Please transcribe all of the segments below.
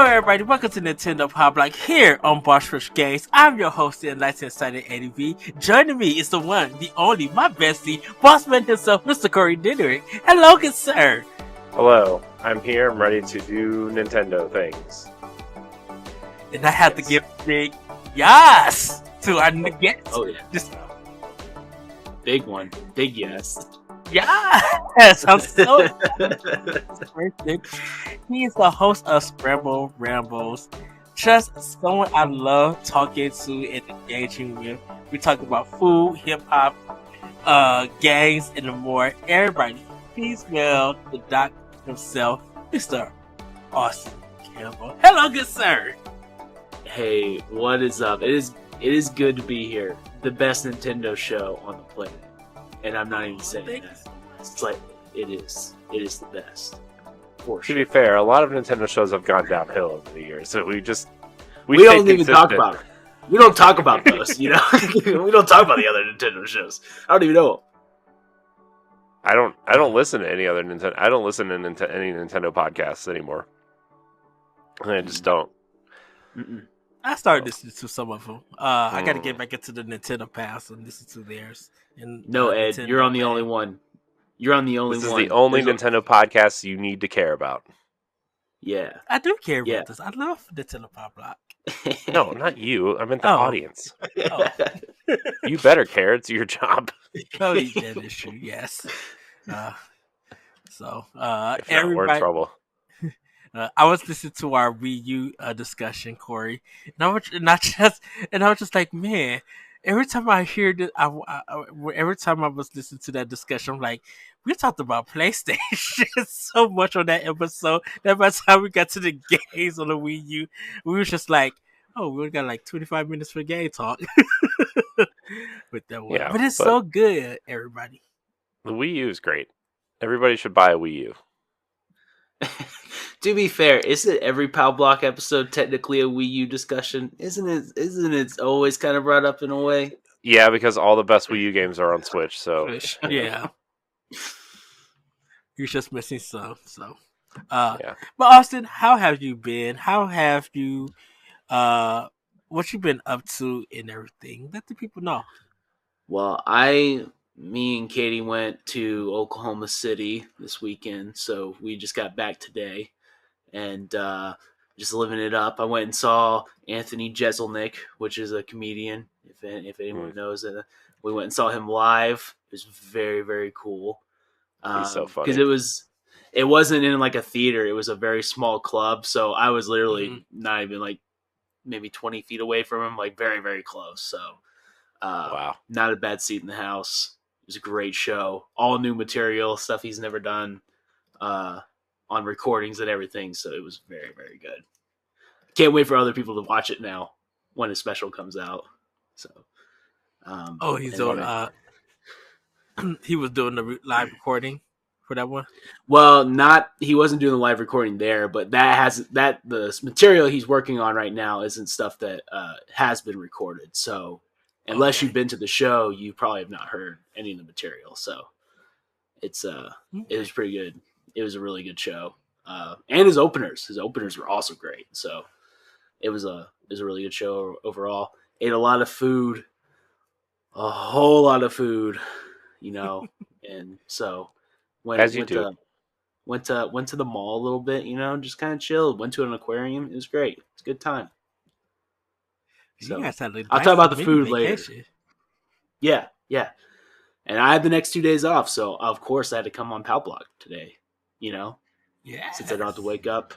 Hello everybody, welcome to Nintendo Pow Block here on Bossrush Games. I'm your host, the enlightened excited ADV. Joining me is the one, the only, my bestie, Bossman himself, Mr. Corey Dirrig. Hello, good sir. Hello, I'm here, I'm ready to do Nintendo things. And I have to give a big yes to our guest. Oh yeah. Just big one. Big yes. yes, I'm so excited. He is the host of Scramble Rambles. Just someone I love talking to and engaging with. We talk about food, hip hop, gangs, and more. Everybody, please welcome the doc himself, Mr. Austin Campbell. Hello, good sir. Hey, what is up? It is good to be here. The best Nintendo show on the planet. And I'm not even saying that. It's like it is. It is the best. For sure. To be fair, a lot of Nintendo shows have gone downhill over the years, so we don't even talk about it. We don't talk about those, you know. We don't talk about the other Nintendo shows. I don't even know. I don't listen to any other Nintendo. I don't listen to any Nintendo podcasts anymore. I just don't. Mm-mm. I started listening to some of them. I got to get back into the Nintendo Pass and listen to theirs. And no, Ed, Nintendo you're on the only one. You're on the only one. This is the only Nintendo podcast you need to care about. Yeah. I do care about this. I love Nintendo Pow Block. No, not you. I meant the audience. Oh. You better care. It's your job. Oh, yeah, that's true. Yes. If everybody. not, we're in trouble. I was listening to our Wii U discussion, Corey, and I was just like, man. Every time I hear this, every time I was listening to that discussion, I'm like, we talked about PlayStation so much on that episode that by the time we got to the games on the Wii U, we were just like, oh, we got like 25 minutes for game talk with that one. Yeah, but it's so good, everybody. The Wii U is great. Everybody should buy a Wii U. To be fair, isn't every Pow Block episode technically a Wii U discussion? Isn't it always kind of brought up in a way? Yeah, because all the best Wii U games are on Switch, so... Yeah. You're just missing some, so... yeah. But Austin, how have you been? How have you... what you been up to and everything? Let the people know. Well, me and Katie went to Oklahoma City this weekend, so we just got back today. And just living it up. I went and saw Anthony Jeselnik, which is a comedian, if anyone knows it. We went and saw him live. It was very, very cool. He's so funny. Because it wasn't in like a theater. It was a very small club. So I was literally not even like maybe 20 feet away from him, like very, very close. So wow. Not a bad seat in the house. It was a great show. All new material, stuff he's never done. On recordings and everything, so it was very, very good. Can't wait for other people to watch it now when his special comes out. So, he's on. He was doing the live recording for that one. Well, he wasn't doing the live recording there, but the material he's working on right now isn't stuff that has been recorded. So, unless you've been to the show, you probably have not heard any of the material. So, it was pretty good. It was a really good show, and his openers were also great. So it was a really good show overall. Ate a lot of food, a whole lot of food, you know, and so went to the mall a little bit, you know, just kind of chilled. Went to an aquarium. It was great. It's a good time. So I'll talk about the food later. Yeah. And I had the next 2 days off, so of course I had to come on Pow Block today. You know, since I don't have to wake up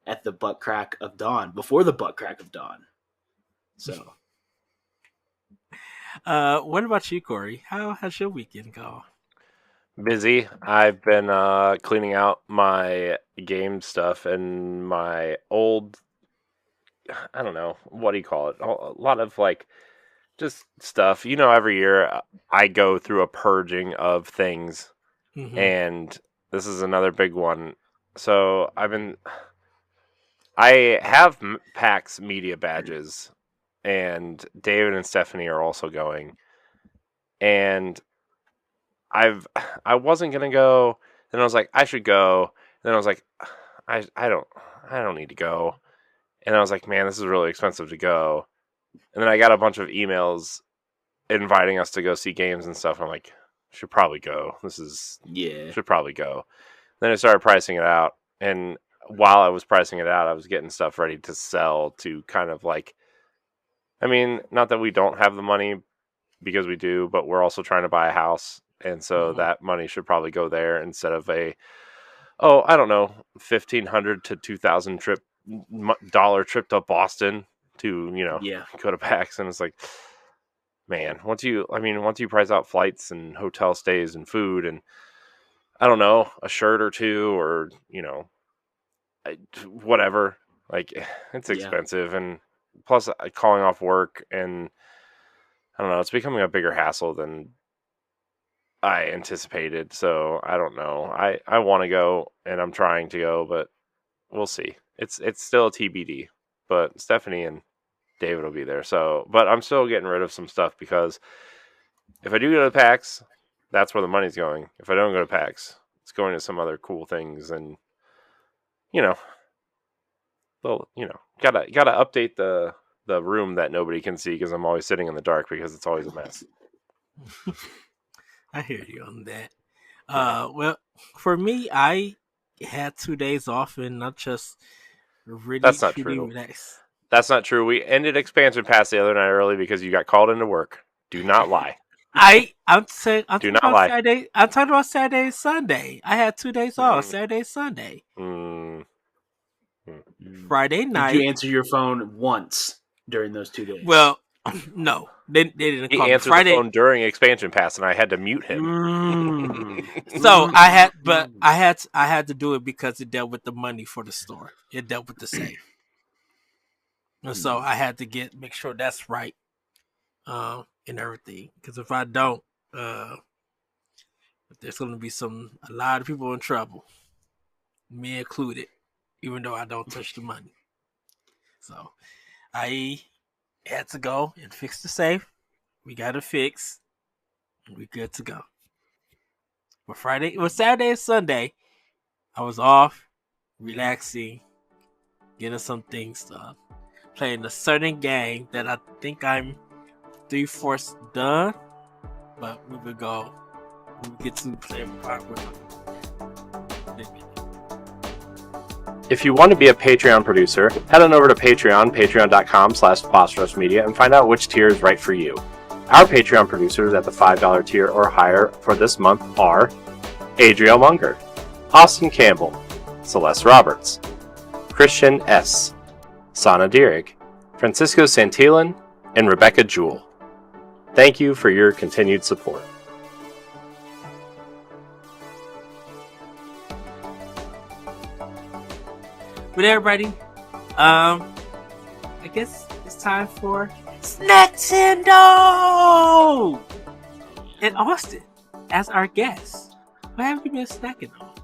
at the butt crack of dawn, before the butt crack of dawn. So, what about you, Corey? How has your weekend gone? Busy. I've been cleaning out my game stuff and my old, I don't know, what do you call it? A lot of like just stuff. You know, every year I go through a purging of things, and this is another big one. So I have PAX media badges, and David and Stephanie are also going. And I wasn't gonna go. Then I was like, I should go. Then I was like, I I don't need to go. And I was like, man, this is really expensive to go. And then I got a bunch of emails inviting us to go see games and stuff. I'm like, should probably go. Should probably go. Then I started pricing it out. And while I was pricing it out, I was getting stuff ready to sell to kind of like, I mean, not that we don't have the money, because we do, but we're also trying to buy a house. And so that money should probably go there instead of I don't know, $1,500 to $2,000 trip to Boston to, go to PAX. And it's like, man, once you price out flights and hotel stays and food and I don't know, a shirt or two or, whatever, like it's expensive. And plus calling off work, and I don't know, it's becoming a bigger hassle than I anticipated. So I don't know. I want to go and I'm trying to go, but we'll see. It's still a TBD, but Stephanie and David will be there. So, but I'm still getting rid of some stuff because if I do go to PAX, that's where the money's going. If I don't go to PAX, it's going to some other cool things. And, gotta update the room that nobody can see because I'm always sitting in the dark because it's always a mess. I hear you on that. Well, for me, I had 2 days off and not just really. That's not true. Relaxed. That's not true. We ended expansion pass the other night early because you got called into work. Do not lie. I'm Do not lie. Saturday. I'm talking about Saturday and Sunday. I had 2 days off. Saturday and Sunday. Friday night. Did you answer your phone once during those 2 days? Well, no. They didn't call me. He answered the phone during expansion pass, and I had to mute him. So I had to do it because it dealt with the money for the store. It dealt with the save. And so I had to make sure that's right, and everything. Because if I don't, there's going to be a lot of people in trouble, me included, even though I don't touch the money. So I had to go and fix the safe. We got it fixed. We good to go. But Saturday and Sunday, I was off, relaxing, getting some things done. Playing a certain game that I think I'm 3/4 done, but we will get to play a part with it. If you want to be a Patreon producer, head on over to patreon.com/BossRushMedia and find out which tier is right for you. Our Patreon producers at the $5 tier or higher for this month are Adriel Munger, Austin Campbell, Celeste Roberts, Christian S., Sana Dirrig, Francisco Santillan, and Rebecca Jewell. Thank you for your continued support. But everybody, I guess it's time for Snackendo! And Austin, as our guest, what have you been snacking on?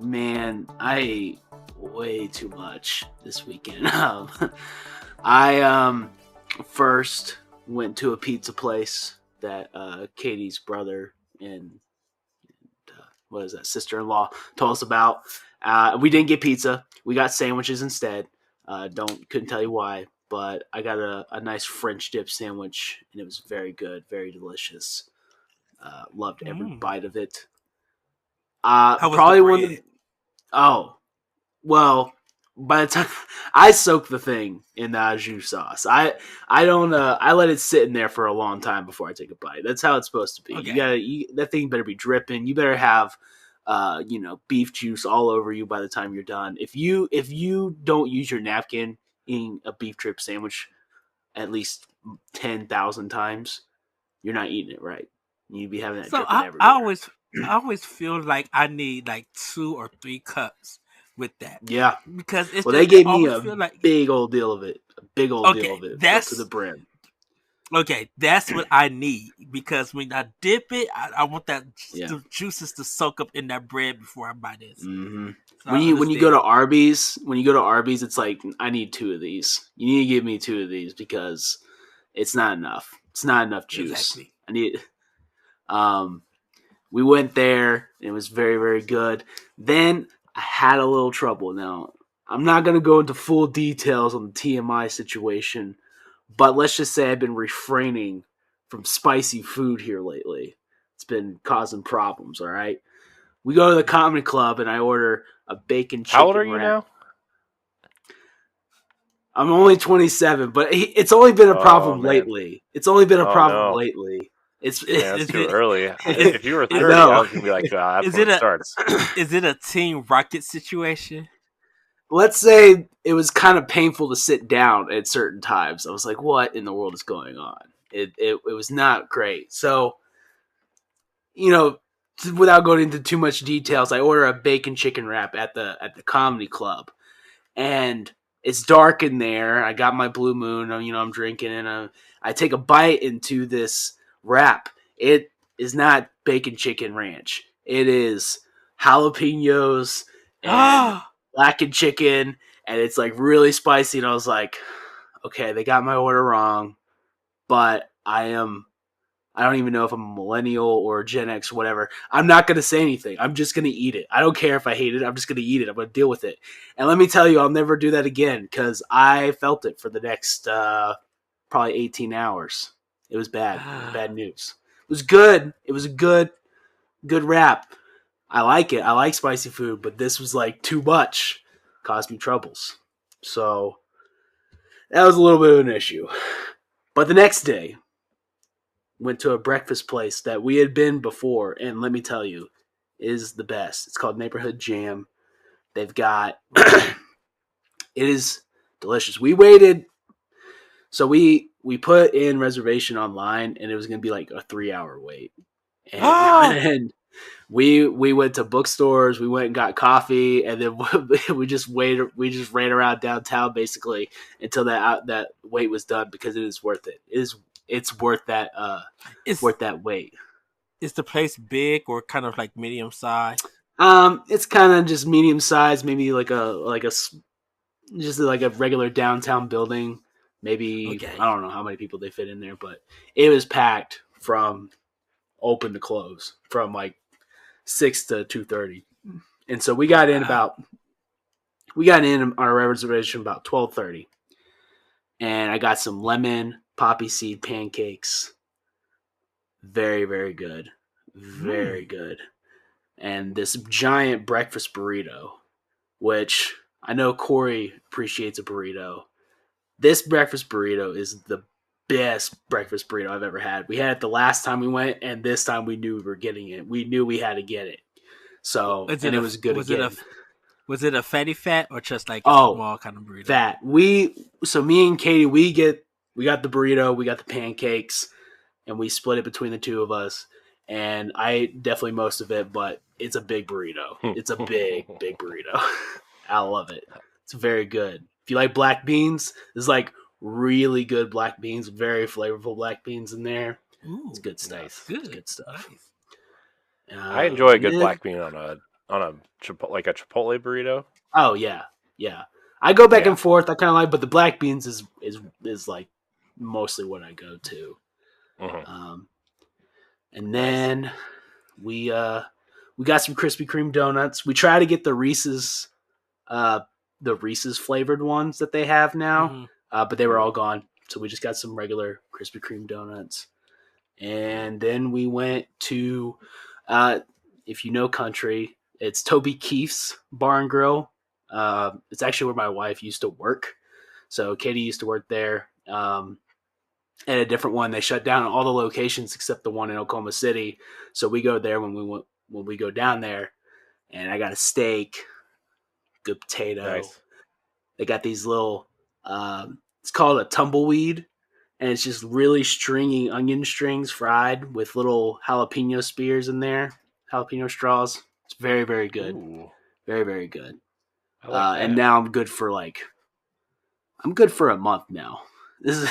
Man, I ate way too much this weekend. I first went to a pizza place that Katie's brother and sister-in-law told us about. We didn't get pizza. We got sandwiches instead. Couldn't tell you why, but I got a nice French dip sandwich, and it was very good, very delicious. Loved every bite of it. How was probably the one of the, well, by the time I soak the thing in the au jus sauce, I don't I let it sit in there for a long time before I take a bite. That's how it's supposed to be. Okay. That thing better be dripping. You better have beef juice all over you by the time you're done. If you don't use your napkin eating a beef strip sandwich at least 10,000 times, you're not eating it right. You'd be having that dripping everywhere. I always feel like I need like 2 or 3 cups with that. Yeah, because they gave me a big old deal of it. A big old deal of it. That's to the brim. Okay, that's what I need, because when I dip it, I want the juices to soak up in that bread before I bite it. Mm-hmm. So when you go to Arby's, it's like, I need 2 of these. You need to give me 2 of these because it's not enough. It's not enough juice. Exactly. I need. We went there. And it was very, very good. Then I had a little trouble. Now, I'm not going to go into full details on the TMI situation, but let's just say I've been refraining from spicy food here lately. It's been causing problems, all right? We go to the comedy club and I order a bacon How old are chicken you wrap. now? I'm only 27, but it's only been a Oh problem man. lately. It's only been a Oh problem no. lately. It's Man, that's Is too it early. is If you were I 30, I know. was gonna be like, ah, that's is when it it a starts. is it a Team Rocket situation? Let's say it was kind of painful to sit down at certain times. I was like, what in the world is going on? It was not great. So, without going into too much details, I order a bacon chicken wrap at the comedy club. And it's dark in there. I got my Blue Moon, I'm drinking, and I take a bite into this wrap. It is not bacon chicken ranch. It is jalapenos and Ah, blackened chicken, and it's like really spicy. And I was like, okay, they got my order wrong, but I don't even know if I'm a millennial or a Gen X or whatever. I'm not going to say anything. I'm just going to eat it. I don't care if I hate it. I'm just going to eat it. I'm going to deal with it. And let me tell you, I'll never do that again because I felt it for the next probably 18 hours. It was bad. It was bad news. It was good. It was a good wrap. I like it. I like spicy food, but this was like too much. Caused me troubles. So that was a little bit of an issue. But the next day, went to a breakfast place that we had been before, and let me tell you, is the best. It's called Neighborhood Jam. They've got it is delicious. We waited, so we put in reservation online, and it was going to be like a 3 hour wait. And we went ah! in. We went to bookstores. We went and got coffee, and then we just waited. We just ran around downtown basically until that wait was done because it is worth it. It's worth that Is wait. is the place big or kind of like medium size? It's kind of just medium size, maybe just like a regular downtown building. Maybe Okay. I don't know how many people they fit in there, but it was packed from open to close, from like 6 to 2:30, and so Oh wow. we got in our reservation about 12:30, and I got some lemon poppy seed pancakes. Very very good, very Hmm. good, and this giant breakfast burrito, which I know Corey appreciates a burrito. This breakfast burrito is the best breakfast burrito I've ever had. We had it the last time we went, and this time we knew we were getting it. We knew we had to get it. So, Was and it it a was good was it a again. was it a fatty fat or just like a Oh, small kind of burrito? that so me and Katie, we got the burrito, we got the pancakes, and we split it between the two of us. And I ate definitely most of it, but it's a big burrito. It's a big burrito. I love it. It's very good. If you like black beans, there's like really good black beans, very flavorful black beans in there. It's Ooh, good Nice. stuff. It's good, good stuff. nice. I enjoy a And good then, black bean on a like a Chipotle burrito. oh yeah, yeah. I go back Yeah. and forth. I kind of like, but the black beans is like mostly what I go to. Hmm. Um, and Nice. then we we got some Krispy Kreme donuts. We try to get uh the Reese's flavored ones that they have now, Hmm. but they were Ooh. all gone. So we just got some regular Krispy Kreme donuts. And then we went to, uh, if you know country, it's Toby Keith's Bar and Grill. It's actually where my wife used to work. So Katie used to work there. And a different one, they shut down all the locations except the one in Oklahoma City. So we go there when we go down there, and I got a steak, good potato. Nice. They got these little, it's called a tumbleweed, and it's just really stringy onion strings fried with little jalapeno spears in there, jalapeno straws. It's very very good, Ooh, very very good. I like And that. now I'm good for a month now. This is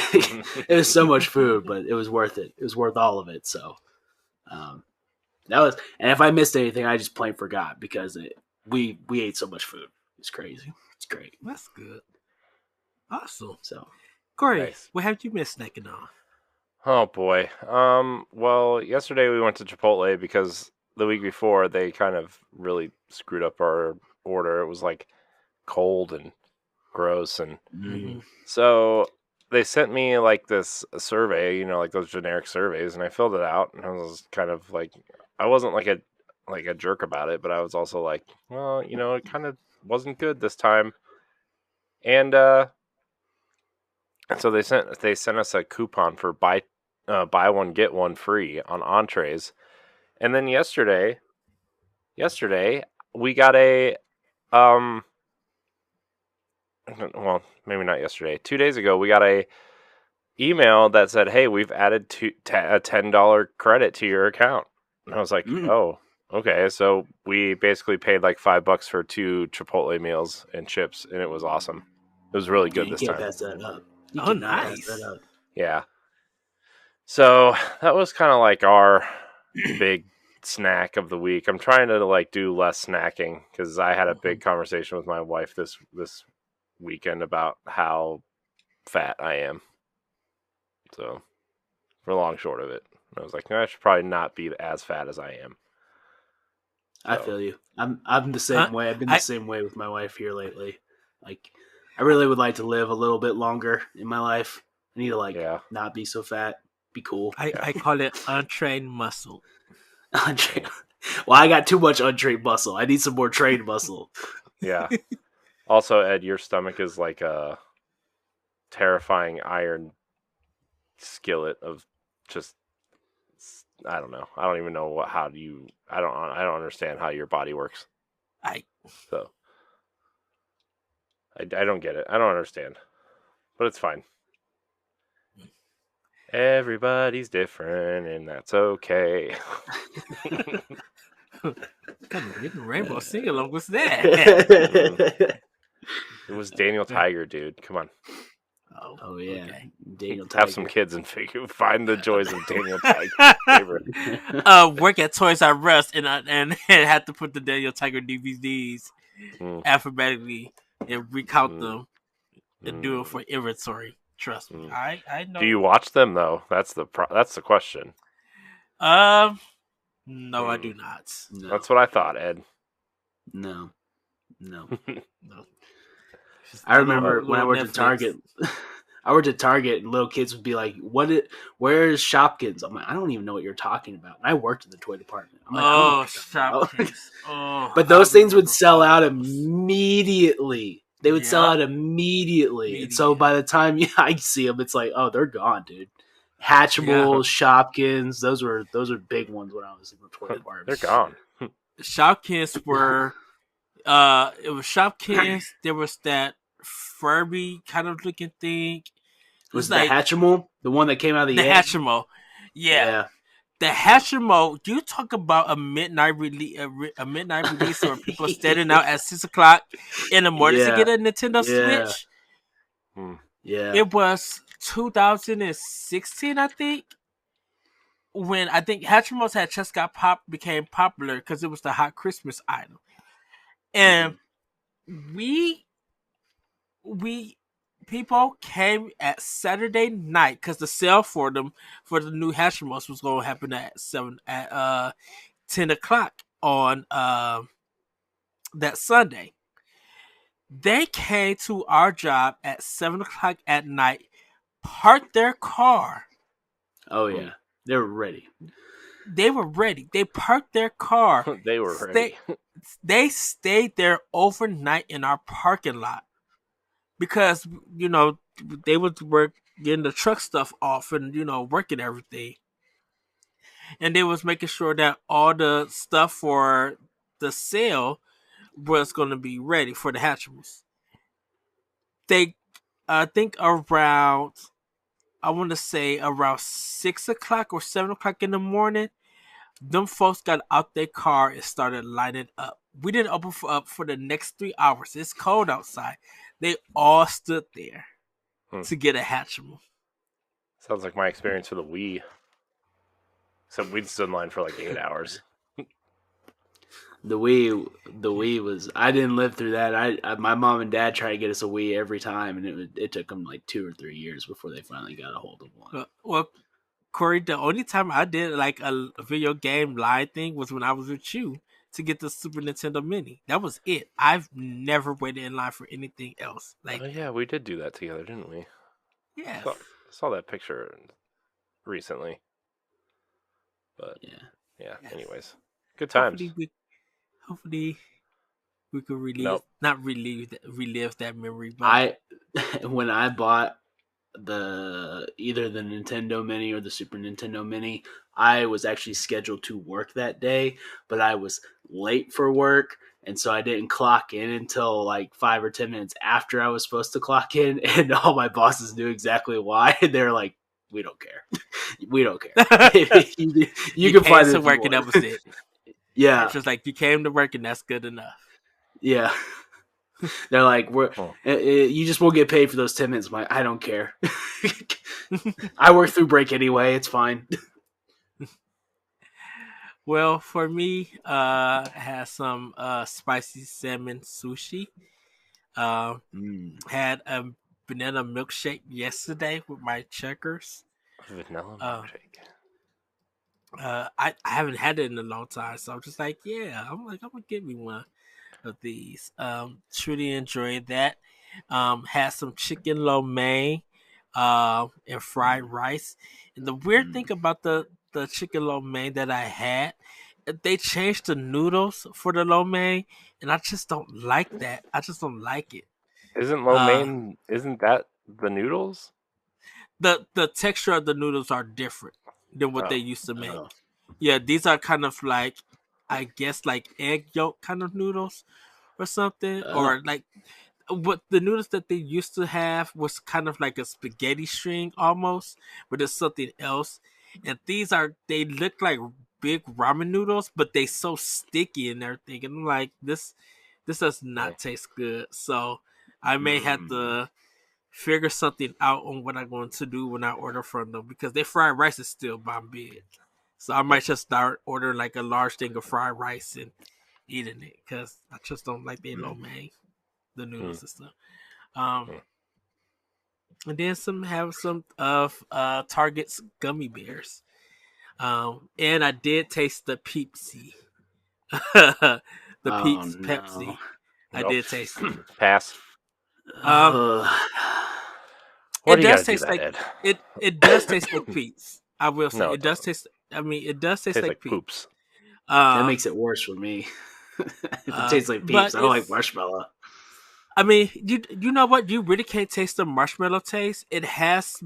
it was so much food, but it was worth it. It was worth all of it. So um, that was, and if I missed anything, I just plain forgot because we ate so much food. It's crazy. It's great. That's good. Awesome. So Corey, Nice. what have you been snacking on? Oh boy. Well, yesterday we went to Chipotle because the week before they kind of really screwed up our order. It was like cold and gross. And Mm-hmm. so they sent me like this survey, like those generic surveys, and I filled it out, and I was kind of like, I wasn't like a jerk about it, but I was also like, well, it kind of wasn't good this time. And so they sent us a coupon for buy one get one free on entrees. And then yesterday we got a well, maybe not yesterday. 2 days ago we got a email that said, "Hey, we've added a $10 credit to your account." And I was like, "Oh, okay." So we basically paid like $5 for 2 Chipotle meals and chips, and it was awesome. It was really good this you can't time. pass that up. You Oh, cannot nice. pass that up. Yeah. So that was kind of like our big snack of the week. I'm trying to like do less snacking because I had a big conversation with my wife this weekend about how fat I am. So for the long short of it, I was like, I should probably not be as fat as I am. I So. feel you. I'm the same way. I've been the same way with my wife here lately. Like, I really would like to live a little bit longer in my life. I need to not be so fat. Be cool. I call it untrained muscle. Well, I got too much untrained muscle. I need some more trained muscle. Yeah. Also, Ed, your stomach is like a terrifying iron skillet of just, I don't know. I don't even know I don't understand how your body works. I don't get it. I don't understand. But it's fine. Everybody's different, and that's okay. Rainbow sing along. What's that? It was Daniel Tiger, dude. Come on. Oh yeah, okay. Daniel Tiger. Have some kids and find the joys of Daniel Tiger. Work at Toys R Us and had to put the Daniel Tiger DVDs alphabetically and recount them and do it for inventory. Trust me, I know. Do you watch them though? That's the question. No, I do not. No. That's what I thought, Ed. No. I remember when I worked at Target. I worked at Target, and little kids would be like, where's Shopkins? I'm like, I don't even know what you're talking about. And I worked in the toy department. I'm like, Shopkins. But those things would sell out immediately. They would sell out immediately. And so by the time I see them, it's like, oh, they're gone, dude. Hatchimals, Shopkins, those were big ones when I was in the toy department. They're gone. Shopkins were it was Shopkins. There was that Furby kind of looking thing. Was like, the Hatchimal? The one that came out of the egg? Hatchimal. Yeah. The Hatchimal, you talk about a midnight release where people are standing out at 6:00 in the morning to get a Nintendo Switch. Yeah. It was 2016, I think, when I think Hatchimals had just became popular because it was the hot Christmas item. And we people came at Saturday night because the sale for the new Hatchimals was going to happen at 10 o'clock on that Sunday. They came to our job at 7 o'clock at night, parked their car. Oh yeah, they were ready. They were ready. They parked their car. They were ready. They stayed there overnight in our parking lot because they would work getting the truck stuff off and working everything, and they was making sure that all the stuff for the sale was going to be ready for the Hatchimals. They, I think around 6 o'clock or 7 o'clock in the morning, them folks got out their car and started lining up. We didn't open up for the next 3 hours. It's cold outside. They all stood there to get a Hatchimal. Sounds like my experience for the Wii. Except we'd stood in line for like 8 hours. The Wii was. I didn't live through that. My mom and dad tried to get us a Wii every time, and it took them like 2 or 3 years before they finally got a hold of one. Well, Corey, the only time I did like a video game line thing was when I was with you, to get the Super Nintendo Mini. That was it. I've never waited in line for anything else. Like, Oh yeah, we did do that together, didn't we? yeah, Saw that picture recently. But Yeah. yeah. yes. Anyways, good times. Hopefully we could Nope. relive that memory. But when I bought either the Nintendo Mini or the Super Nintendo Mini, I was actually scheduled to work that day, but I was late for work, and so I didn't clock in until like 5 or 10 minutes after I was supposed to clock in, and all my bosses knew exactly why. They're like, "We don't care. We don't care. you can find it to work, and that was it. Yeah, It's just like you came to work, and that's good enough. yeah." They're like, you just won't get paid for those 10 minutes. I'm like, I don't care. I work through break anyway. It's fine. Well, for me, I had some spicy salmon sushi. Had a banana milkshake yesterday with my checkers. Vanilla milkshake. I haven't had it in a long time, so I'm just like, yeah, I'm gonna get me one of these. Truly enjoyed that. Had some chicken lo mein, and fried rice. And the weird thing about the chicken lo mein that I had, they changed the noodles for the lo mein, and I just don't like that. I just don't like it. Isn't lo mein? Isn't that the noodles? The texture of the noodles are different than what they used to make. Yeah, these are kind of like, I guess, like egg yolk kind of noodles or something, or like what the noodles that they used to have was kind of like a spaghetti string almost, but it's something else. And they look like big ramen noodles, but they so sticky and everything. And I'm like, this does not taste good. So I may have to figure something out on what I'm going to do when I order from them, because their fried rice is still bomb big. So I might just start ordering like a large thing of fried rice and eating it, because I just don't like their lo mein, the noodles and stuff. And then have some of Target's gummy bears. And I did taste the Peepsy. The Peeps Pepsi. I did taste it. Pass. It does taste like it does taste like Peeps. I will say it does taste. I mean, it does taste like poops. That makes it worse for me. If it tastes like Peeps, I don't like marshmallow. I mean, you know what? You really can't taste the marshmallow taste. It has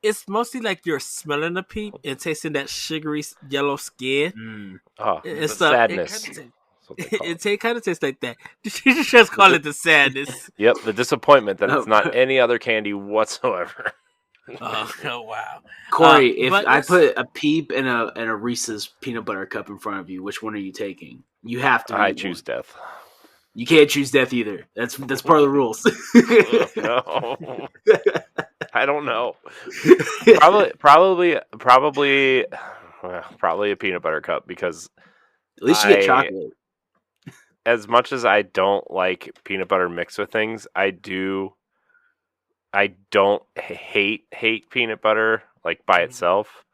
it's mostly like you're smelling the peep and tasting that sugary yellow skin. It's sadness. It kind of tastes like that. You just call it the sadness. Yep, the disappointment that it's not any other candy whatsoever. Oh wow, Corey! If I put a Peep and a Reese's peanut butter cup in front of you, which one are you taking? You have to. I choose death. You can't choose death either. That's part of the rules. No. I don't know. Probably a peanut butter cup, because at least you get chocolate. As much as I don't like peanut butter mixed with things, I don't hate peanut butter like by itself,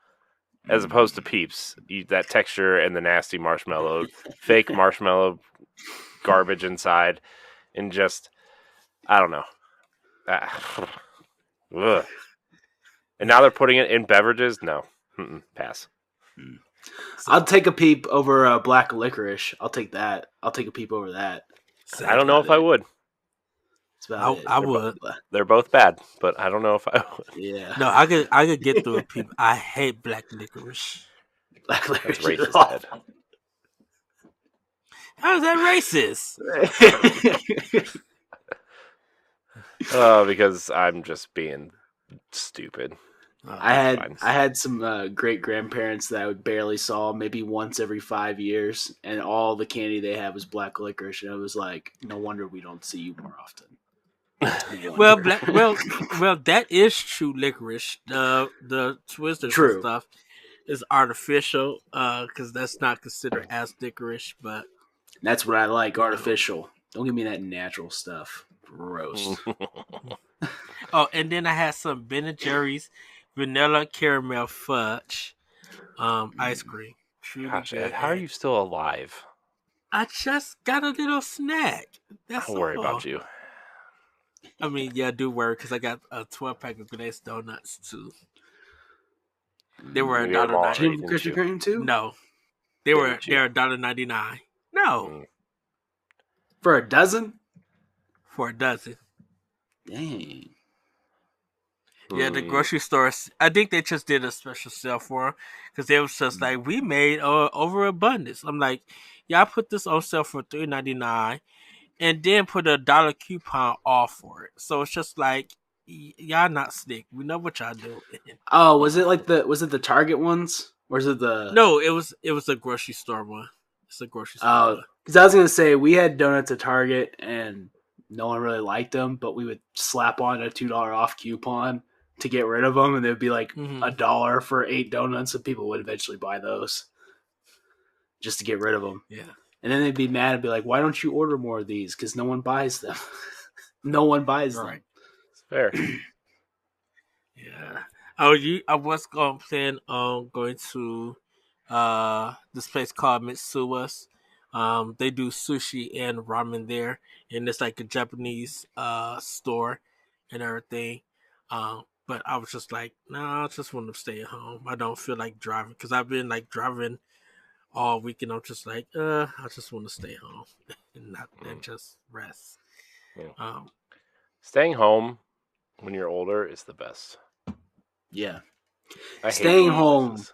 as opposed to Peeps. That texture and the nasty marshmallow, fake marshmallow garbage inside, and just, I don't know. Ugh. And now they're putting it in beverages? No. Pass. I'll take a Peep over black licorice. I'll take that. I'll take a Peep over that. I don't know if I would. I would. They're both bad, but I don't know if I would. Yeah. No, I could get through a Peep. I hate black licorice. Black licorice. That's racist, Ed. How's that racist? Because I'm just being stupid. I had some great grandparents that I barely saw maybe once every 5 years, and all the candy they had was black licorice, and I was like, no wonder we don't see you more often. well, that is true licorice. The Twizzlers and stuff is artificial, because that's not considered as licorice, but that's what I like, artificial. Don't give me that natural stuff. Gross. Oh, and then I had some Ben & Jerry's vanilla caramel fudge ice cream. Truly Gosh, good. Ed, how are And you still alive? I just got a little snack. I That's don't worry all. about you. I mean, yeah, I do worry because I got a 12-pack of Glazed donuts too. They were You ate 'em all $1.99. already, Jim didn't Krispy you? Kreme too? No, Didn't you? they're $1.99. No, Mm. For a dozen? for a dozen. Dang. Yeah, the Mm. grocery stores. I think they just did a special sale for them because they was just like, we made overabundance. I'm like, y'all put this on sale for $3.99 and then put $1 coupon off for it. So it's just like, y'all not slick. We know what y'all doing. Oh, was it the Target ones? Or is it the No, it was a grocery store one. It's a grocery store Oh, one. because I was gonna say we had donuts at Target and no one really liked them, but we would slap on a $2 off coupon to get rid of them, and they'd be like Mhm. $1 for 8 donuts, and people would eventually buy those just to get rid of them. Yeah. And then they'd be mad and be like, "Why don't you order more of these? Because no one buys them. No one buys Right. It's fair. Yeah. I was going plan on going to this place called Mitsuwa's. They do sushi and ramen there, and it's like a Japanese store and everything. But I was just like, nah, I just want to stay at home. I don't feel like driving because I've been like driving all weekend. I'm just like, I just want to stay home and not and just rest. Mm. Um, Staying home when you're older is the best. Yeah, I hate Staying going home. places.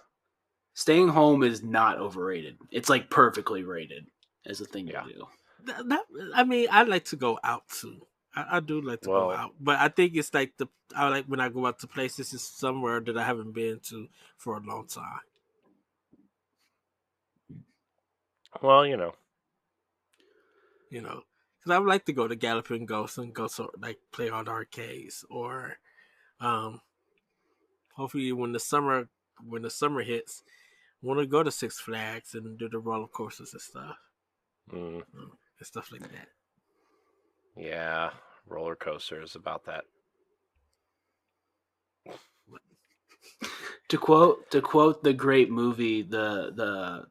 staying home is not overrated. It's like perfectly rated as a thing Yeah. to do. I mean, I like to go out too. I do like to go Well- out, but I think it's like I like when I go out to places. It's somewhere that I haven't been to for a long time. Well, you know. You know, because I would like to go to Galloping Ghost and go so like play on arcades or, um, hopefully when the summer hits, want to go to Six Flags and do the roller coasters and stuff, Mm, and stuff like that. yeah, roller coasters about that. To quote the great movie, the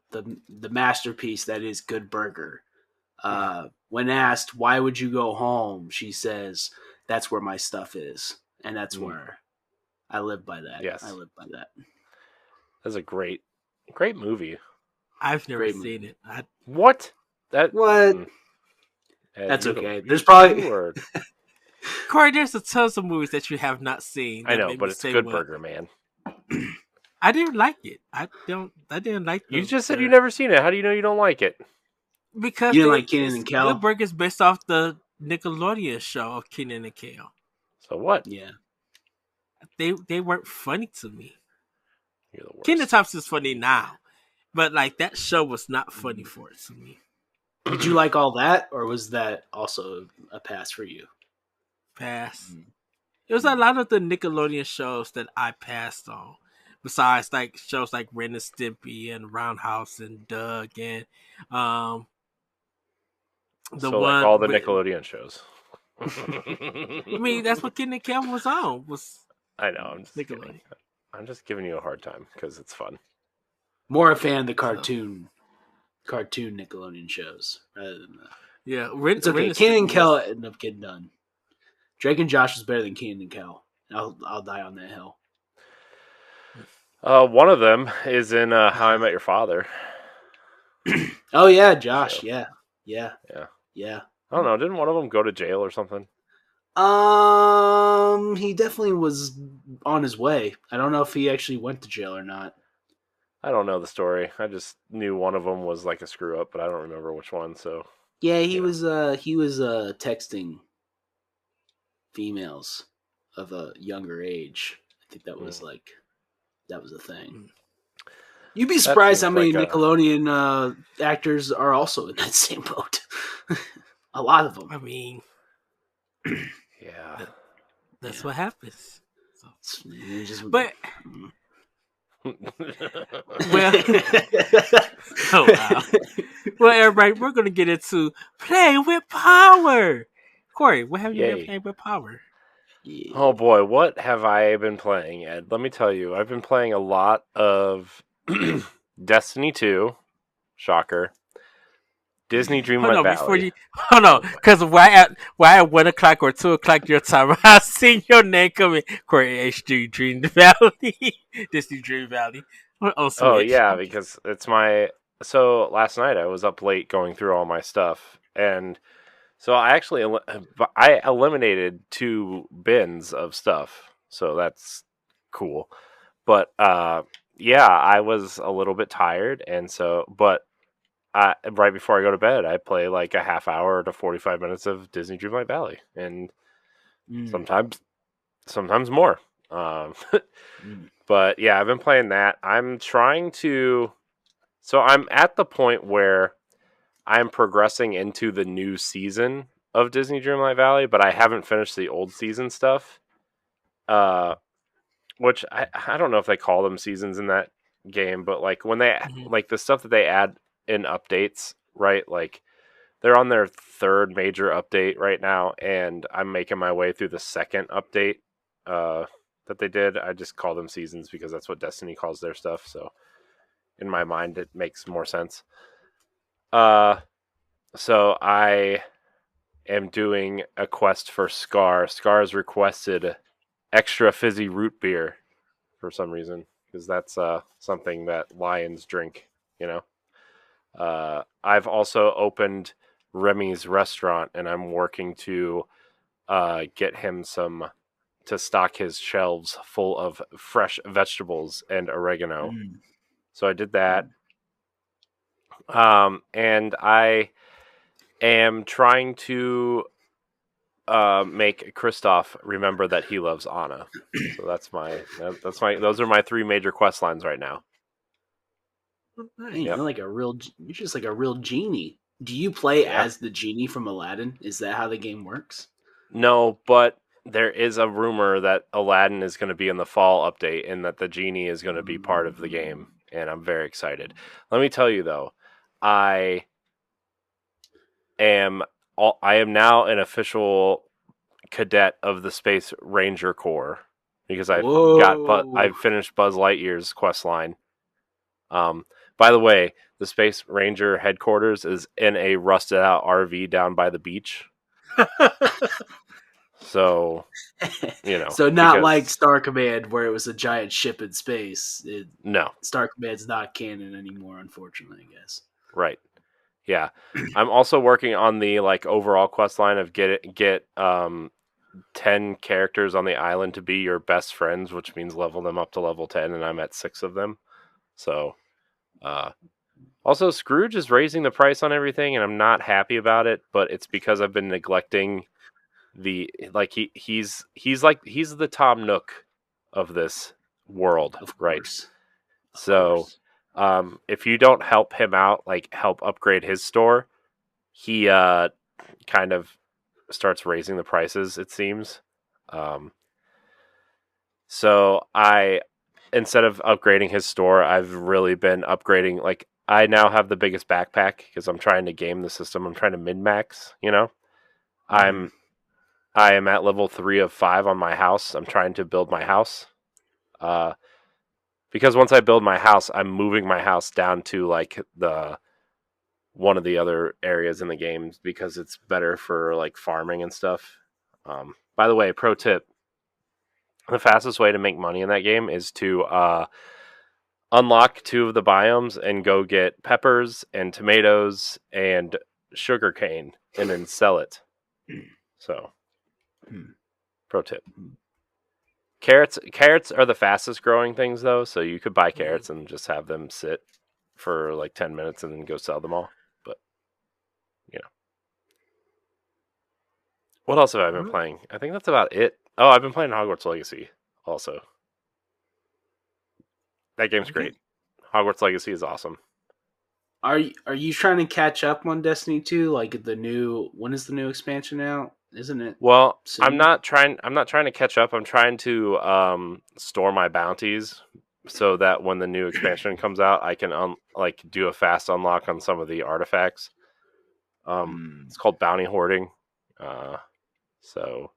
masterpiece that is Good Burger. When asked why would you go home, she says, "That's where my stuff is, and that's where I live by that." Yes. I live by that. That's a great movie. I've never Great seen movie. it. What? What? Ed, That's you're the okay. weird There's probably- two, or- Corey, there's a tons of movies that you have not seen. I that know, made but me it's say Good what- Burger, man. I didn't like it. I didn't like. You just said you've never seen it. How do you know you don't like it? because You didn't like Kenan and Kel? Good Burger is based off the Nickelodeon show of Kenan and Kel. So what? Yeah. They weren't funny to me. You're the worst. Kenan Thompson is funny now, but like that show was not funny for it to me. Did you like all that, or was that also a pass for you? Pass. It was a lot of the Nickelodeon shows that I passed on. Besides like shows like Ren and Stimpy and Roundhouse and Doug and the So one like all the with- Nickelodeon shows. I mean, that's what Kenan and Kel was on. Was I know. I'm just Nickelodeon. kidding. I'm just giving you a hard time because it's fun. More a fan of the cartoon Nickelodeon shows rather than the. Yeah, It's okay. and Kenan and Stimpy Kel was- ended up getting done. Drake and Josh is better than Kenan and Kel. I'll die on that hill. One of them is in How I Met Your Father. Oh yeah, Josh. So- Yeah. Yeah. I I don't know. Didn't one of them go to jail or something? He definitely was on his way. I don't know if he actually went to jail or not. I don't know the story. I just knew one of them was like a screw up, but I don't remember which one. So Yeah, he Yeah. was texting females of a younger age. I think that was that was a thing. You'd be surprised how seems many like a- Nickelodeon actors are also in that same boat. A lot of them. I mean, yeah. that's Yeah. what happens. You just- But well, oh wow. Well, everybody, we're gonna get into play with power. Corey, what have you been Yay. playing with power? Yeah. Oh boy, what have I been playing, Ed? Let me tell you, I've been playing a lot of Destiny 2, shocker. Disney Hold Dreamlight on, before Valley. you hold on, because why at 1 o'clock or 2 o'clock your time, I seen your name coming. Corey HD Dream Valley, Disney Dream Valley on Oh Switch. yeah, because it's my. So last night I was up late going through all my stuff, and so I eliminated 2 bins of stuff, so that's cool. But yeah, I was a little bit tired, and so right before I go to bed, I play like a half hour to 45 minutes of Disney Dreamlight Valley, and Mm. sometimes more. Um, Mm. but yeah, I've been playing that. I'm trying to. So I'm at the point where I'm progressing into the new season of Disney Dreamlight Valley, but I haven't finished the old season stuff. Uh, which I don't know if they call them seasons in that game, but like when they Mhm. like the stuff that they add in updates, right? Like they're on their 3rd major update right now, and I'm making my way through the 2nd update that they did. I just call them seasons because that's what Destiny calls their stuff. So in my mind, it makes more sense. Uh, so I am doing a quest for Scar. Scar has requested extra fizzy root beer for some reason because that's something that lions drink. You know. I've also opened Remy's restaurant, and I'm working to get him to stock his shelves full of fresh vegetables and oregano. Mm. So I did that. And I am trying to make Kristoff remember that he loves Anna. So those are my 3 major quest lines right now. Man, Yep. you're just like a real genie. Do you play Yeah. as the genie from Aladdin? Is that how the game works? No, but there is a rumor that Aladdin is going to be in the fall update and that the genie is going to be part of the game, and I'm very excited. Let me tell you though, I am I am now an official cadet of the Space Ranger Corps because Whoa! I've finished Buzz Lightyear's quest line. By the way, the Space Ranger headquarters is in a rusted out RV down by the beach. So, So not like because Star Command where it was a giant ship in space. no, Star Command's not canon anymore, unfortunately. I guess. right. Yeah. I'm also working on the like overall quest line of get 10 characters on the island to be your best friends, which means level them up to level 10, and I'm at 6 of them. So, also Scrooge is raising the price on everything, and I'm not happy about it, but it's because I've been neglecting he's the Tom Nook of this world, Of right? course. Of So, course. if you don't help him out, like help upgrade his store, he kind of starts raising the prices, it seems. So instead of upgrading his store, I've really been upgrading. Like I now have the biggest backpack because I'm trying to game the system. I'm trying to min max. Mm. I am at level 3 of 5 on my house. I'm trying to build my house. Because once I build my house, I'm moving my house down to like the one of the other areas in the game because it's better for like farming and stuff. By the way, pro tip: the fastest way to make money in that game is to unlock 2 of the biomes and go get peppers and tomatoes and sugarcane and then sell it. So, pro tip. Carrots are the fastest growing things though, so you could buy carrots and just have them sit for like 10 minutes and then go sell them all. But what else have I been playing? I think that's about it. Oh, I've been playing Hogwarts Legacy also. That game's great. Hogwarts Legacy is awesome. Are you trying to catch up on Destiny 2? Like when is the new expansion out? Isn't it Well, soon? I'm not trying to catch up. I'm trying to store my bounties so that when the new expansion comes out, I can do a fast unlock on some of the artifacts. It's called bounty hoarding. So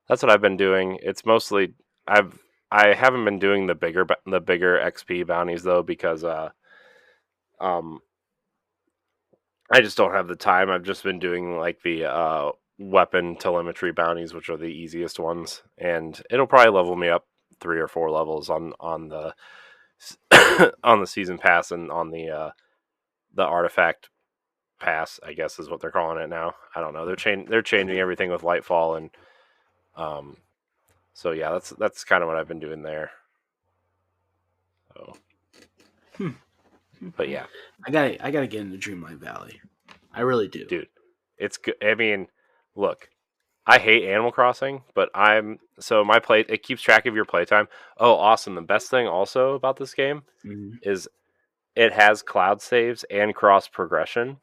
that's what I've been doing. It's mostly I haven't been doing the bigger XP bounties though because I just don't have the time. I've just been doing like the weapon telemetry bounties, which are the easiest ones, and it'll probably level me up 3 or 4 levels on the on the season pass and on the artifact pass, I guess is what they're calling it now. I don't know. They're changing everything with Lightfall, and so yeah, that's kind of what I've been doing there. So, but yeah, I gotta get into Dreamlight Valley. I really do, dude, it's good. I mean, look, I hate Animal Crossing, but my play. It keeps track of your playtime. Oh, awesome! The best thing also about this game is it has cloud saves and cross progression.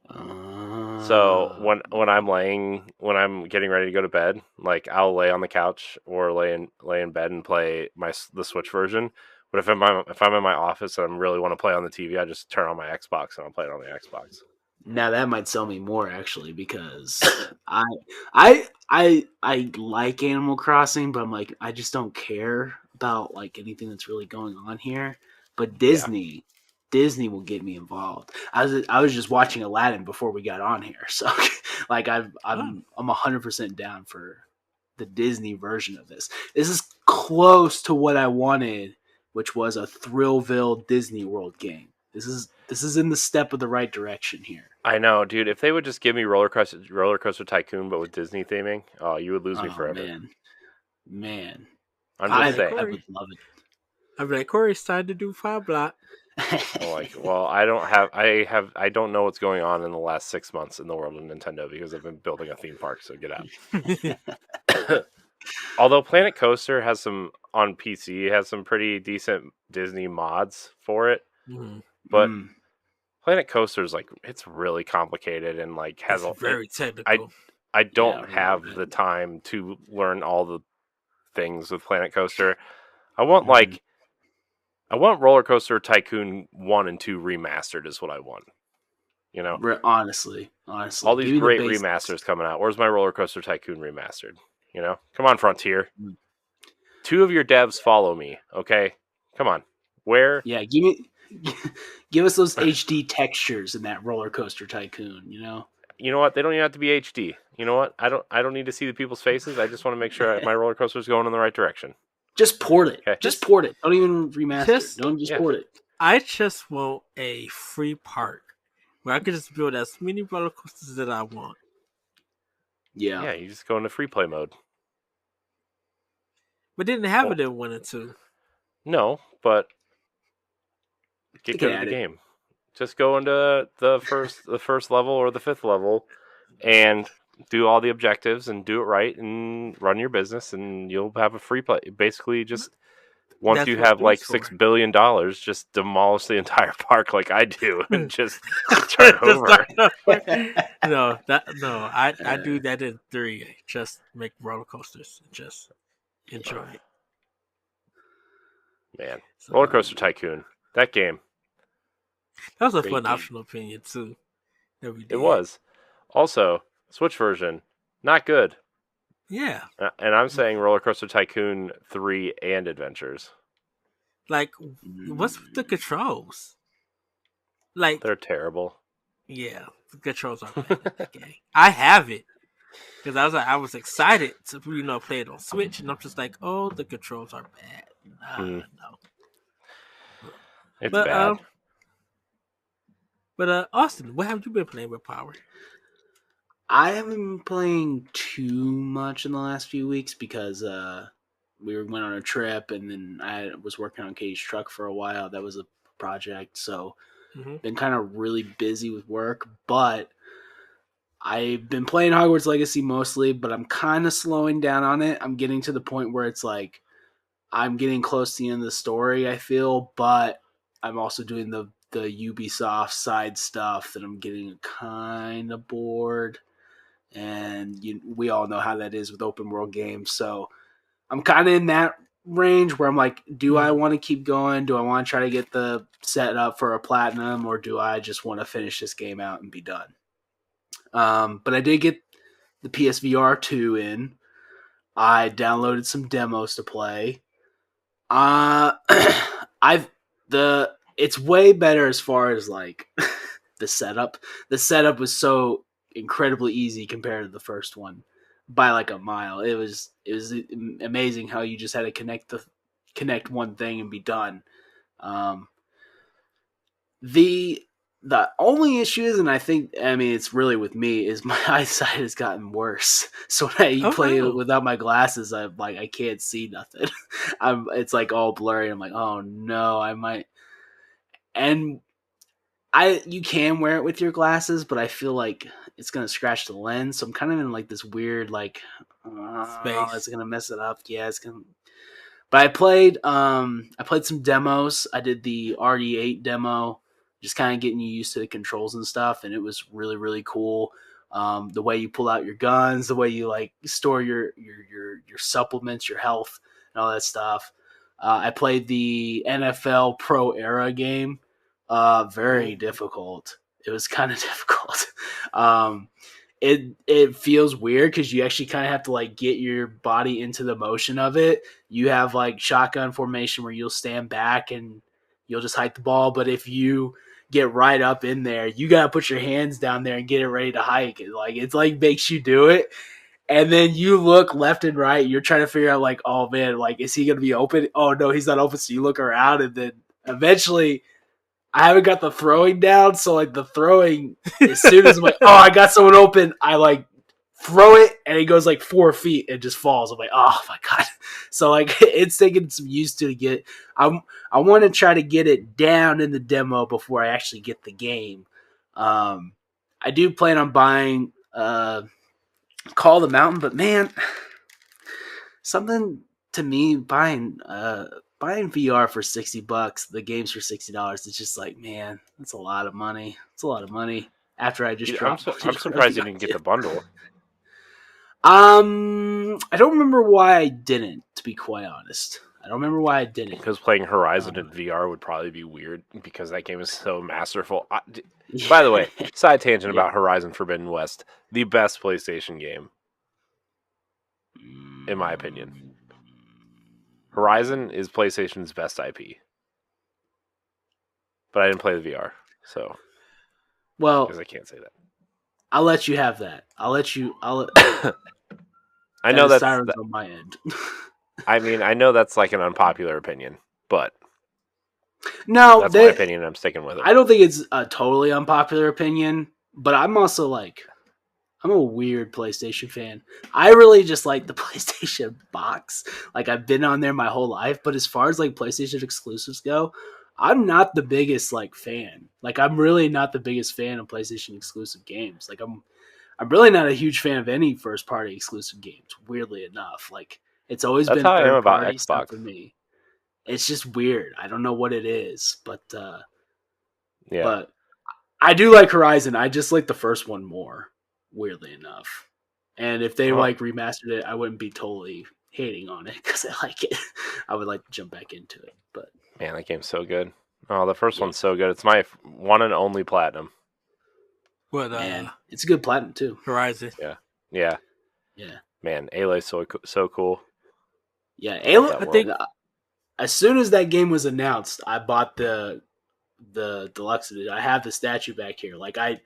So when I'm getting ready to go to bed, like I'll lay on the couch or lay in bed and play the Switch version. But if I'm in my office and I really want to play on the TV, I just turn on my Xbox and I'll play it on the Xbox. Now that might sell me more actually, because I like Animal Crossing, but I'm like, I just don't care about like anything that's really going on here. But Disney will get me involved. I was just watching Aladdin before we got on here, so like I'm 100% down for the Disney version of this. This is close to what I wanted, which was a Thrillville Disney World game. This is in the step of the right direction here. I know, dude. If they would just give me Roller Coaster Tycoon, but with Disney theming, oh, you would lose me forever. Man. I'm just saying. I would love it. I'm like, Corey's time to do Pow Block. Well, I don't know what's going on in the last 6 months in the world of Nintendo because I've been building a theme park. So get out. Although Planet Coaster has some on PC, has some pretty decent Disney mods for it, but Planet Coaster is like it's really complicated and like has very technical. I don't have the time to learn all the things with Planet Coaster. I want Roller Coaster Tycoon 1 and 2 remastered is what I want. You know? Honestly. All these great remasters coming out. Where's my Roller Coaster Tycoon remastered? You know? Come on, Frontier. 2 of your devs follow me, okay? Come on. Where? Yeah, give us those HD textures in that Roller Coaster Tycoon, you know? You know what? They don't even have to be HD. You know what? I don't need to see the people's faces. I just want to make sure my roller coaster is going in the right direction. Just port it. Okay. Just port it. Don't even remaster it. Don't just port it. I just want a free park where I could just build as many roller coasters that I want. Yeah. Yeah, you just go into free play mode. But didn't have it in 1 and 2. No, but get good at the game. Just go into the first level or the 5th level and do all the objectives and do it right and run your business and you'll have a free play. Basically, just once you have like $6 billion, just demolish the entire park like I do and just start over. I do that in 3. Just make roller coasters and just enjoy it. Man, Roller Coaster Tycoon, that game. That was a fun optional opinion too. It was. Also, Switch version, not good. Yeah. And I'm saying Roller Coaster Tycoon 3 and Adventures. Like, what's with the controls? Like, they're terrible. Yeah, the controls are bad in that game. I have it because I was excited to play it on Switch, and I'm just like, oh, the controls are bad. No. It's bad. But Austin, what have you been playing with Power? I haven't been playing too much in the last few weeks because we went on a trip and then I was working on Katie's truck for a while. That was a project, so been kind of really busy with work. But I've been playing Hogwarts Legacy mostly, but I'm kind of slowing down on it. I'm getting to the point where it's like I'm getting close to the end of the story, I feel, but I'm also doing the Ubisoft side stuff that I'm getting kind of bored. And we all know how that is with open world games. So I'm kind of in that range where I'm like, do I want to keep going? Do I want to try to get the set up for a platinum, or do I just want to finish this game out and be done? But I did get the PSVR 2 in. I downloaded some demos to play. it's way better as far as like the setup. The setup was so incredibly easy compared to the first one by like a mile. It was amazing how you just had to connect one thing and be done. Um, the only issue is, and I mean it's really with me, is my eyesight has gotten worse. So when I play without my glasses, I'm like I can't see nothing. It's like all blurry. I'm like, oh no, I might. And you can wear it with your glasses, but I feel like it's gonna scratch the lens. So I'm kind of in like this weird like, Space. it's gonna mess it up. Yeah, it's gonna. But I played some demos. I did the RD8 demo, just kind of getting you used to the controls and stuff, and it was really really cool. The way you pull out your guns, the way you like store your supplements, your health, and all that stuff. I played the NFL Pro Era game. Very difficult. It was kind of difficult. It feels weird because you actually kind of have to like get your body into the motion of it. You have like shotgun formation where you'll stand back and you'll just hike the ball. But if you get right up in there, you gotta put your hands down there and get it ready to hike. It's like makes you do it. And then you look left and right. You're trying to figure out like, oh man, like is he gonna be open? Oh no, he's not open. So you look around and then eventually. I haven't got the throwing down, so like the throwing, as soon as I'm like, oh, I got someone open, I like throw it, and it goes like 4 feet and just falls. I'm like, oh my god! So like it's taking some used to get. I want to try to get it down in the demo before I actually get the game. I do plan on buying Call of the Mountain, but man, something to me buying VR for $60, the games for $60, it's just like, man, that's a lot of money. It's a lot of money. After I just dropped. I'm surprised you didn't get the bundle. I don't remember why I didn't. To be quite honest, I don't remember why I didn't. Because playing Horizon in VR would probably be weird because that game is so masterful. By the way, side tangent about Horizon Forbidden West, the best PlayStation game, in my opinion. Horizon is PlayStation's best IP. But I didn't play the VR, so because I can't say that. I'll let you have that. I know that's on my end. I mean, I know that's like an unpopular opinion, but no, that's my opinion and I'm sticking with it. I don't think it's a totally unpopular opinion, but I'm also like I'm a weird PlayStation fan. I really just like the PlayStation box. Like I've been on there my whole life, but as far as like PlayStation exclusives go, I'm not the biggest like fan. Like I'm really not the biggest fan of PlayStation exclusive games. Like I'm really not a huge fan of any first party exclusive games. Weirdly enough, like it's always been how I am about third-party stuff Xbox for me. It's just weird. I don't know what it is, but yeah. But I do like Horizon. I just like the first one more. Weirdly enough, and if they like remastered it, I wouldn't be totally hating on it because I like it. I would like to jump back into it, but man, that game's so good. Oh, the first one's so good. It's my one and only platinum. But and it's a good platinum too. Horizon. Yeah. Man, Aloy's so cool. Yeah, Aloy. I think as soon as that game was announced, I bought the deluxe edition. I have the statue back here. Like I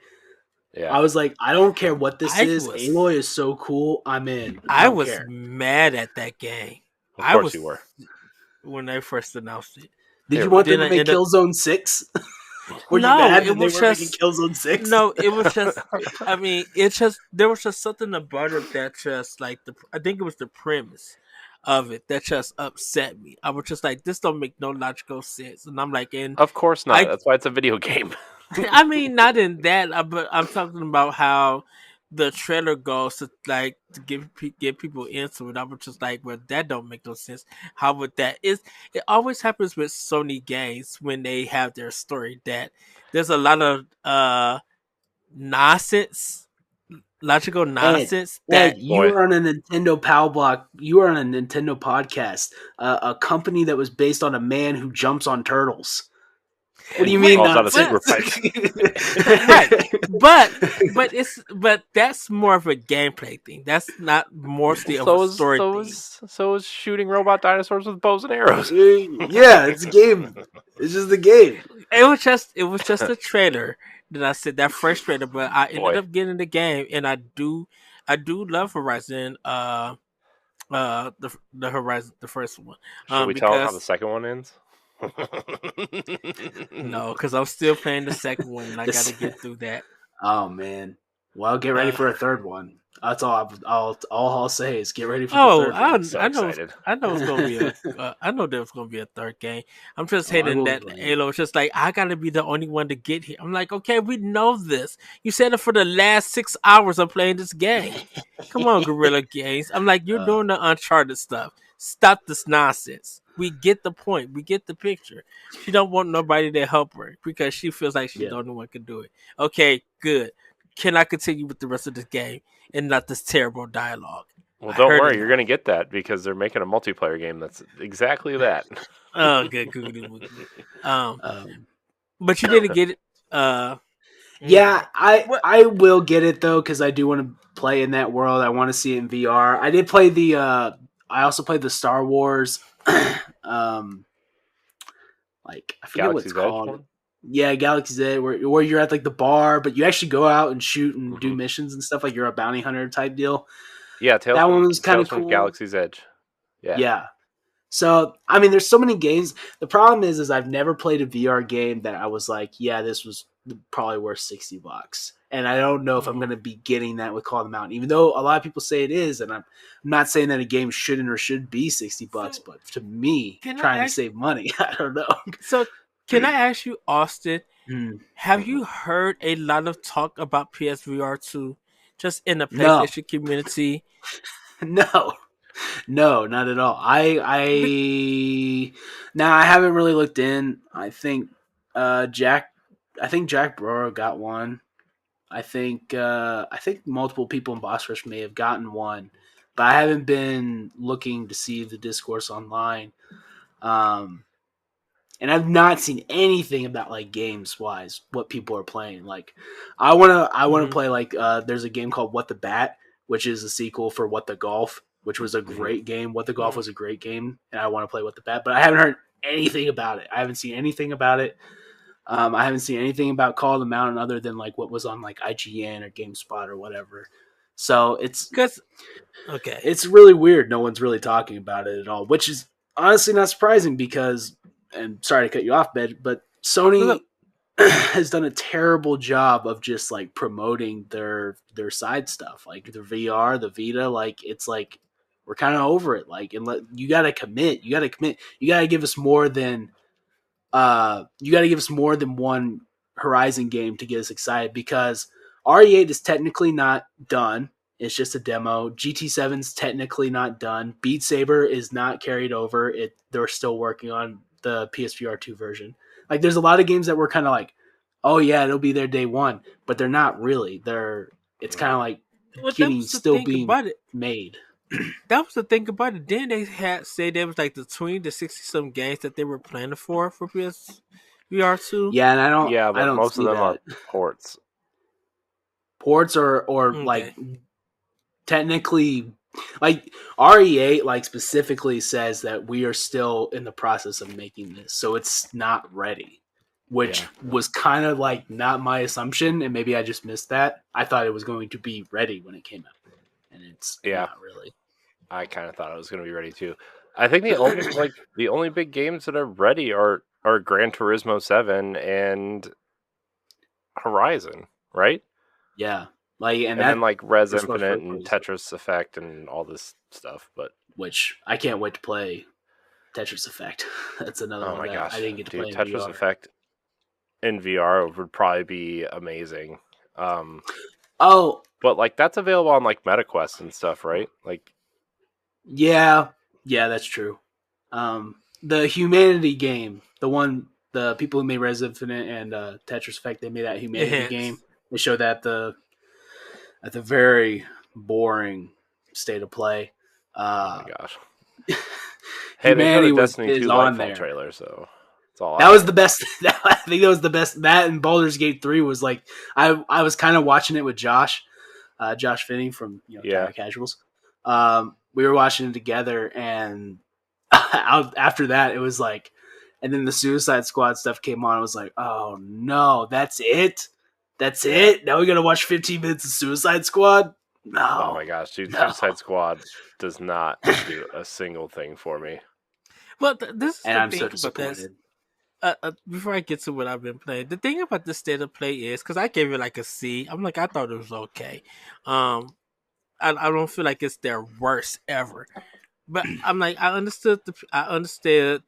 was like, I don't care what this is. Aloy is so cool. I'm in. I was mad at that game. Of course you were. When they first announced it. Did you want them to make Killzone 6? Were you mad that they were making Killzone 6? No, it was just, I mean, there was just something about it that just, like, I think it was the premise of it that just upset me. I was just like, this don't make no logical sense. And I'm like, of course not. That's why it's a video game. I mean, not in that, but I'm talking about how the trailer goes to like to get people into it. I was just like, well, that don't make no sense. How would that is? It always happens with Sony games when they have their story that there's a lot of nonsense, logical nonsense. Ed, you were on a Nintendo Pow Block. You were on a Nintendo podcast, a company that was based on a man who jumps on turtles. What do you And mean falls out not of super super fight? Right, but that's more of a gameplay thing. That's not mostly of a story thing. So is shooting robot dinosaurs with bows and arrows. Yeah, it's a game. It's just a game. It was just a trailer that I said, that first trailer, but I ended Boy. up getting the game, and I do love Horizon. The Horizon, the first one. Should we tell them how the Because second one ends? no, because I'm still playing the second one, and I got This- to get through that. Oh man. Well, get ready for a third one. That's all. All I'll say is get ready for the Oh, third one. So I know, excited. I know it's gonna be a. I know there's gonna be a third game. I'm just Oh, I hating will that be playing. Halo. It's just like I gotta be the only one to get here. I'm like, okay, we know this. You said it for the last 6 hours of playing this game. Come on, Guerrilla Games. I'm like, you're doing the Uncharted stuff. Stop this nonsense. We get the point. We get the picture. She don't want nobody to help her because she feels like she's Yeah. the only one can do it. Okay, good. Can I continue with the rest of this game and not this terrible dialogue? Well, I don't heard worry, it you're now. going to get that because they're making a multiplayer game that's exactly that. Oh, good, good, good, good. Um, But you didn't get it. yeah, What? I will get it though because I do want to play in that world. I want to see it in VR. I did play the. I also played the Star Wars. Like I forget what Galaxy's it's Edge called. one? Yeah, Galaxy's Edge, where you're at like the bar, but you actually go out and shoot and do Mhm. missions and stuff. Like you're a bounty hunter type deal. Yeah, That one was kind of Tales from cool. Galaxy's Edge. Yeah. Yeah. So I mean, there's so many games. The problem is I've never played a VR game that I was like, yeah, this was probably worth $60, and I don't know if I'm going to be getting that with Call of the Mountain, even though a lot of people say it is, and I'm not saying that a game shouldn't or should be $60, So, but to me, can I trying to ask- save money, I don't know. So, can I ask you, Austin? Mm, Have you heard a lot of talk about PSVR 2 just in the No. PlayStation community? no, no, not at all. Now I haven't really looked in. I think Jack Brewer got one. I think multiple people in Boss Rush may have gotten one, but I haven't been looking to see the discourse online. And I've not seen anything about like games wise what people are playing. Like I wanna Mhm. play like there's a game called What the Bat, which is a sequel for What the Golf, which was a great game. What the Golf was a great game, and I want to play What the Bat, but I haven't heard anything about it. I haven't seen anything about it. I haven't seen anything about Call of the Mountain other than like what was on like IGN or GameSpot or whatever. So Because okay, it's really weird. No one's really talking about it at all, which is honestly not surprising because, and sorry to cut you off, Ben, but Sony Look. has done a terrible job of just like promoting their side stuff, like the VR, the Vita. Like it's like we're kind of over it. Like, and you got to commit. You got to commit. You got to give us more than. You got to give us more than one Horizon game to get us excited because RE8 is technically not done. It's just a demo. GT7's technically not done. Beat Saber is not carried over. They're still working on the PSVR 2 version. Like there's a lot of games that were kind of like, oh yeah, it'll be there day one, but they're not really. It's kind of like well, that getting was the still thing being about it. made. That was the thing about it. Then they had say there was like between the 60 some games that they were planning for PSVR 2. Yeah, and I but don't most see of them that. are ports. Ports or Okay. like technically like RE8 like specifically says that we are still in the process of making this, so it's not ready, which was kind of like not my assumption, and maybe I just missed that. I thought it was going to be ready when it came out, and it's not really. I kind of thought it was going to be ready too. I think the only big games that are ready are Gran Turismo 7 and Horizon, right? Yeah, like And then like Res that's what Infinite first and place. Tetris Effect and all this stuff, but Which I can't wait to play. Tetris Effect. That's another oh one my that gosh, I didn't get to dude, play in Tetris VR. Effect in VR would probably be amazing. Oh, But like that's available on like MetaQuest and stuff, right? Like yeah, that's true. The Humanity game, the people who made Res Infinite and Tetris Effect, they made that Humanity Yes. game. They showed that at the very boring state of play. oh my gosh. Hey, they showed Humanity a Destiny is 2 on Lightfall there. trailer, so That's all. That was the best. I think that was the best. That and Baldur's Gate 3 was like I was kind of watching it with Josh, Josh Finney from Yeah. Tire Casuals. We were watching it together, and after that, it was like, and then the Suicide Squad stuff came on. I was like, oh no, that's it. That's it. Now we gotta watch 15 minutes of Suicide Squad. No. Oh my gosh, dude! No. Suicide Squad does not do a single thing for me. Well, this is And the I'm thing so about this. disappointed. Before I get to what I've been playing, the thing about the state of play is because I gave it like a C. I'm like I thought it was okay. I don't feel like it's their worst ever, but I'm like I understood the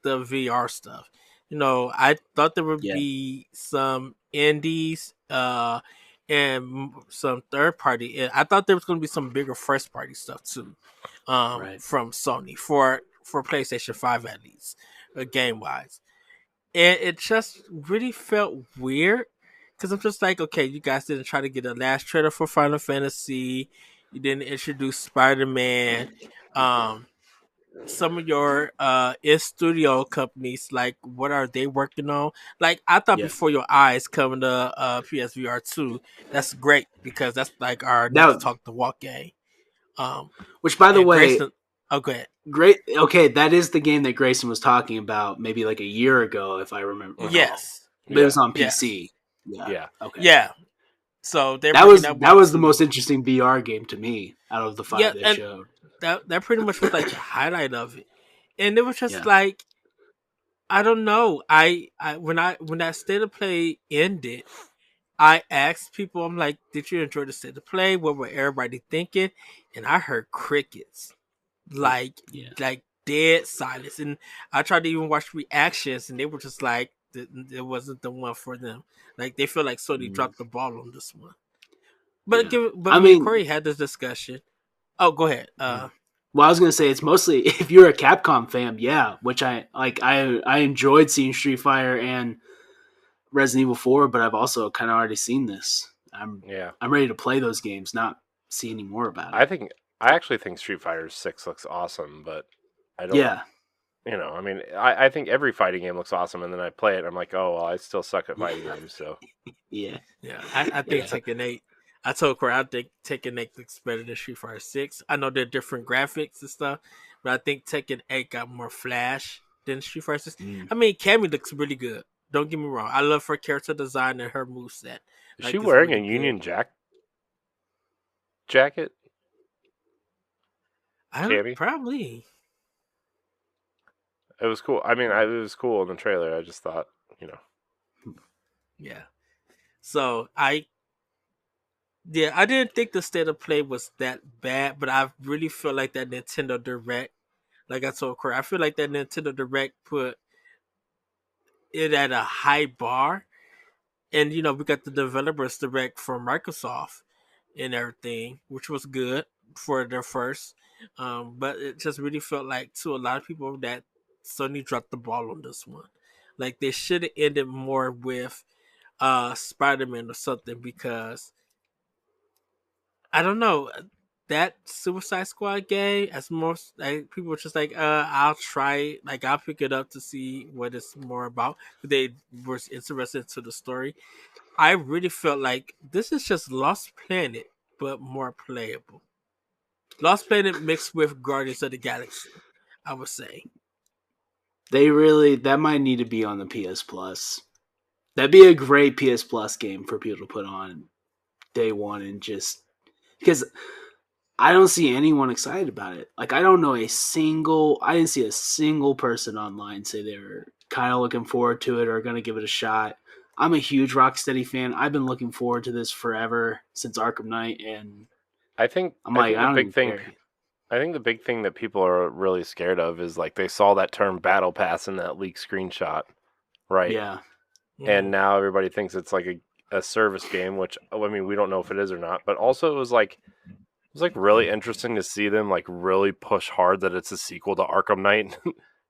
VR stuff. I thought there would be some indies, and some third party. I thought there was going to be some bigger first party stuff too, from Sony for PlayStation 5 at least, game wise. And it just really felt weird because I'm just like, okay, you guys didn't try to get a last trailer for Final Fantasy. You didn't introduce Spider-Man. Some of your in studio companies, like what are they working on? Like I thought Before Your Eyes coming to PSVR 2. That's great because that's like our next Talk the Walk game. Which, by the way, Grayson, go ahead. Great. Okay, that is the game that Grayson was talking about maybe like a year ago, if I remember. Yes, but it was on PC. Yeah. Okay. Yeah. So that was the most interesting VR game to me out of the 5 they showed. That pretty much was like the highlight of it, and it was just like, I don't know. I when that state of play ended, I asked people, I'm like, did you enjoy the state of play? What were everybody thinking? And I heard crickets. Like dead silence, and I tried to even watch reactions, and they were just like, it wasn't the one for them. Like they feel like Sony dropped the ball on this one. But me and Corey had this discussion. Oh, go ahead. Well, I was gonna say it's mostly if you're a Capcom fan, which I like. I enjoyed seeing Street Fighter and Resident Evil 4, but I've also kind of already seen this. I'm ready to play those games, not see any more about it. I actually think Street Fighter 6 looks awesome, but I don't. Yeah. I mean, I think every fighting game looks awesome, and then I play it, and I'm like, oh, well, I still suck at fighting games, so. Yeah. I think Tekken 8. I told Corey I think Tekken 8 looks better than Street Fighter 6. I know they're different graphics and stuff, but I think Tekken 8 got more flash than Street Fighter 6. I mean, Cammy looks really good. Don't get me wrong. I love her character design and her moveset. Is she wearing a Union jacket? Probably. It was cool. I mean, it was cool in the trailer. I just thought, Yeah. So I didn't think the state of play was that bad, but I really feel like that Nintendo Direct, like I told Corey, I feel like that Nintendo Direct put it at a high bar. And, we got the developers direct from Microsoft and everything, which was good for their first. But it just really felt like to a lot of people that Sony dropped the ball on this one. Like they should have ended more with Spider-Man or something, because I don't know, that Suicide Squad game, as most people were just like, I'll try it. Like I'll pick it up to see what it's more about. They were interested to the story. I really felt like this is just Lost Planet, but more playable. Lost Planet mixed with Guardians of the Galaxy, I would say. That might need to be on the PS Plus. That'd be a great PS Plus game for people to put on day one, and just because I don't see anyone excited about it. Like I didn't see a single person online say they were kind of looking forward to it or going to give it a shot. I'm a huge Rocksteady fan. I've been looking forward to this forever since Arkham Knight, and I think the big thing that people are really scared of is like they saw that term Battle Pass in that leaked screenshot, right? Yeah. And now everybody thinks it's like a service game, which I mean we don't know if it is or not. But also it was really interesting to see them like really push hard that it's a sequel to Arkham Knight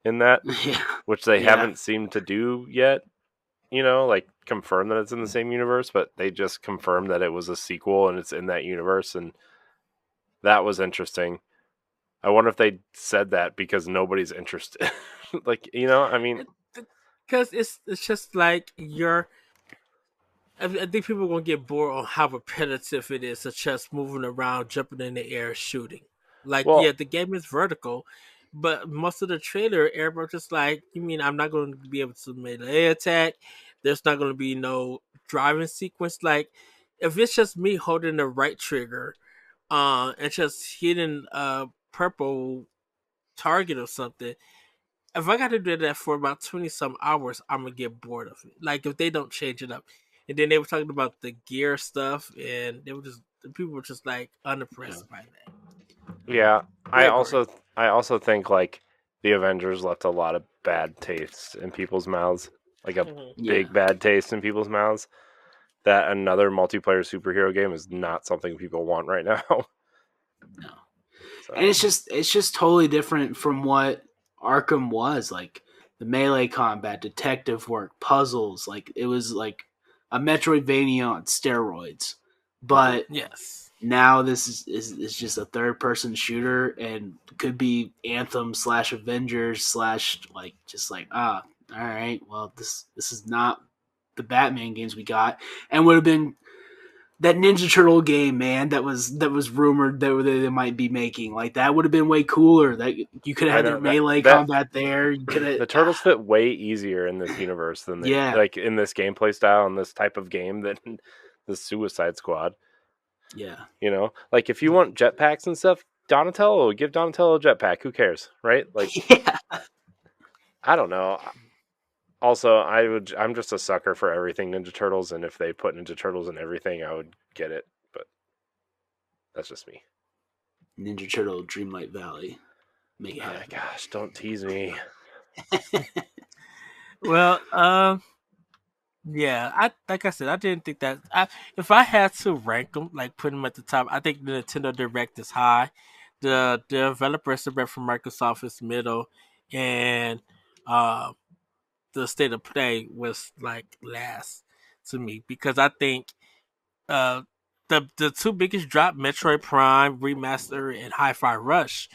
in that, which they haven't seemed to do yet. Like confirm that it's in the same universe, but they just confirmed that it was a sequel and it's in that universe, and that was interesting. I wonder if they said that because nobody's interested. I mean, because it's just like I think people are gonna get bored on how repetitive it is to just moving around, jumping in the air, shooting. Like, yeah, Well, the game is vertical, but most of the trailer, everybody's just like, you mean I'm not going to be able to melee attack? There's not going to be no driving sequence. Like, if it's just me holding the right trigger, and just hitting a purple target or something, if I got to do that for about 20 some hours, I'm gonna get bored of it. Like if they don't change it up. And then they were talking about the gear stuff, and they were just the people were just like unimpressed by that. yeah, Yeah, I also think like the Avengers left a lot of bad taste in people's mouths, like a Yeah. big bad taste in people's mouths. That another multiplayer superhero game is not something people want right now. No. So, And it's just totally different from what Arkham was. Like the melee combat, detective work, puzzles. Like it was like a Metroidvania on steroids. But Yes. now this is just a third person shooter and could be Anthem / Avengers / like just like all right, well this is not the Batman games we got, and would have been that Ninja Turtle game, man, that was rumored that they might be making. Like that would have been way cooler. That you could have had their melee combat there. You could have the turtles fit way easier in this universe than they like in this gameplay style and this type of game than the Suicide Squad. Yeah. You know, like if you want jetpacks and stuff, Donatello, give Donatello a jetpack. Who cares, right? Like, yeah. I don't know. Also, I'm just a sucker for everything Ninja Turtles, and if they put Ninja Turtles in everything, I would get it. But that's just me. Ninja Turtle Dreamlight Valley. Make it happen. Gosh, don't tease me. Well, yeah, I like I said, I didn't think that. If I had to rank them, like put them at the top, I think the Nintendo Direct is high. The developer estimate from Microsoft is middle, and uh, the state of play was like last to me because I think uh, the two biggest drop, Metroid Prime Remaster and Hi-Fi Rush,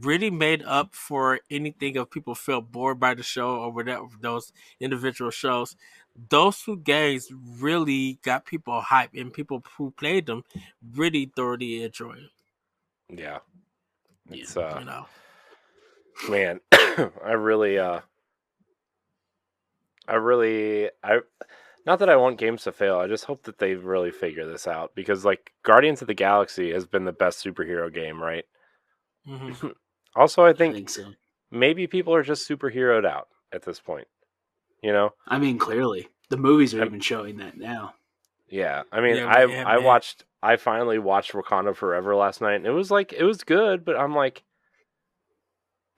really made up for anything if people felt bored by the show or whatever those individual shows. Those two games really got people hyped, and people who played them really thoroughly enjoyed it. Yeah, it's you know. man, I really not that I want games to fail. I just hope that they really figure this out because like Guardians of the Galaxy has been the best superhero game, right? Mm-hmm. Also, I think so. Maybe people are just superheroed out at this point. You know? I mean, clearly the movies are even showing that now. Yeah, I mean, Yeah, I finally watched Wakanda Forever last night, and it was good, but I'm like,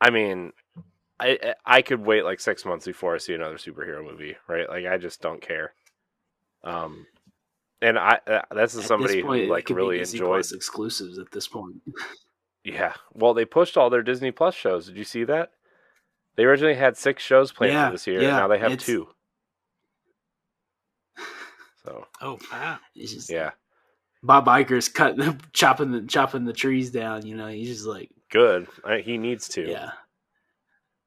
I mean, I could wait like 6 months before I see another superhero movie, right? Like, I just don't care. And this is somebody who like really enjoyed exclusives at this point. Yeah, well, they pushed all their Disney Plus shows. Did you see that? They originally had 6 shows planned for this year, and now they have 2. So, oh wow, it's just, yeah, Bob Iger's chopping the trees down. You know, he's just like good. He needs to. Yeah.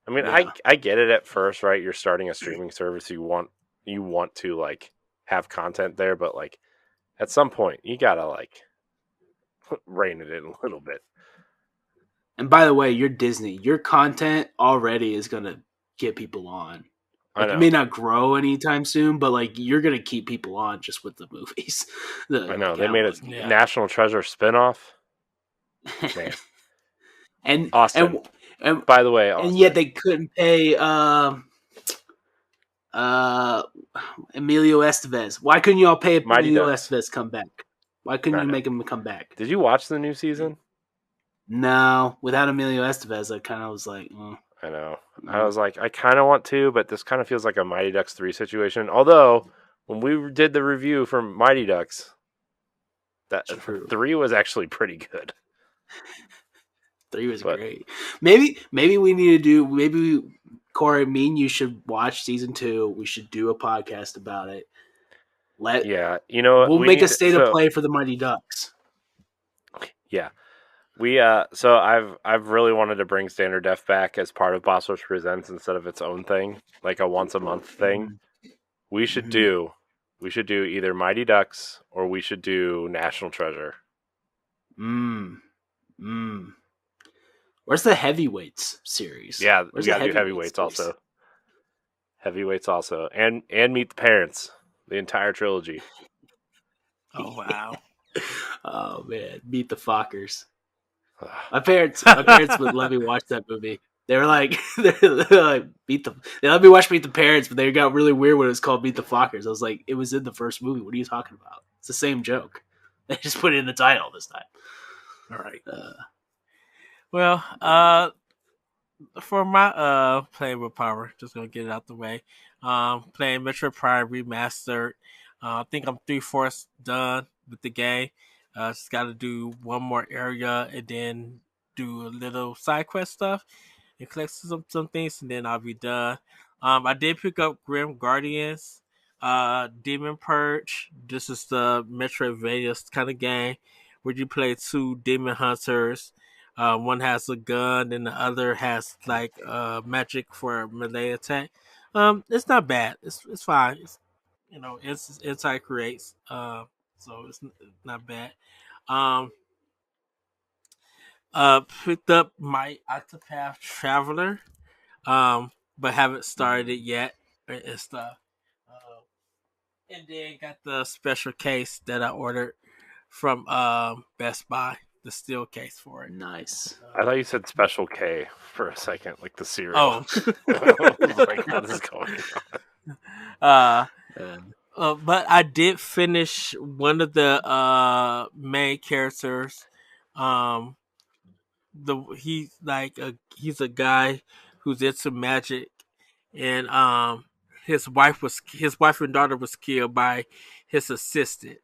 I mean, I get it at first, right? You're starting a streaming service. You want to like have content there, but like at some point you gotta like rein it in a little bit. And by the way, you're Disney. Your content already is gonna get people on. Like, it may not grow anytime soon, but like you're gonna keep people on just with the movies. I know they made a National Treasure spinoff. Man. and Austin. And by the way, Austin. And yet they couldn't pay Emilio Estevez. Why couldn't you all pay Emilio Estevez come back? Why couldn't you make him come back? Did you watch the new season? No, without Emilio Estevez, I kind of was like, I know. I was like, I kind of want to, but this kind of feels like a Mighty Ducks 3 situation. Although, when we did the review for Mighty Ducks, that 3 was actually pretty good. 3 was great. Maybe we need to do. Corey, me and you should watch season 2. We should do a podcast about it. You know, we'll make a state of play for the Mighty Ducks. Yeah, So I've really wanted to bring Standard Def back as part of Boss Rush Presents instead of its own thing, like a once a month thing. We should do either Mighty Ducks or we should do National Treasure. Where's the Heavyweights series? Yeah, Where's we gotta do Heavyweights also. Heavyweights also, and Meet the Parents, the entire trilogy. Oh wow! Oh man, Meet the Fockers. My parents would let me watch that movie. They were like, they let me watch Meet the Parents, but they got really weird when it was called Meet the Fockers. I was like, it was in the first movie. What are you talking about? It's the same joke. They just put it in the title this time. All right. Well, for my playing with power, just gonna get it out the way. Playing Metroid Prime Remastered. I think I'm 3/4 done with the game. Just got to do one more area and then do a little side quest stuff and collect some things, and then I'll be done. I did pick up Grim Guardians, Demon Purge. This is the Metroidvania kind of game where you play two demon hunters. One has a gun and the other has like magic for melee attack. It's not bad. It's fine. It's anti creates. So it's not bad. Um, Picked up my Octopath Traveler. But haven't started it yet and stuff. And then got the special case that I ordered from Best Buy, the steel case for it. Nice. I thought you said Special K for a second, like the cereal. Oh, I was like, what is going on? But I did finish one of the main characters. He's a guy who's into magic, and his wife and daughter was killed by his assistant,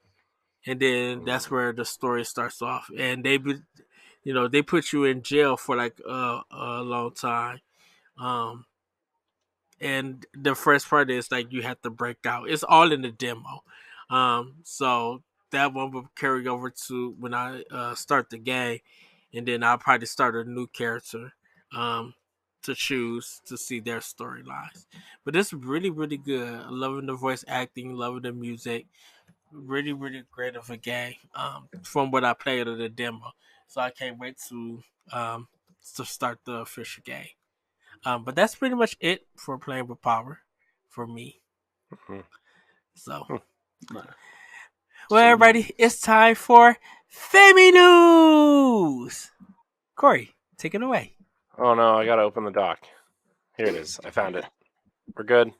and then that's where the story starts off. And they put you in jail for like a long time. And the first part is like you have to break out. It's all in the demo. So that one will carry over to when I start the game, and then I'll probably start a new character to choose to see their storylines. But it's really, really good. Loving the voice acting, loving the music. Really, really great of a game from what I played of the demo. So I can't wait to start the official game. But that's pretty much it for playing with power for me. So, well, everybody, it's time for Femi News. Corey, take it away. Oh no, I gotta open the doc. Here it is. I found it. We're good.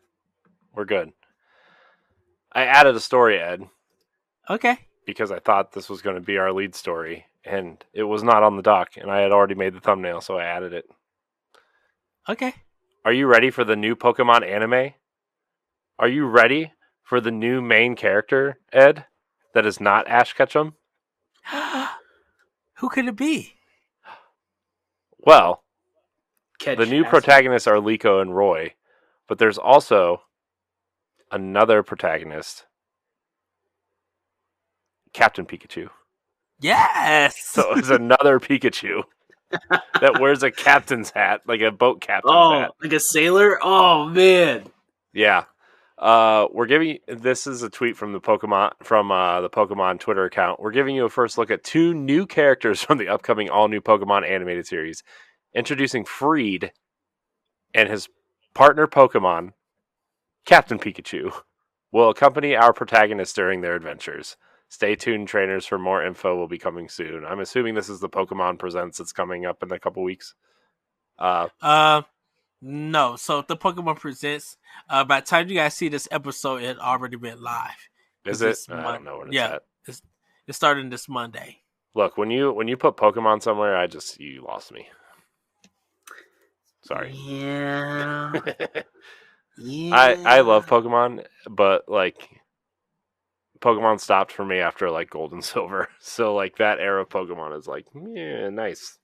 I added a story, Ed. Okay. Because I thought this was going to be our lead story, and it was not on the doc, and I had already made the thumbnail, so I added it. Okay. Are you ready for the new Pokemon anime? Are you ready for the new main character, Ed? That is not Ash Ketchum? Who could it be? Well, the new protagonists are Liko and Roy, but there's also another protagonist, Captain Pikachu. Yes! So it's another Pikachu that wears a captain's hat, like a boat captain's hat. Like a sailor? Oh, man. Yeah. This is a tweet from the Pokemon Twitter account. We're giving you a first look at two new characters from the upcoming all-new Pokemon animated series. Introducing Freed and his partner Pokemon, Captain Pikachu, will accompany our protagonists during their adventures. Stay tuned, trainers, for more info will be coming soon. I'm assuming this is the Pokemon Presents that's coming up in a couple weeks. No. So the Pokemon Presents, by the time you guys see this episode, it already been live. Is it? I don't know when it's at. It's starting this Monday. Look, when you put Pokemon somewhere, you lost me. Sorry. Yeah. I love Pokemon, but like Pokemon stopped for me after like Gold and Silver. So like that era of Pokemon is like, yeah, nice.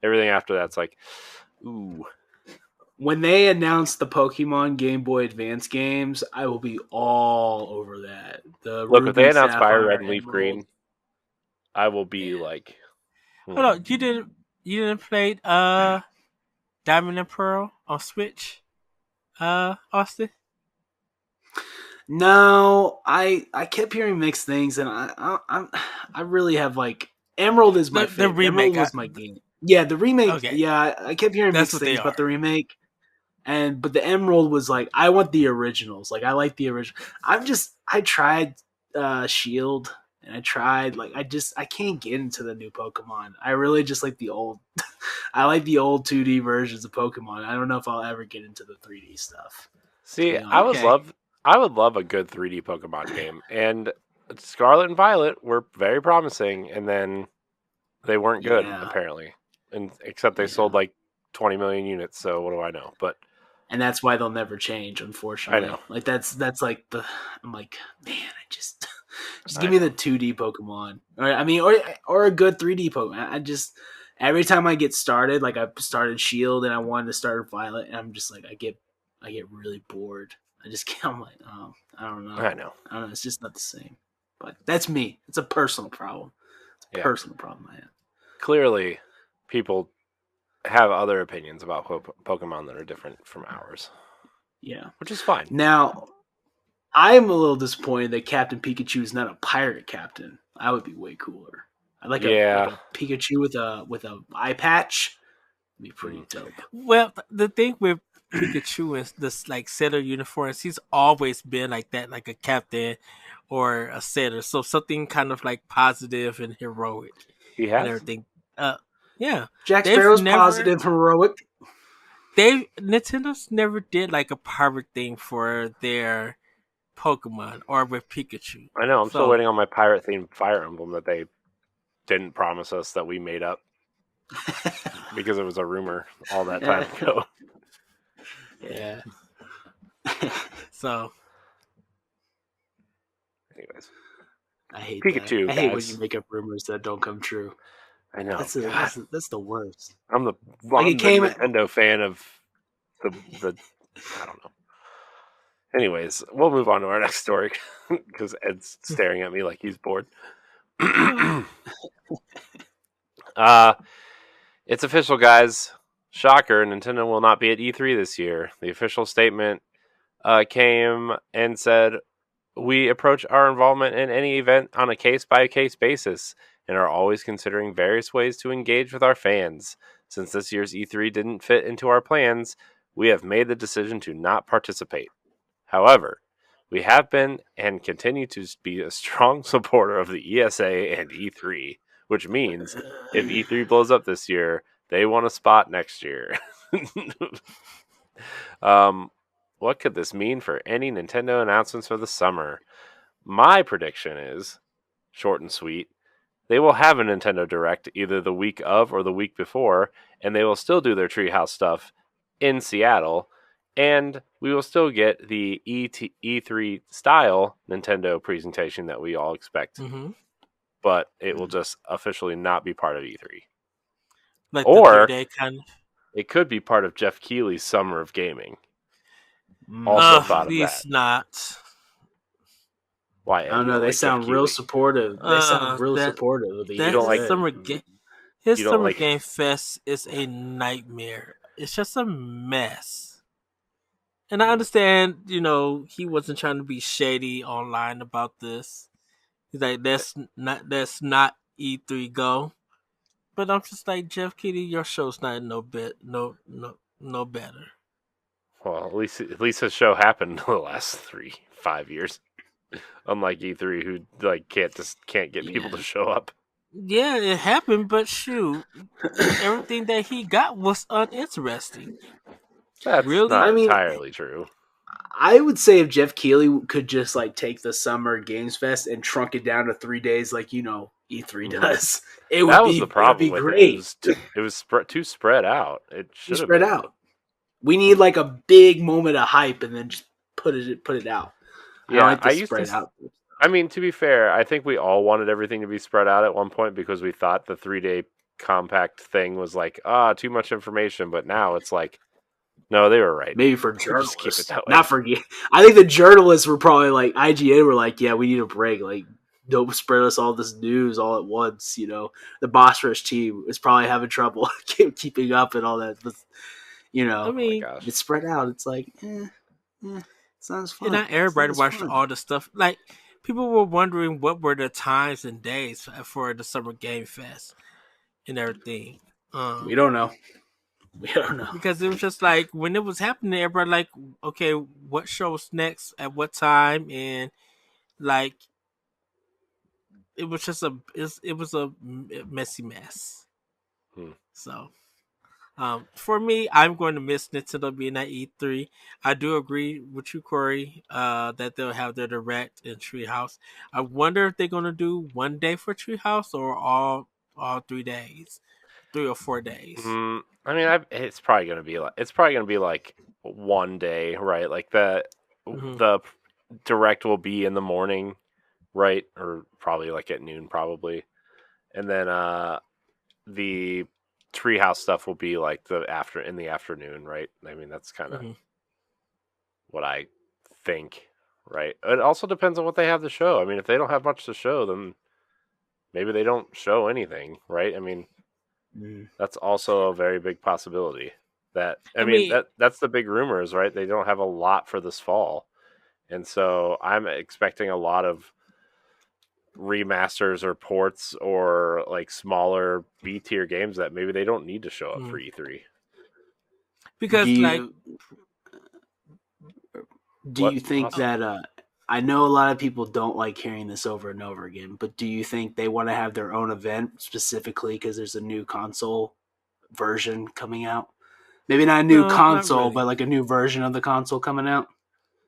Everything after that's like, ooh. When they announce the Pokemon Game Boy Advance games, I will be all over that. Look, if they announce Fire Red and Leaf Green, I will be like, Hold on, you didn't play Diamond and Pearl on Switch, Austin? No, I kept hearing mixed things, and I really have like Emerald is my The favorite. remake. Emerald was my game. Yeah, the remake. Okay, Yeah, I kept hearing that's mixed what they things about are. the remake, but the Emerald was like I want the originals. Like I like the original. I tried Shield, and I tried I can't get into the new Pokemon. I really just like the old. I like the old 2D versions of Pokemon. I don't know if I'll ever get into the 3D stuff. See, I would I would love a good 3D Pokemon game, and Scarlet and Violet were very promising, and then they weren't good Yeah, apparently, and except they sold yeah. like 20 million units. So what do I know? But And that's why they'll never change, I unfortunately. know, Like that's like I'm like, man, I just I give me know. the 2D Pokemon, or a good 3D Pokemon. I just every time I get started, like I started Shield and I wanted to start Violet, and I'm just like I get really bored. I just can't. I'm like, oh, I don't know. I know. I don't know. It's just not the same. But that's me. It's a personal problem. It's a Yeah, personal problem I have. clearly, people have other opinions about Pokemon that are different from ours, Yeah. which is fine. Now, I'm a little disappointed that Captain Pikachu is not a pirate captain. I would be way cooler. I like Yeah. a Pikachu with a eye patch. It'd be pretty dope. Well, the thing with Pikachu is this like setter uniforms. He's always been like that, like a captain or a setter. So something kind of like positive and heroic He and has. everything. Yeah, Jack they've Sparrow's never positive, heroic. Nintendo's never did like a pirate thing for their Pokemon or with Pikachu. I know. I'm still So waiting on my pirate themed Fire Emblem that they didn't promise us that we made up because it was a rumor all that time ago. Yeah. so Anyways, I hate Pikachu, that. I hate when guys. you make up rumors that don't come true. I know. That's the worst. I'm the Like, Nintendo fan of the I don't know. Anyways, we'll move on to our next story because Ed's staring at me like he's bored. It's official, guys. Shocker, Nintendo will not be at E3 this year. The official statement came and said, "We approach our involvement in any event on a case-by-case basis and are always considering various ways to engage with our fans. Since this year's E3 didn't fit into our plans, we have made the decision to not participate. However, we have been and continue to be a strong supporter of the ESA and E3, which means if E3 blows up this year, they want a spot next year." What could this mean for any Nintendo announcements for the summer? My prediction is, short and sweet, they will have a Nintendo Direct either the week of or the week before, and they will still do their Treehouse stuff in Seattle, and we will still get the E3 style Nintendo presentation that we all expect, but it will just officially not be part of E3. like Or the 3-day kind of. it could be part of Jeff Keighley's Summer of Gaming. Also thought of Please that. not. Why? I don't know. They sound real supportive. They sound real supportive of the That don't like- summer his you don't summer like- game fest is a nightmare. It's just a mess. And I understand, he wasn't trying to be shady online about this. He's like, that's not E3 go. But I'm just like, Jeff Keighley, your show's not no better. Well, at least his show happened the last 3-5 years. Unlike E3, who can't get people to show up. Yeah, it happened, but shoot, everything that he got was uninteresting. That's Really? not I mean- entirely true. I would say if Jeff Keighley could just take the Summer Games Fest and trunk it down to 3 days, like E3 does, it would That be was the problem It would be with great. it. It was too spread out. It should Just have spread been. out. We need a big moment of hype and then just put it out. Yeah, I like spread out. I mean, to be fair, I think we all wanted everything to be spread out at one point because we thought the 3-day compact thing was too much information. But now it's no, they were right. Maybe for Just journalists, keep it that way. not for. I think the journalists were probably IGN were yeah, we need a break. don't spread us all this news all at once. The boss rush team is probably having trouble keeping up and all that. But I Oh my mean, gosh. it's spread out. It's like, it's not as and fun. not It's not everybody as watched fun. all the stuff. Like people were wondering what were the times and days for the Summer Game Fest and everything. We don't know. We don't know. Because it was just like when it was happening, everybody like, okay, what show's next at what time, and like it was just it was a messy mess. Hmm. So for me, I'm going to miss Nintendo being at E3. I do agree with you, Corey, that they'll have their Direct in Treehouse. I wonder if they're going to do one day for Treehouse or all 3 days, 3 or 4 days. I mean, it's probably gonna be like one day, right? Like Mm-hmm. the direct will be in the morning, right? Or probably like at noon, probably, and then the treehouse stuff will be like in the afternoon, right? I mean, that's kind of Mm-hmm. what I think, right? It also depends on what they have to show. I mean, if they don't have much to show, then maybe they don't show anything, right? I mean, that's also a very big possibility. I I mean, mean, that's the big rumors, right? They don't have a lot for this fall, and so I'm expecting a lot of remasters or ports or like smaller B tier games that maybe they don't need to show up for E3. Do because like you do What? you think Awesome. that I know a lot of people don't like hearing this over and over again, but do you think they want to have their own event specifically because there's a new console version coming out? Maybe not a new no, not console, really. but like a new version of the console coming out.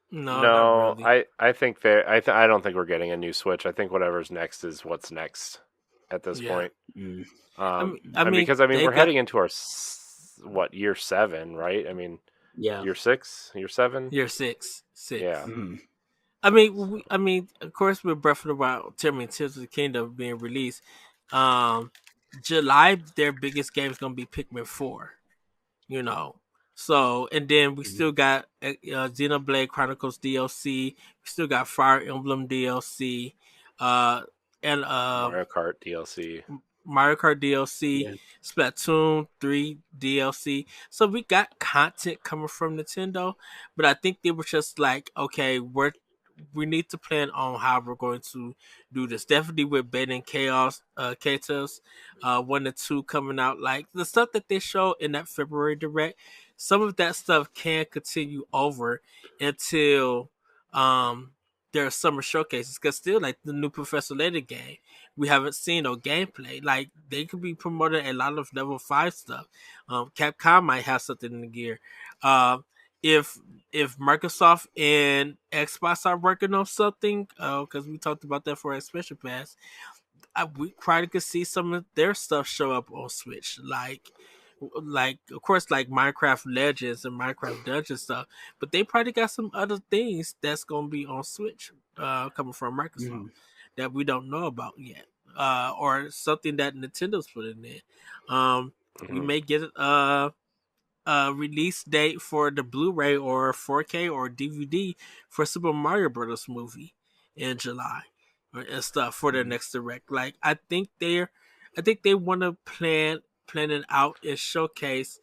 No, not No, really. I think I don't think we're getting a new Switch. I think whatever's next is what's next at this Yeah, point. Mm. I And mean, because I mean they we're got heading into our year 7, right? I mean Yeah. year 6, year 7. year six, six. Yeah. Mm. I mean, of course, with Breath of the Wild, Tears of the Kingdom being released, um, July their biggest game is gonna be Pikmin 4. You know, so and then we still got Xenoblade Chronicles DLC. We still got Fire Emblem DLC, uh, and Mario Kart DLC. Mario Kart DLC, Yeah. Splatoon 3 DLC. So we got content coming from Nintendo, but I think they were just like, okay, we need to plan on how we're going to do this. Definitely with Beta and Chaos, Katos, 1 and 2 coming out. Like the stuff that they showed in that February direct, some of that stuff can continue over until their summer showcases. Because still, like the new Professor Layton game, we haven't seen no gameplay. Like they could be promoting a lot of level 5 stuff. Capcom might have something in the gear. Uh, if Microsoft and Xbox are working on something, because we talked about that for our special pass, we probably could see some of their stuff show up on Switch, like of course like Minecraft Legends and Minecraft Dungeon stuff, but they probably got some other things that's gonna be on Switch, coming from Microsoft Mm. that we don't know about yet, or something that Nintendo's putting in. We Hmm. may get release date for the Blu-ray or 4K or DVD for Super Mario Brothers movie in July and stuff for their next direct. Like I think they want to plan it out and showcase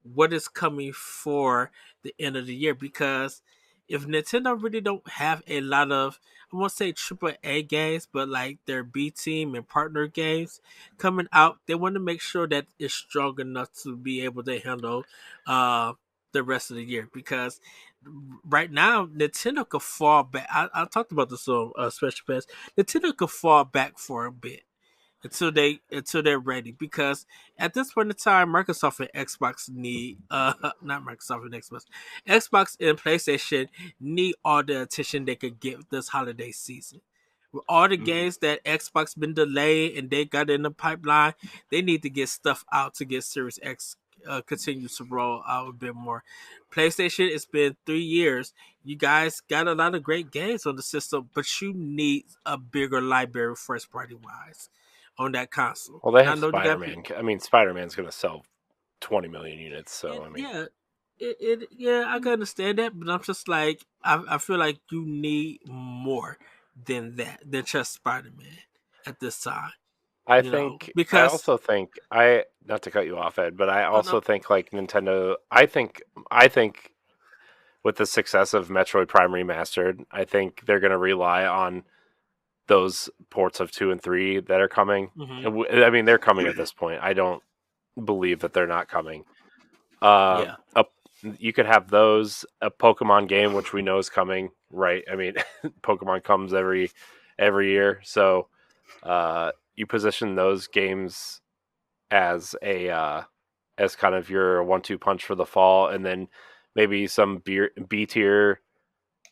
what is coming for the end of the year, because if Nintendo really don't have a lot of, I won't say triple A games, but like their B team and partner games coming out, they want to make sure that it's strong enough to be able to handle uh the rest of the year. Because right now Nintendo could fall back. I talked about this on Special Pass. Nintendo could fall back for a bit until they're ready, because at this point in time Microsoft and Xbox need not Microsoft and Xbox and PlayStation need all the attention they could get this holiday season. With all the Mm. games that Xbox been delayed and they got in the pipeline, they need to get stuff out to get Series X continues to roll out a bit more. PlayStation, it's been 3 years. You guys got a lot of great games on the system, but you need a bigger library first party wise on that console. Well, they And I have know they got Spider-Man. I mean, Spider-Man's going to sell 20 million units, so I mean, yeah, yeah, I can understand that, but I'm just like I feel like you need more than just Spider-Man at this time. I You know, think. I because also think. I not to cut you off, Ed, but I oh no, also think like Nintendo. I think with the success of Metroid Prime Remastered, I think they're going to rely on those ports of 2 and 3 that are coming. hmm I mean, they're coming at this point. I don't believe that they're not coming. Uh, Yeah. a, you could have those, a Pokemon game, which we know is coming, right? I mean, Pokemon comes every year, so you position those games as a as kind of your 1-2 punch for the fall, and then maybe some B tier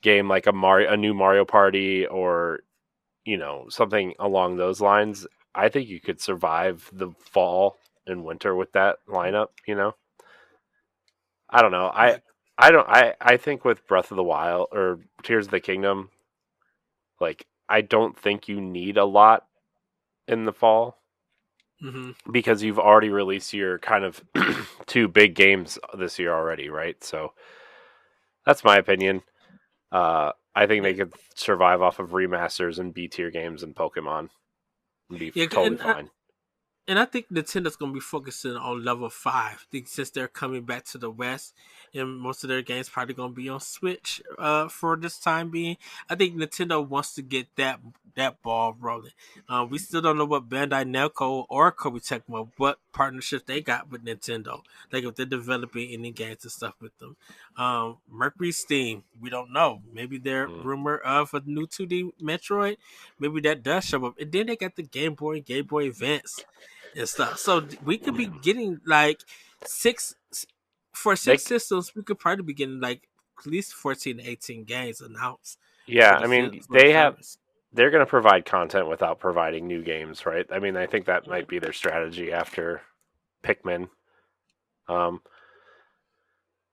game like a new Mario Party, or something along those lines. I think you could survive the fall and winter with that lineup. I don't know. yeah, I think with Breath of the Wild or Tears of the Kingdom, like I don't think you need a lot in the fall hmm because you've already released your kind of two big games this year already, right? So that's my opinion. I think yeah, they could survive off of remasters and B tier games and Pokemon and be yeah. totally fine. And I think Nintendo's going to be focusing on level 5. I think since they're coming back to the West, and most of their games probably going to be on Switch for this time being. I think Nintendo wants to get that ball rolling. We still don't know what Bandai Namco or Koei Tecmo, what partnership they got with Nintendo. Like if they're developing any games and stuff with them. Mercury Steam, we don't know. Maybe they're Mm. rumor of a new 2D Metroid. Maybe that does show up. And then they got the Game Boy and Game Boy Advance and stuff. So we could be getting like six for They, 6 systems. We could probably be getting like at least 14 to 18 games announced yeah, I mean, for the service. they're going to provide content without providing new games, right? I mean, I think that Mhm. might be their strategy after Pikmin. Um,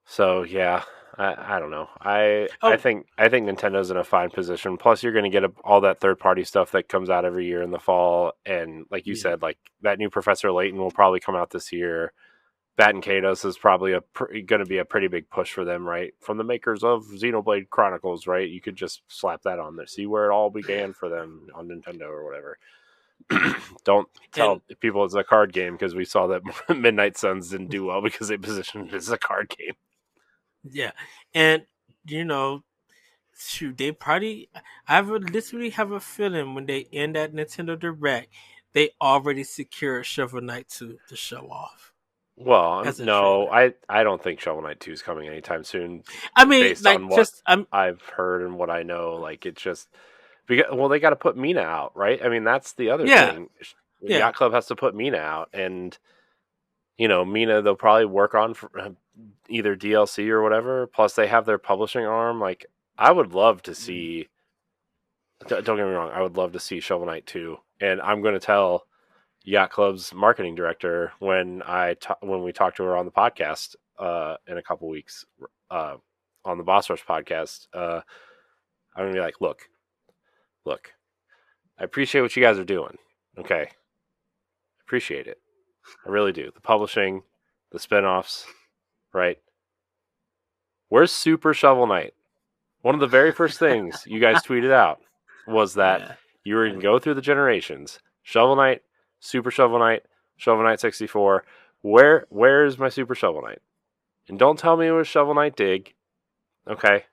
so yeah, I don't know. I Oh, think Nintendo's in a fine position. Plus, you're going to get all that third party stuff that comes out every year in the fall, and like you yeah, said, like that new Professor Layton will probably come out this year. Bat and Kados is probably going to be a pretty big push for them, right? From the makers of Xenoblade Chronicles, right? You could just slap that on there, see where it all began for them on Nintendo or whatever. Don't and tell people it's a card game because we saw that Midnight Suns didn't do well because they positioned it as a card game. yeah, and you know, shoot, they probably. I would literally have a feeling when they end that Nintendo Direct, they already secured Shovel Knight 2 to show off Well, as a no, trailer. I don't think Shovel Knight 2 is coming anytime soon. I mean, Based on like, what just I'm I've heard and what I know, like it's just because they got to put Mina out, right? I mean, that's the other yeah, thing. yeah. Yacht Club has to put Mina out, and Mina they'll probably work on for either DLC or whatever. Plus, they have their publishing arm. Like, I would love to see. Don't get me wrong, I would love to see Shovel Knight 2, and I'm going to tell Yacht Club's marketing director when we talk to her on the podcast in a couple weeks on the Boss Rush podcast. I'm gonna be like, look, I appreciate what you guys are doing. Okay, appreciate it. I really do. The publishing, the spinoffs, right? Where's Super Shovel Knight? One of the very first things you guys tweeted out was that Yeah. you were going to go through the generations. Shovel Knight, Super Shovel Knight, Shovel Knight 64. Where's my Super Shovel Knight? And don't tell me it was Shovel Knight Dig. Okay?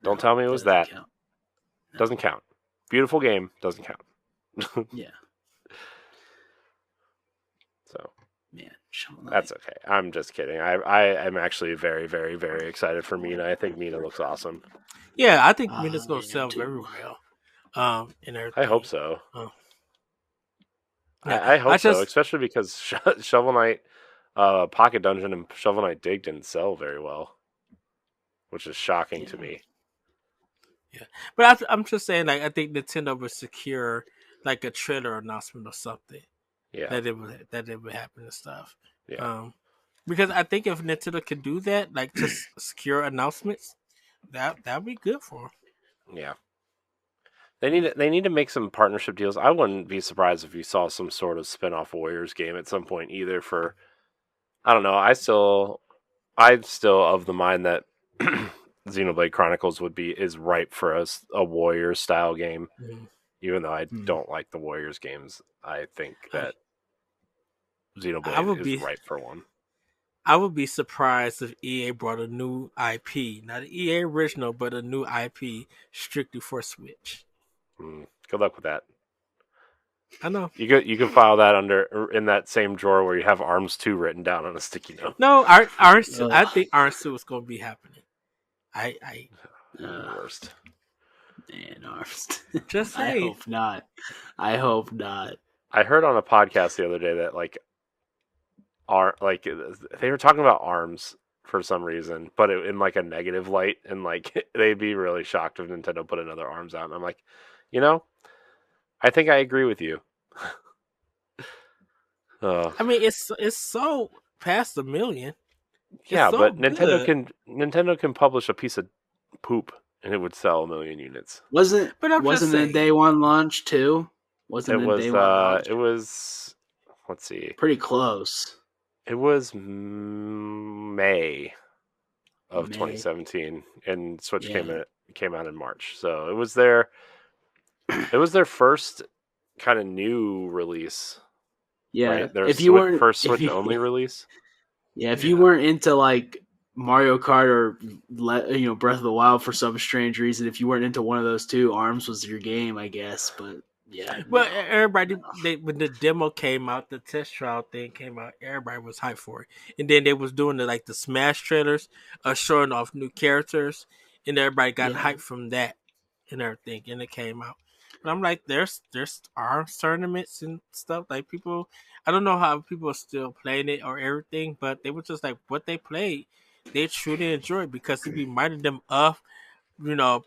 Don't tell me it was that. Count. No. Doesn't count. Beautiful game, doesn't count. Yeah. So Man, Shovel Knight. that's okay. I'm just kidding. I am actually very, very, very excited for Mina. I think Mina looks awesome. Yeah, I think Mina's gonna Yeah, sell too. very well. And everything. I hope so. Yeah, I hope so, just especially because Shovel Knight Pocket Dungeon and Shovel Knight Dig didn't sell very well, which is shocking to me. but I'm just saying, like, I think Nintendo would secure like a trailer announcement or something Yeah, that it would happen and stuff. yeah. Because I think if Nintendo could do that, like just secure announcements, that'd be good for them. Yeah. They need to make some partnership deals. I wouldn't be surprised if you saw some sort of spin-off Warriors game at some point either for I don't know. I'm still of the mind that Xenoblade Chronicles is ripe for a Warriors style game. Mhm. Even though I don't like the Warriors games, I think that I Xenoblade would is be ripe for one. I would be surprised if EA brought a new IP, not an EA original, but a new IP strictly for Switch. Good luck with that. I know. You can file that in that same drawer where you have Arms 2 written down on a sticky note. No, I think Arms is going to be happening. Worst. Man, Arms. Just I saying. hope not. I hope not. I heard on a podcast the other day that they were talking about Arms for some reason, but in like a negative light, and like they'd be really shocked if Nintendo put another Arms out. And I'm like, I think I agree with you. I mean, it's so past 1 million. Yeah, so but good. Nintendo can publish a piece of poop and it would sell 1 million units. Wasn't just it a day one launch too? Wasn't it a day one launch? It was. Let's see. Pretty close. It was May of 2017, and Switch came out in March. So it was their first kind of new release. Yeah, right? Their if you weren't first Switch only release. Yeah, if you weren't into like Mario Kart or Breath of the Wild for some strange reason, if you weren't into one of those two, Arms was your game, I guess. But yeah, well, everybody when the demo came out, the test trial thing came out, everybody was hyped for it, and then they was doing the Smash trailers, showing off new characters, and everybody got hyped from that and everything, and it came out. But I'm like, there's Arms tournaments and stuff. Like people, I don't know how people are still playing it or everything, but they were just like what they played, they truly enjoyed because it reminded them of,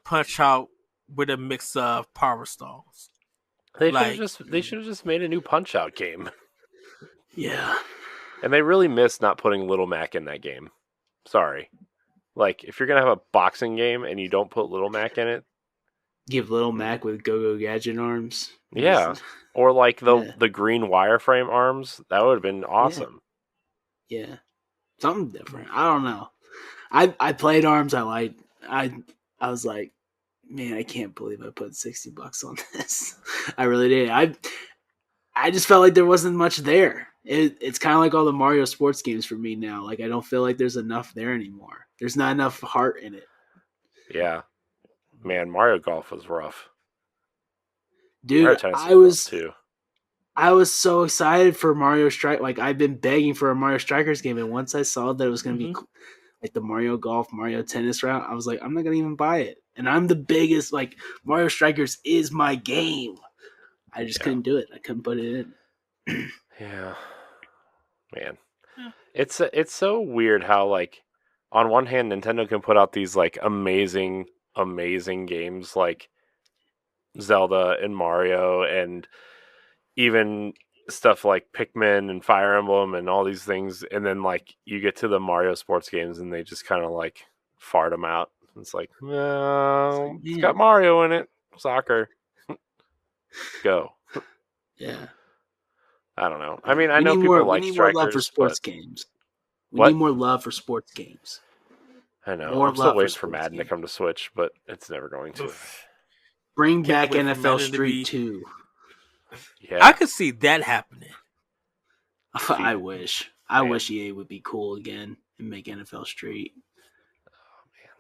Punch Out with a mix of Power Stones. They should have just made a new Punch Out game. Yeah. And they really missed not putting Little Mac in that game. Sorry. Like, if you're going to have a boxing game and you don't put Little Mac in it. Give Little Mac with Go-Go Gadget arms. Yeah. Or like the green wireframe arms. That would have been awesome. Yeah. Something different. I don't know. I played Arms. I was like, man, I can't believe I put $60 on this. I really did. I just felt like there wasn't much there. It's kind of like all the Mario sports games for me now. Like, I don't feel like there's enough there anymore. There's not enough heart in it. Yeah. Man, Mario Golf was rough. Dude, I was so excited for Mario Strike. Like, I've been begging for a Mario Strikers game, and once I saw that it was going to be like the Mario Golf, Mario Tennis route, I was like, I'm not going to even buy it. And I'm the biggest, like, Mario Strikers is my game. I just couldn't do it. I couldn't put it in. Yeah. Man. Yeah. It's so weird how, like, on one hand, Nintendo can put out these, like, amazing games like Zelda and Mario and even stuff like Pikmin and Fire Emblem and all these things, and then like you get to the Mario sports games and they just kind of like fart them out. It's like, no, it's got Mario in it. Soccer. Go. Yeah. I don't know. I mean, I know people like Strikers. We need more love for sports games. We need more love for sports games. I know. I'm still waiting for Madden to come to Switch, but it's never going to. Bring back NFL Street 2. Yeah. I could see that happening. I wish. I wish EA would be cool again and make NFL Street. Oh,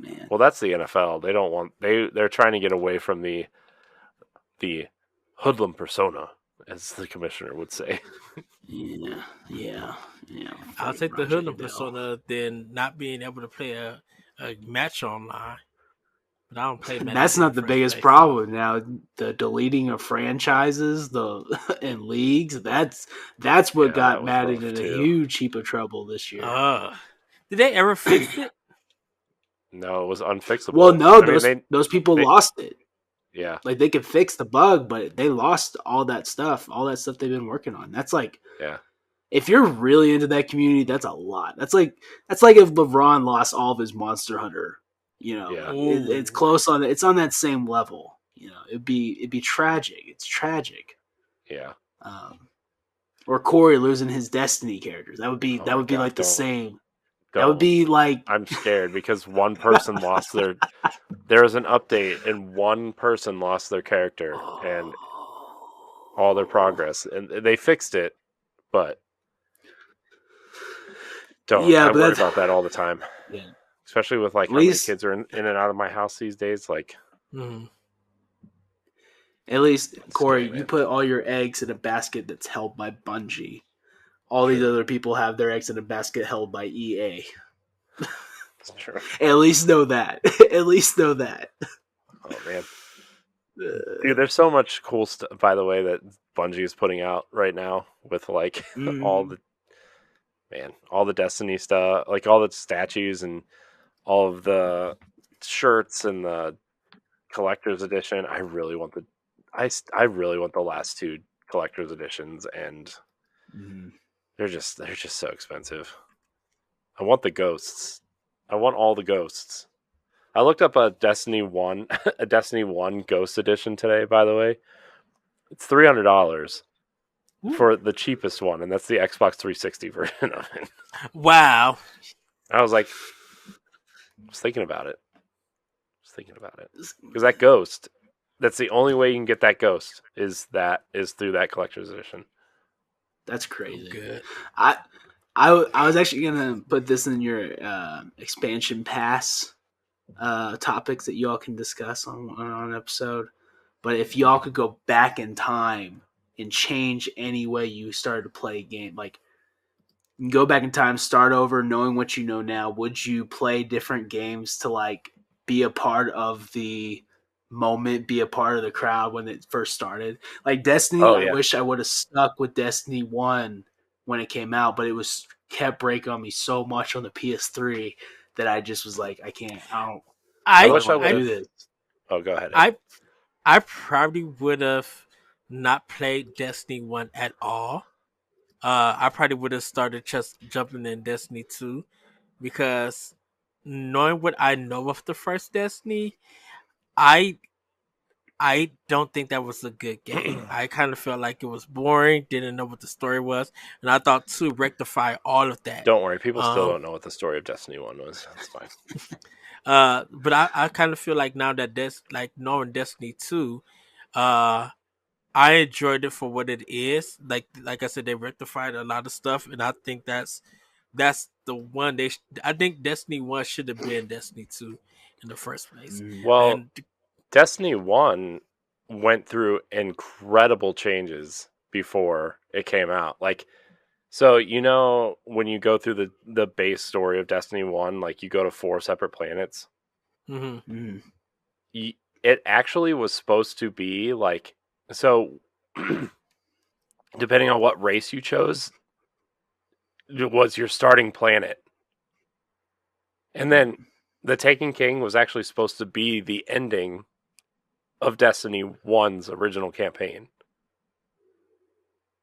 man. Well, that's the NFL. They don't want they're trying to get away from the hoodlum persona, as the commissioner would say. Yeah. I'll take the hoodlum persona than not being able to play a match online. But I don't play Madden. That's not the biggest problem now. The deleting of franchises, and leagues. That's what got Madden in a huge heap of trouble this year. Did they ever fix it? No, it was unfixable. Well, no, those people lost it. Yeah, like they could fix the bug, but they lost all that stuff they've been working on. That's like, if you're really into that community, that's a lot. That's like if LeBron lost all of his Monster Hunter. It's close on. It's on that same level. It'd be tragic. It's tragic. Yeah. Or Corey losing his Destiny characters. That would be like the same. That would be like I'm scared because one person lost their. There was an update and one person lost their character and all their progress, and they fixed it, but I but worry that's about that all the time, yeah. especially with like At how many least kids are in and out of my house these days. Like, Mhm. At least, Corey, scary, you man. put all your eggs in a basket that's held by Bungie. All these other people have their eggs in a basket held by EA. It's true. At least know that. At least know that. Oh man, dude, there's so much cool stuff. By the way, that Bungie is putting out right now with like Mm. all the Destiny stuff, like all the statues and all of the shirts and the collector's edition. I really want the last two collector's editions, and Mm. they're just so expensive. I want the ghosts. I want all the ghosts. I looked up a Destiny 1 a Destiny 1 Ghost Edition today, by the way. It's $300 for the cheapest one, and that's the Xbox 360 version of it. Wow. I was like, I was thinking about it. Because that ghost, that's the only way you can get that ghost is through that collector's edition. That's crazy. Good. I was actually gonna put this in your expansion pass topics that y'all can discuss on an episode. But if y'all could go back in time and change any way you started to play a game, like you can go back in time, start over, knowing what you know now, would you play different games to like be a part of the moment, be a part of the crowd when it first started? Like Destiny, Oh I yeah. wish I would have stuck with Destiny 1 when it came out, but it was kept breaking on me so much on the PS3 that I just was like, I can't, I I don't I wish I want to would I do have. this. Oh, go ahead, Ed. I I probably would have not played Destiny 1 at all. I probably would have started just jumping in Destiny 2 because knowing what I know of the first Destiny, I I don't think that was a good game. I kind of felt like it was boring, didn't know what the story was, and I thought 2 rectify all of that. Don't worry, people still Um, don't know what the story of Destiny 1 was. That's fine. but I kind of feel like now that like knowing Destiny 2, uh, I enjoyed it for what it is. Like I said, they rectified a lot of stuff, and I think that's the one I think Destiny 1 should have been Destiny 2 in the first place. Well, And Destiny 1 went through incredible changes before it came out. Like, so when you go through the base story of Destiny 1, like you go to 4 separate planets. mhm. It actually was supposed to be like, so depending on what race you chose, it was your starting planet. And then the Taken King was actually supposed to be the ending of Destiny 1's original campaign.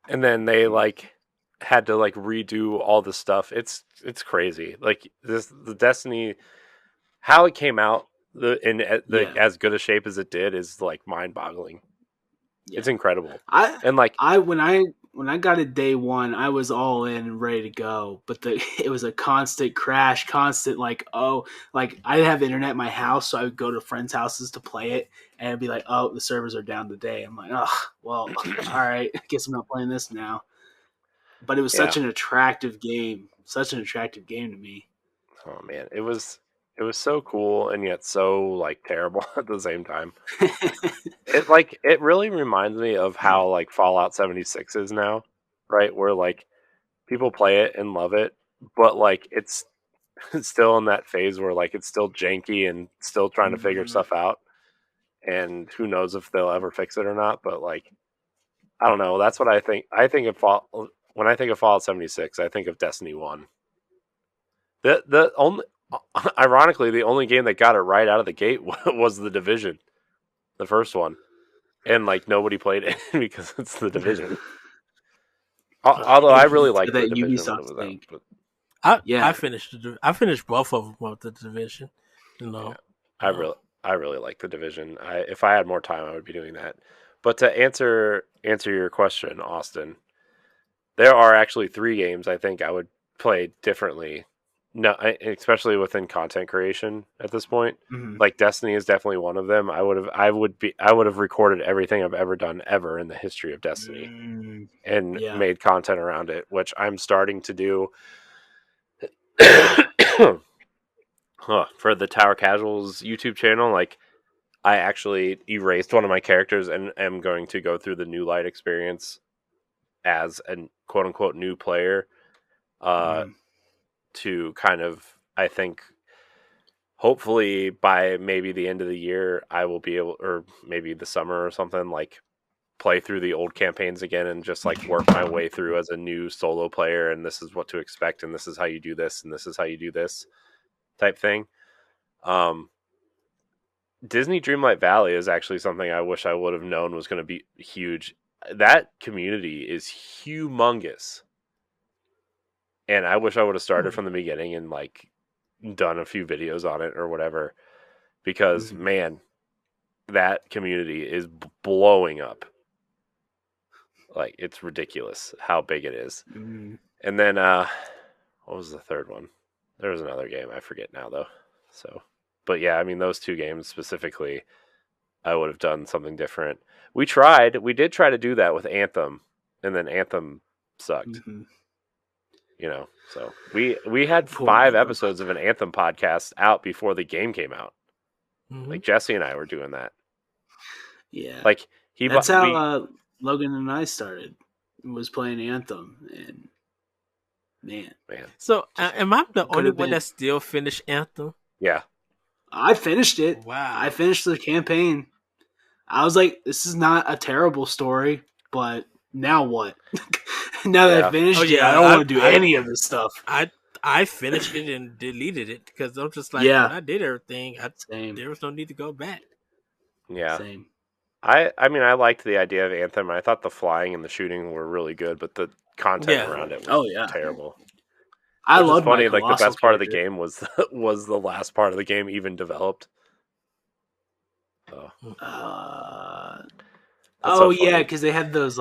And then they had to redo all the stuff. It's crazy. Like the Destiny, how it came out in as good a shape as it did is like mind-boggling. Yeah. It's incredible. I And like when I got it day one, I was all in and ready to go. But it was a constant crash, constant I didn't have internet in my house, so I would go to friends' houses to play it, and it'd be like, oh, the servers are down today. I'm like, oh, well, all right, I guess I'm not playing this now. But it was Yeah. such an attractive game to me. Oh man, it was so cool and yet so terrible at the same time. It really reminds me of how Fallout 76 is now, right? Where people play it and love it, but it's still in that phase where it's still janky and still trying to figure stuff out, and who knows if they'll ever fix it or not. But I don't know. That's what I think. When I think of Fallout 76, I think of Destiny 1. The only ironically the only game that got it right out of the gate was The Division, the first one, and nobody played it because it's The Division. Although I really liked The That Division when it Ubisoft was thing. out. But I finished both of them with the Division. yeah, I really like The Division. If I had more time, I would be doing that. But to answer your question, Austin, there are actually 3 games I think I would play differently No, especially within content creation at this point. Mm-hmm. Like Destiny is definitely one of them. I would have recorded everything I've ever done ever in the history of Destiny and Yeah. made content around it, which I'm starting to do for the Tower Casuals YouTube channel. Like I actually erased one of my characters and am going to go through the New Light experience as a quote unquote new player to kind of, I think, hopefully by maybe the end of the year, I will be able, or maybe the summer or something, like play through the old campaigns again and just like work my way through as a new solo player. And this is what to expect. And this is how you do this. And this is how you do this type thing. Disney Dreamlight Valley is actually something I wish I would have known was going to be huge. That community is humongous. And I wish I would have started from the beginning and like done a few videos on it or whatever, because man, that community is blowing up. Like it's ridiculous how big it is. And then what was the third one? There was another game, I forget now though. So, but yeah, I mean those two games specifically, I would have done something different. We did try to do that with Anthem, and then Anthem sucked. You know, so we had 5 episodes of an Anthem podcast out before the game came out. Like Jesse and I were doing that. Yeah, like that's how Logan and I started. Was playing Anthem, and man. So am I the only one that still finished Anthem? Yeah, I finished it. Wow, I finished the campaign. I was like, this is not a terrible story, but now what? Now that I finished it, I don't want to do any of this stuff. I finished it and deleted it because I'm just like, when I did everything, there was no need to go back. Yeah. Same. I mean, I liked the idea of Anthem. I thought the flying and the shooting were really good, but the content around it was terrible. I loved funny. My like the best part of the character. game was the last part of the game even developed. Because they had those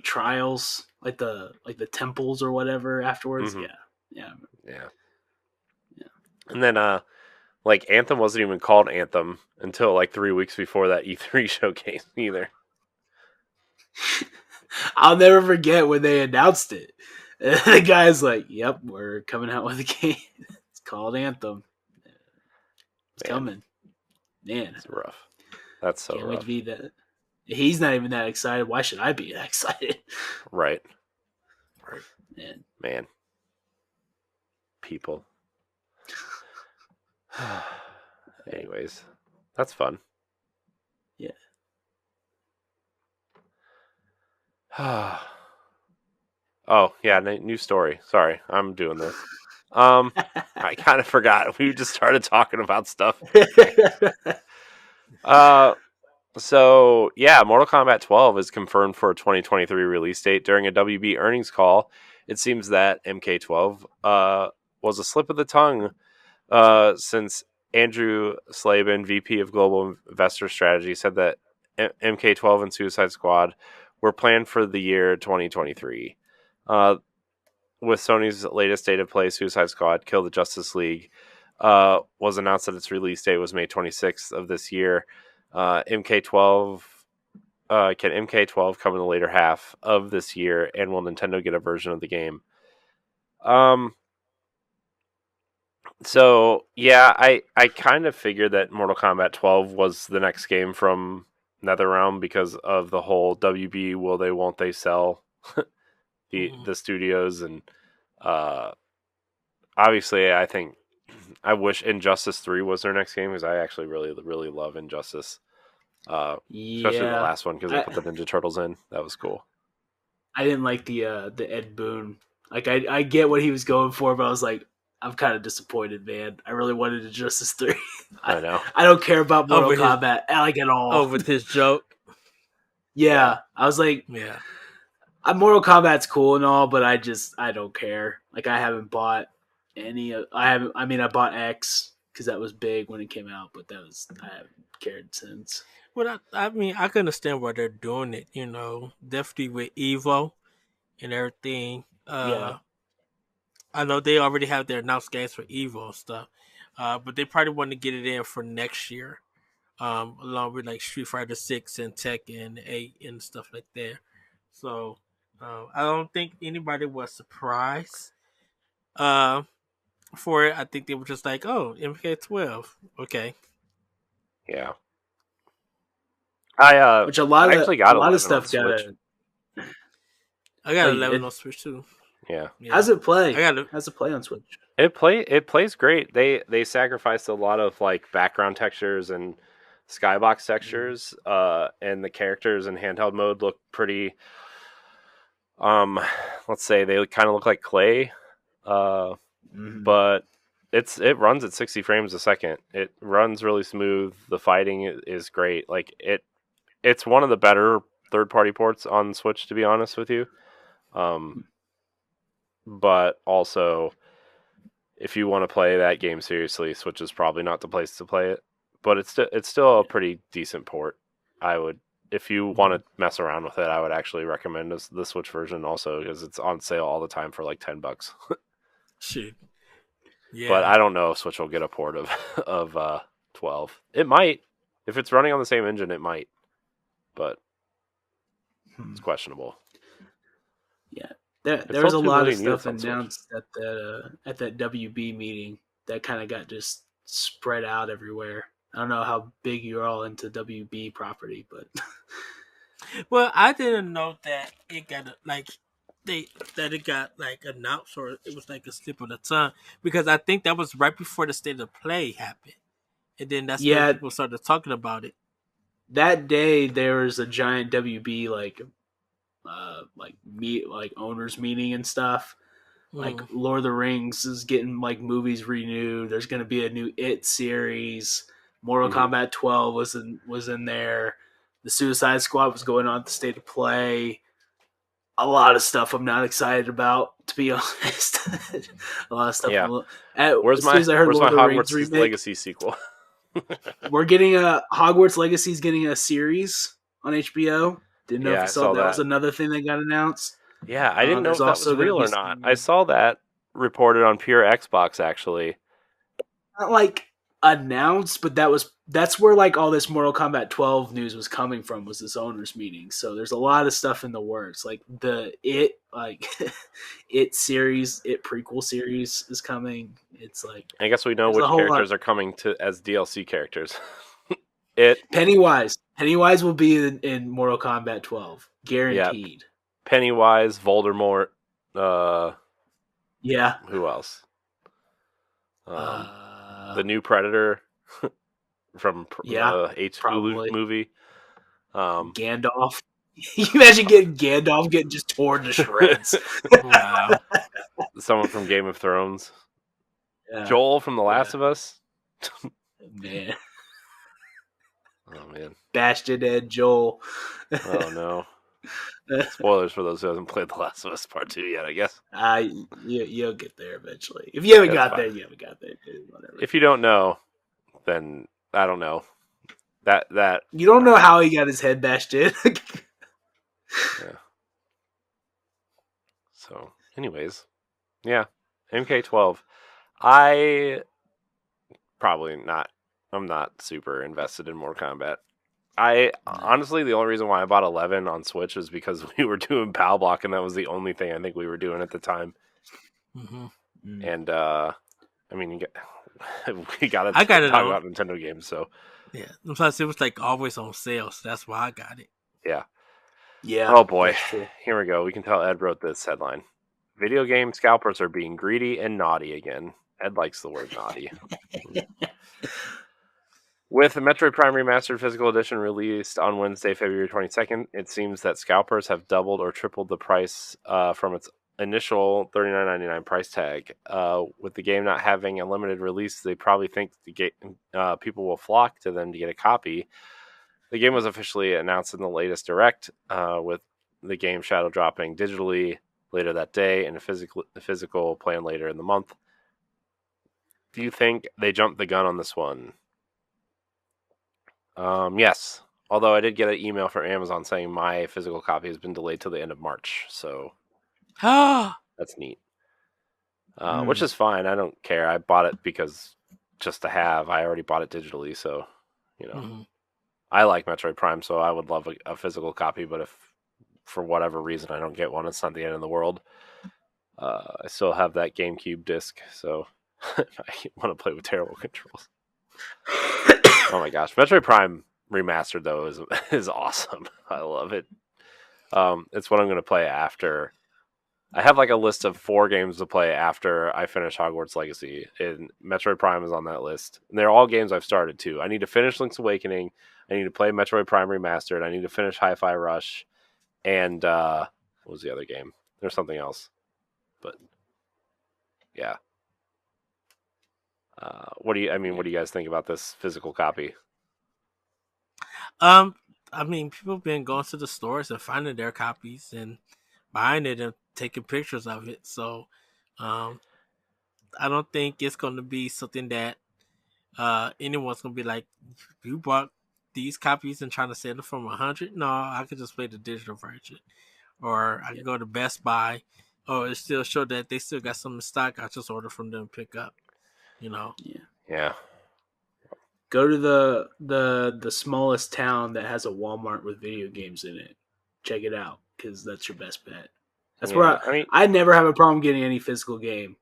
trials, like the temples or whatever afterwards. Yeah. And then like Anthem wasn't even called Anthem until like 3 weeks before that E3 showcase either. I'll never forget when they announced it. The guy's like, "Yep, we're coming out with a game. It's called Anthem. It's coming." Man, it's rough. That's so can't rough. wait to be that. He's not even that excited. Why should I be that excited? Right. Man. People. Anyways, that's fun. Yeah. Oh, yeah, new story. Sorry, I'm doing this. I kind of forgot. We just started talking about stuff. So, yeah, Mortal Kombat 12 is confirmed for a 2023 release date. During a WB earnings call, it seems that MK12 was a slip of the tongue since Andrew Slavin, VP of Global Investor Strategy, said that MK12 and Suicide Squad were planned for the year 2023. With Sony's latest state of play, Suicide Squad Kill the Justice League was announced that its release date was May 26th of this year. MK12 can MK12 come in the later half of this year, and will Nintendo get a version of the game? So yeah, I kind of figured that Mortal Kombat 12 was the next game from NetherRealm because of the whole WB will they won't they sell the studios, and obviously I think I wish Injustice 3 was their next game because I actually really love Injustice, especially the last one because they put the Ninja Turtles in. That was cool. I didn't like the Ed Boon. Like I get what he was going for, but I was like, I'm kind of disappointed, man. I really wanted Injustice 3. I know. I don't care about Mortal Kombat at all. Oh, with his joke. Yeah, I was like, Mortal Kombat's cool and all, but I don't care. Like I haven't bought any. I bought X because that was big when it came out, but I haven't cared since. Well, I mean, I can understand why they're doing it. Definitely with Evo and everything. I know they already have their announced games for Evo and stuff, but they probably want to get it in for next year, along with like Street Fighter 6 and Tekken 8 and stuff like that. So I don't think anybody was surprised uh, for it. I think they were just like, "Oh, MK12, okay." Yeah. Which a I lot actually of got 11 on stuff got Switch. a. I Oh, got you 11 did? on Switch too. Yeah. Yeah, How's it play? I got it. How's it play on Switch? It plays great. They sacrificed a lot of like background textures and skybox textures, and the characters in handheld mode look pretty. Let's say they kind of look like clay, but it runs at 60 frames a second. It runs really smooth. The fighting is great. Like it's one of the better third-party ports on Switch, to be honest with you. But also, if you want to play that game seriously, Switch is probably not the place to play it. But it's still a pretty decent port. I would, if you want to mess around with it, I would actually recommend the Switch version also, because it's on sale all the time for like $10. Shoot. Yeah. But I don't know if Switch will get a port of 12. It might. If it's running on the same engine, it might. But it's questionable. Yeah. There was a sold 2 lot of million units stuff on Switch. announced at that WB meeting that kind of got just spread out everywhere. I don't know how big you're all into WB property, but Well, I didn't know that it got like that it got like announced, or it was like a slip of the tongue, because I think that was right before the state of play happened, and then that's Yeah. when people started talking about it. that day there was a giant WB owners meeting and stuff. Like Lord of the Rings is getting like movies renewed. There's going to be a new It series. Mortal Kombat 12 was in there. The Suicide Squad was going on at the state of play. A lot of stuff I'm not excited about, to be honest. A lot of stuff. Yeah. As soon as I heard where's Lord my of the Rings Hogwarts remake, Legacy sequel? we're getting a Hogwarts Legacy's getting a series on HBO. Didn't know Yeah, if I you saw saw that. that. Was another thing that got announced. Yeah, I didn't know if There's that was also gonna real be or not. some- I saw that reported on Pure Xbox, actually. Not like announced, but that's where like all this Mortal Kombat 12 news was coming from, was this owners meeting. So there's a lot of stuff in the works. Like the It series, It prequel series is coming. It's like I guess we know there's which a whole characters lot. are coming to as DLC characters. Pennywise will be in Mortal Kombat 12, guaranteed. Pennywise, Voldemort, Yeah. who else? The The new Predator from the H probably. movie. Gandalf. You imagine getting Gandalf getting just torn to shreds. Wow. Someone from Game of Thrones. Yeah. Joel from The Last of Us. Man. Oh man. Bastion and Joel. Oh no. Spoilers for those who haven't played The Last of Us Part 2 yet, I guess. You'll get there eventually. If you haven't That's got fine. there, you haven't got there. Whatever. If you don't know, then I don't know. That You don't know how he got his head bashed in. yeah. So, anyways, yeah, MK12. I'm not super invested in Mortal Kombat. Honestly, the only reason why I bought 11 on Switch is because we were doing Pow Block, and that was the only thing I think we were doing at the time. Mm-hmm. And I mean, we got to I got it talk on. about Nintendo games, so Yeah. Plus, it was like always on sale, so that's why I got it. yeah. Yeah. Oh boy, that's true. here we go. We can tell Ed wrote this headline. Video game scalpers are being greedy and naughty again. Ed likes the word naughty. With the Metroid Prime Remastered Physical Edition released on Wednesday, February 22nd, it seems that scalpers have doubled or tripled the price from its initial $39.99 price tag. With the game not having a limited release, they probably think people will flock to them to get a copy. The game was officially announced in the latest Direct, with the game shadow dropping digitally later that day and a physical planned later in the month. Do you think they jumped the gun on this one? Yes. Although I did get an email from Amazon saying my physical copy has been delayed till the end of March, so that's neat. which is fine. I don't care. I bought it because just to have. I already bought it digitally, so Mhm. I like Metroid Prime, so I would love a physical copy. But if for whatever reason I don't get one, it's not the end of the world. I still have that GameCube disc, so I want to play with terrible controls. Oh my gosh, Metroid Prime Remastered though is awesome. I love it. It's what I'm going to play after. I have like a list of 4 games to play after I finish Hogwarts Legacy, and Metroid Prime is on that list. And they're all games I've started too. I need to finish Link's Awakening. I need to play Metroid Prime Remastered. I need to finish Hi-Fi Rush, and what was the other game? There's something else, but yeah. What do you guys think about this physical copy? I mean, people have been going to the stores and finding their copies and buying it and taking pictures of it. So, I don't think it's going to be something that anyone's going to be like, you bought these copies and trying to sell them from 100. No, I could just play the digital version, or I could go to Best Buy, or it still show that they still got some in stock. I just order from them, pick up. Yeah. Go to the smallest town that has a Walmart with video games in it. Check it out, because that's your best bet. That's where I never have a problem getting any physical game.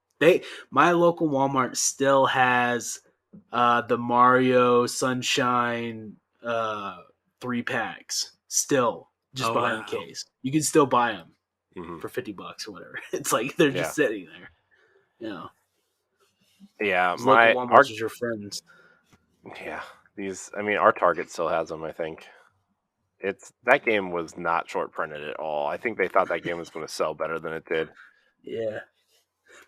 My local Walmart still has the Mario Sunshine 3 packs still just behind the case. You can still buy them for $50 or whatever. It's like they're just sitting there. Yeah, local Walmarts is your friends. Yeah, our Target still has them. I think that game was not short printed at all. I think they thought that game was going to sell better than it did. Yeah,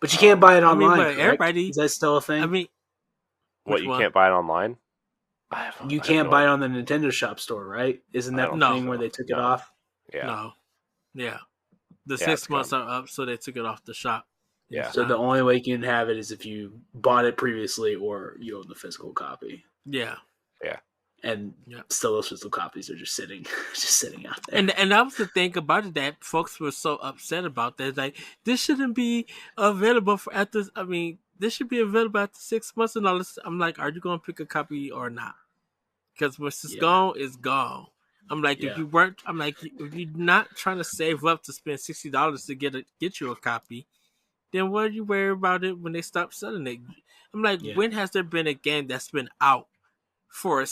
but you can't buy it online. I mean, everybody, is that still a thing? I mean, what, you can't buy it online? You can't buy it on the Nintendo Shop Store, right? Isn't that the thing where they took it off? Yeah. No. Yeah. The 6 months are up, so they took it off the shop. Yeah. So the only way you can have it is if you bought it previously or you own the physical copy. Yeah. Yeah. And still those physical copies are just sitting out there. And that was the thing about it, that folks were so upset about that. Like, this shouldn't be available this should be available after 6 months and all this. I'm like, are you going to pick a copy or not? Because once it's gone, it's gone. I'm like, if you're not trying to save up to spend $60 to get you a copy, then what do you worry about it when they stop selling it? I'm like, when has there been a game that's been out for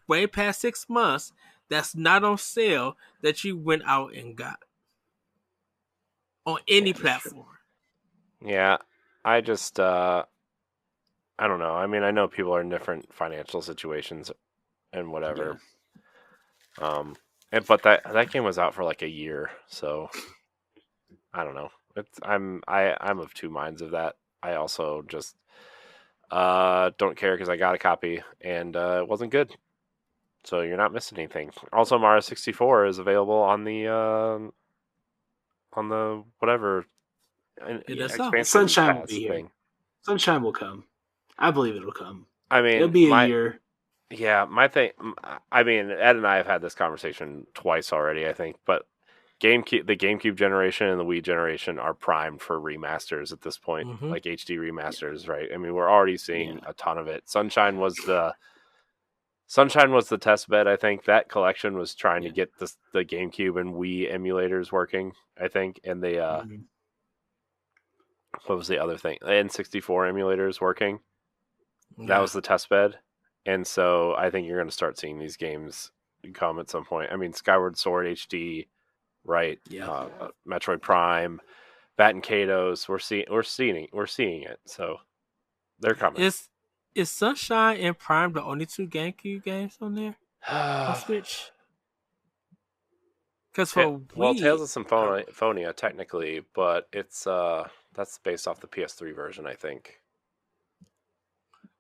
way past 6 months that's not on sale that you went out and got on any platform? Yeah, I just I don't know. I mean, I know people are in different financial situations and whatever. But that game was out for like a year, so I don't know. I'm of two minds of that. I also just don't care because I got a copy and it wasn't good. So you're not missing anything. Also, Mario 64 is available on the whatever expansion Sunshine will be here. thing. Sunshine will come. I believe it'll come. I mean, it'll be a year. Yeah, my thing. I mean, Ed and I have had this conversation twice already, I think. But the GameCube generation and the Wii generation are primed for remasters at this point, like HD remasters, right? I mean, we're already seeing a ton of it. Sunshine was the test bed. I think that collection was trying to get the GameCube and Wii emulators working. I think, and the what was the other thing? N64 emulators working. Yeah. That was the test bed. And so I think you're going to start seeing these games come at some point. I mean, Skyward Sword HD, right? Yeah. Metroid Prime, Bat and Kados. We're seeing it. So they're coming. Is Sunshine and Prime the only 2 GameCube games on there on Switch? Because Tales of Symphonia technically, but it's that's based off the PS3 version, I think.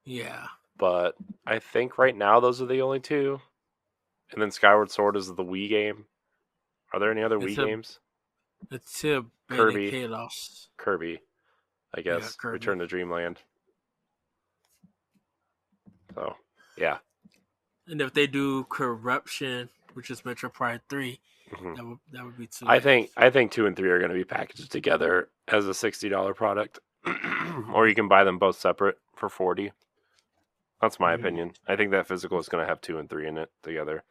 Yeah. But I think right now those are the only 2. And then Skyward Sword is the Wii game. Are there any other Wii games? It's Kirby, I guess. Yeah, Return to Dreamland. So, yeah. And if they do Corruption, which is Metroid Prime 3, that would be 2. I think 2 and 3 are going to be packaged together as a $60 product. Or you can buy them both separate for $40. That's my Mhm. opinion. I think that physical is going to have 2 and 3 in it together.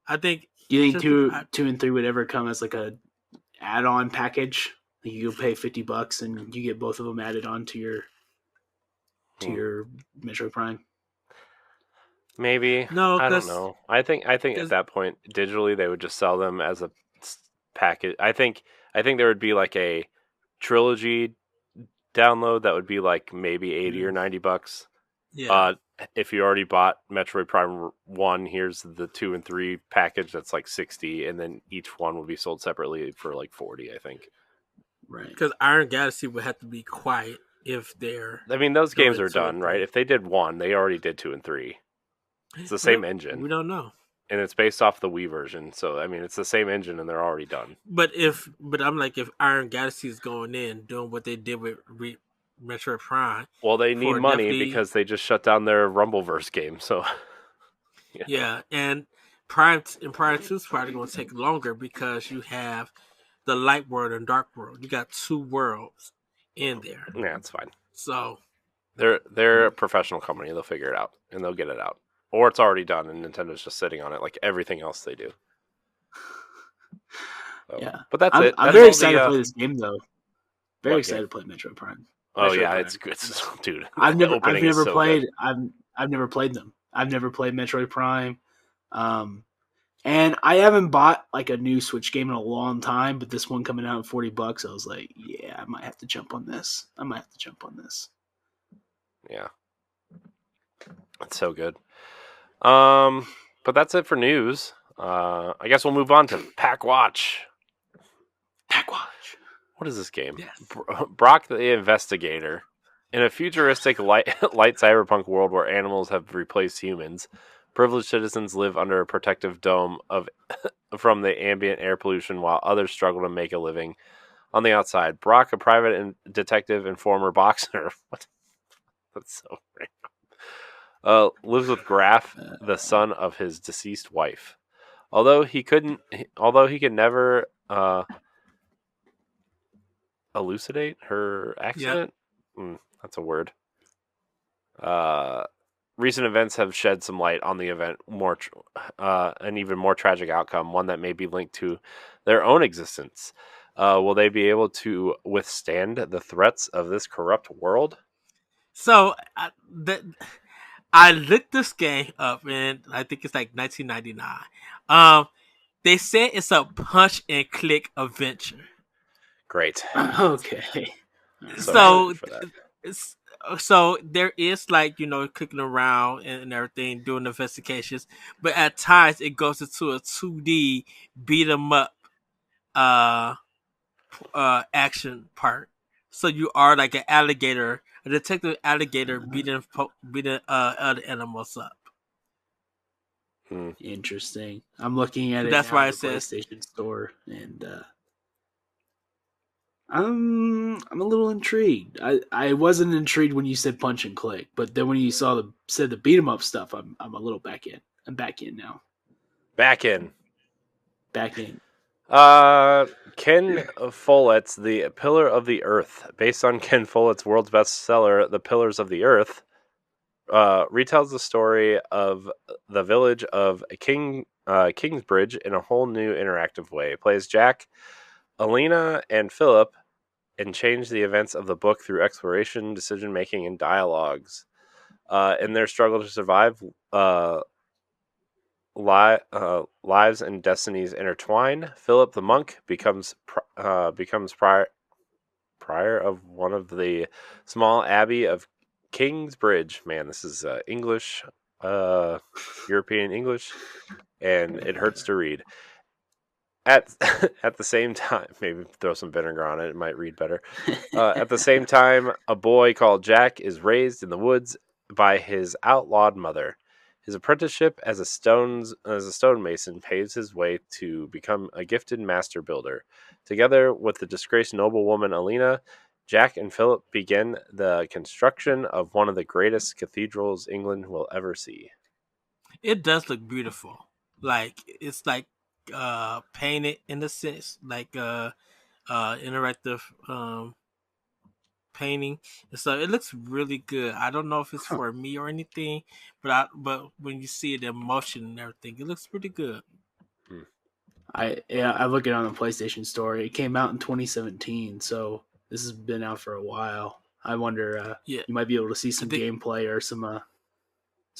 I think Do you think just two and three would ever come as like a add-on package? Like you go pay $50 and you get both of them added on to your Metro Prime. Maybe. no, I don't because know. I think at that point digitally they would just sell them as a package. I think there would be like a trilogy download that would be like maybe 80 or $90. yeah, If you already bought Metroid Prime 1, here's the 2 and 3 package that's like 60, and then each one will be sold separately for like 40, I think. Right. because Iron Galaxy would have to be quiet if they're I mean, those games doing are 2 done, and right? 3. If they did 1, they already did 2 and 3. It's the Well, same engine, we don't know. and it's based off the Wii version. So, I mean, it's the same engine, and they're already done. But I'm like, if Iron Galaxy is going in doing what they did with Metroid Prime, Well, they need for money definitely because they just shut down their Rumbleverse game. So, yeah, and Prime 2 is probably going to take longer because you have the light world and dark world. You got 2 worlds in there, yeah, it's fine. so They're a professional company. They'll figure it out, and they'll get it out. Or it's already done, and Nintendo's just sitting on it like everything else they do. So, Yeah. but that's I'm it. I'm That's very all excited the, to play this game though. Very what excited game? to play Metroid Prime. Oh Metroid yeah, Prime. it's good, dude. I've The never opening is so played good. I've never played them. I've never played Metroid Prime. And I haven't bought like a new Switch game in a long time, but this one coming out at $40, I was like, yeah, I might have to jump on this. Yeah, it's so good. But that's it for news. I guess we'll move on to Pack Watch. Pack Watch. What is this game? yes. Brock the Investigator. In a futuristic light cyberpunk world where animals have replaced humans, privileged citizens live under a protective dome of from the ambient air pollution while others struggle to make a living on the outside. Brock, a private detective and former boxer, what? That's so random. Lives with Graf, the son of his deceased wife. Although he could never elucidate her Yep. accident. That's a word. Recent events have shed some light on the event, an even more tragic outcome, one that may be linked to their own existence. Will they be able to withstand the threats of this corrupt world? So I looked this game up, and I think it's like 1999. They said it's a punch and click adventure. Great. Okay. So So, excited for that. so there is like clicking around and everything, doing investigations, but at times it goes into a 2D beat 'em up uh action part. So you are like an alligator, a detective alligator beating other animals up. Interesting. I'm looking at it That's now why in it the says PlayStation Store, and I'm a little intrigued. I wasn't intrigued when you said punch and click, but then when you said the beat 'em up stuff, I'm a little back in. I'm back in now. Back in. Back in. Ken Follett's The Pillar of the Earth, based on Ken Follett's world's bestseller, The Pillars of the Earth, retells the story of the village of Kingsbridge in a whole new interactive way. It plays Jack, Alina, and Philip, and change the events of the book through exploration, decision making, and dialogues. In their struggle to survive, lives and destinies intertwine. Philip the monk becomes prior of one of the small abbey of Kingsbridge. Man, this is English, European English, and it hurts to read. At at the same time, maybe throw some vinegar on it; it might read better. At the same time, a boy called Jack is raised in the woods by his outlawed mother. His apprenticeship as a stonemason paves his way to become a gifted master builder. Together with the disgraced noblewoman Alina, Jack and Philip begin the construction of one of the greatest cathedrals England will ever see. it does look beautiful. Like it's like painted in a sense, like interactive painting and stuff. It looks really good. I don't know if it's for me or anything, but when you see it in motion and everything, it looks pretty good. I look at it on the PlayStation Store. It came out in 2017, so this has been out for a while. I wonder, Yeah, you might be able to see some gameplay or some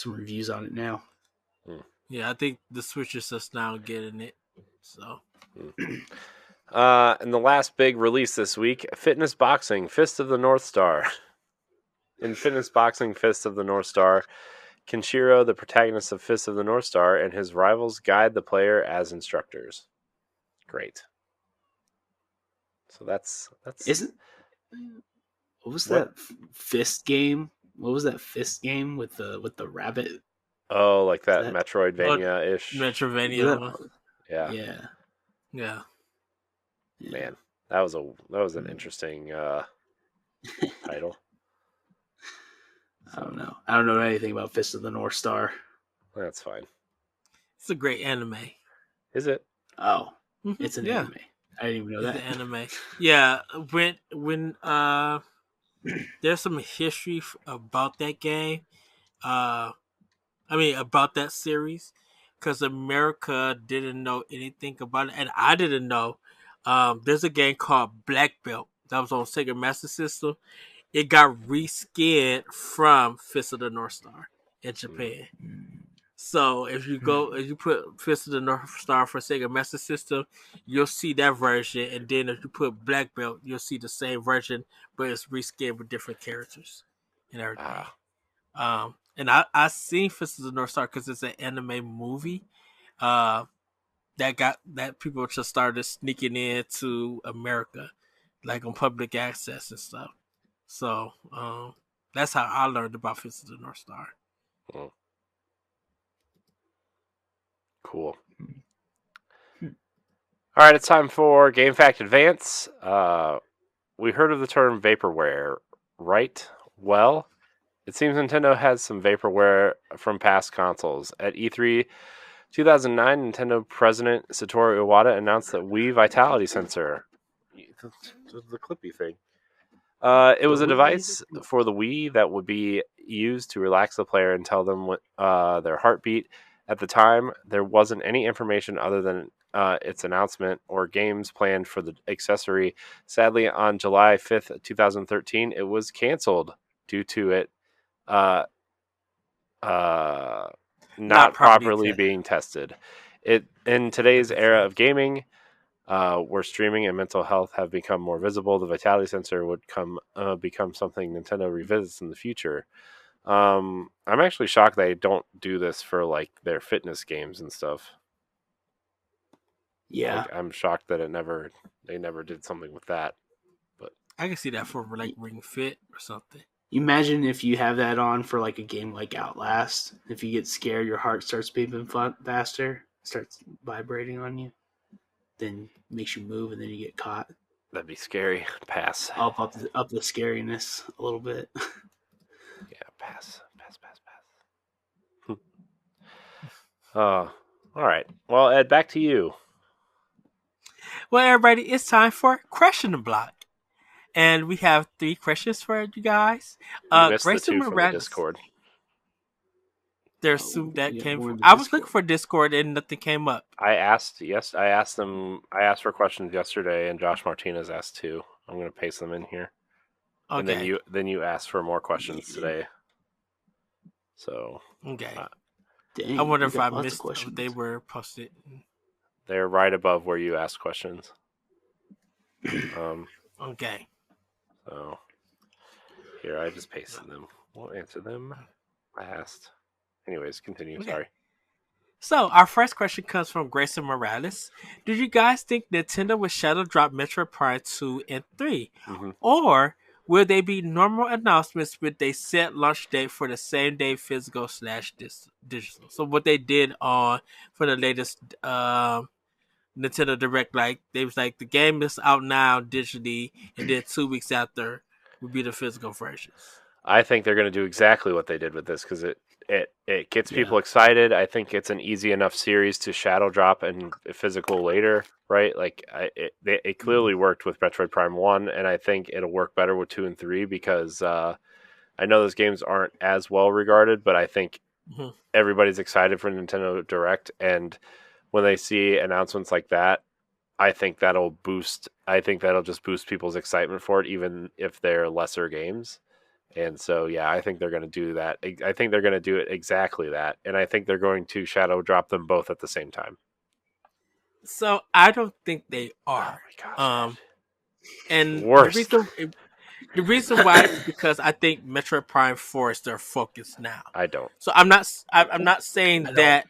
reviews on it now. Yeah, I think the Switch is just now getting it. So, and the last big release this week, Fitness Boxing: Fist of the North Star. In Fitness Boxing: Fist of the North Star, Kenshiro, the protagonist of Fist of the North Star, and his rivals guide the player as instructors. Great. So that's Isn't what was that fist game? What was that fist game with the rabbit? Oh, like that Metroidvania-ish. Metroidvania. Yeah. Yeah. Man, that was an interesting title. I don't know. I don't know anything about Fist of the North Star. That's fine. It's a great anime. Is it? Oh, it's an anime. I didn't even know that. It's an anime. Yeah, when there's some history about that game. About that series, because America didn't know anything about it, and I didn't know. There's a game called Black Belt that was on Sega Master System. It got reskinned from Fist of the North Star in Japan. So if you put Fist of the North Star for Sega Master System, you'll see that version, and then if you put Black Belt, you'll see the same version, but it's reskinned with different characters and everything. And I seen Fist of the North Star because it's an anime movie that people just started sneaking into America, like on public access and stuff. So that's how I learned about Fist of the North Star. Cool. All right, it's time for Game Fact Advance. We heard of the term vaporware, right? Well, it seems Nintendo has some vaporware from past consoles. At E3 2009, Nintendo President Satoru Iwata announced that Wii Vitality Sensor, the clippy thing, it was a device for the Wii that would be used to relax the player and tell them their heartbeat. At the time, there wasn't any information other than its announcement or games planned for the accessory. Sadly, on July 5th, 2013, it was canceled due to it not properly being tested. In today's era of gaming, where streaming and mental health have become more visible, the Vitality Sensor would become something Nintendo revisits in the future. I'm actually shocked they don't do this for like their fitness games and stuff. Yeah, like, I'm shocked that they never did something with that. But I can see that for like Ring Fit or something. Imagine if you have that on for like a game like Outlast. If you get scared, your heart starts beating faster, starts vibrating on you, then makes you move, and then you get caught. That'd be scary. Pass. Up the scariness a little bit. Yeah, pass. All right. Well, Ed, back to you. Well, everybody, it's time for Question the Block. And we have 3 questions for you guys. You missed the 2 from the Discord. There's some that came from... I was looking for Discord and nothing came up. I asked for questions yesterday, and Josh Martinez asked 2. I'm going to paste them in here. Okay. And then you asked for more questions today. So... Okay. Dang, I wonder if I missed if they were posted. They're right above where you asked questions. Okay. So here, I just pasted them. We'll answer them last. Anyways, continue. Okay. Sorry. So our first question comes from Grayson Morales. Did you guys think Nintendo would shadow drop Metroid Prime 2 and 3? Mm-hmm. Or will they be normal announcements with a set launch date for the same day physical / digital? So what they did for the latest Nintendo Direct, like they was like the game is out now digitally, and then 2 weeks after would be the physical versions. I think they're going to do exactly what they did with this because it gets people excited. I think it's an easy enough series to shadow drop and physical later, right? Like it clearly worked with Metroid Prime 1, and I think it'll work better with 2 and 3 because I know those games aren't as well regarded, but I think everybody's excited for Nintendo Direct, and when they see announcements like that, I think that'll just boost people's excitement for it, even if they're lesser games. And so, yeah, I think they're going to do that. I think they're going to do it exactly that. And I think they're going to shadow drop them both at the same time. So I don't think they are. Oh my gosh. And Worst. the reason why is because I think Metroid Prime 4 is their focus now. I don't. So I'm not saying that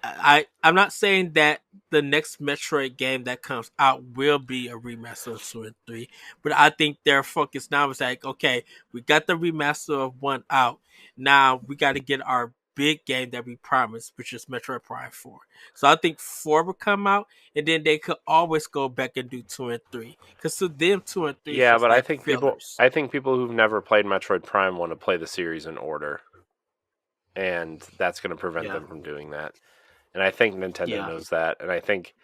I'm not saying that the next Metroid game that comes out will be a remaster of 2 and 3, but I think their focus now is like, okay, we got the remaster of 1 out. Now we got to get our big game that we promised, which is Metroid Prime 4. So I think 4 will come out, and then they could always go back and do 2 and 3. Because to them, 2 and 3 yeah, is but like I think fillers. people who've never played Metroid Prime want to play the series in order, and that's going to prevent them from doing that. And I think Nintendo knows that, and I think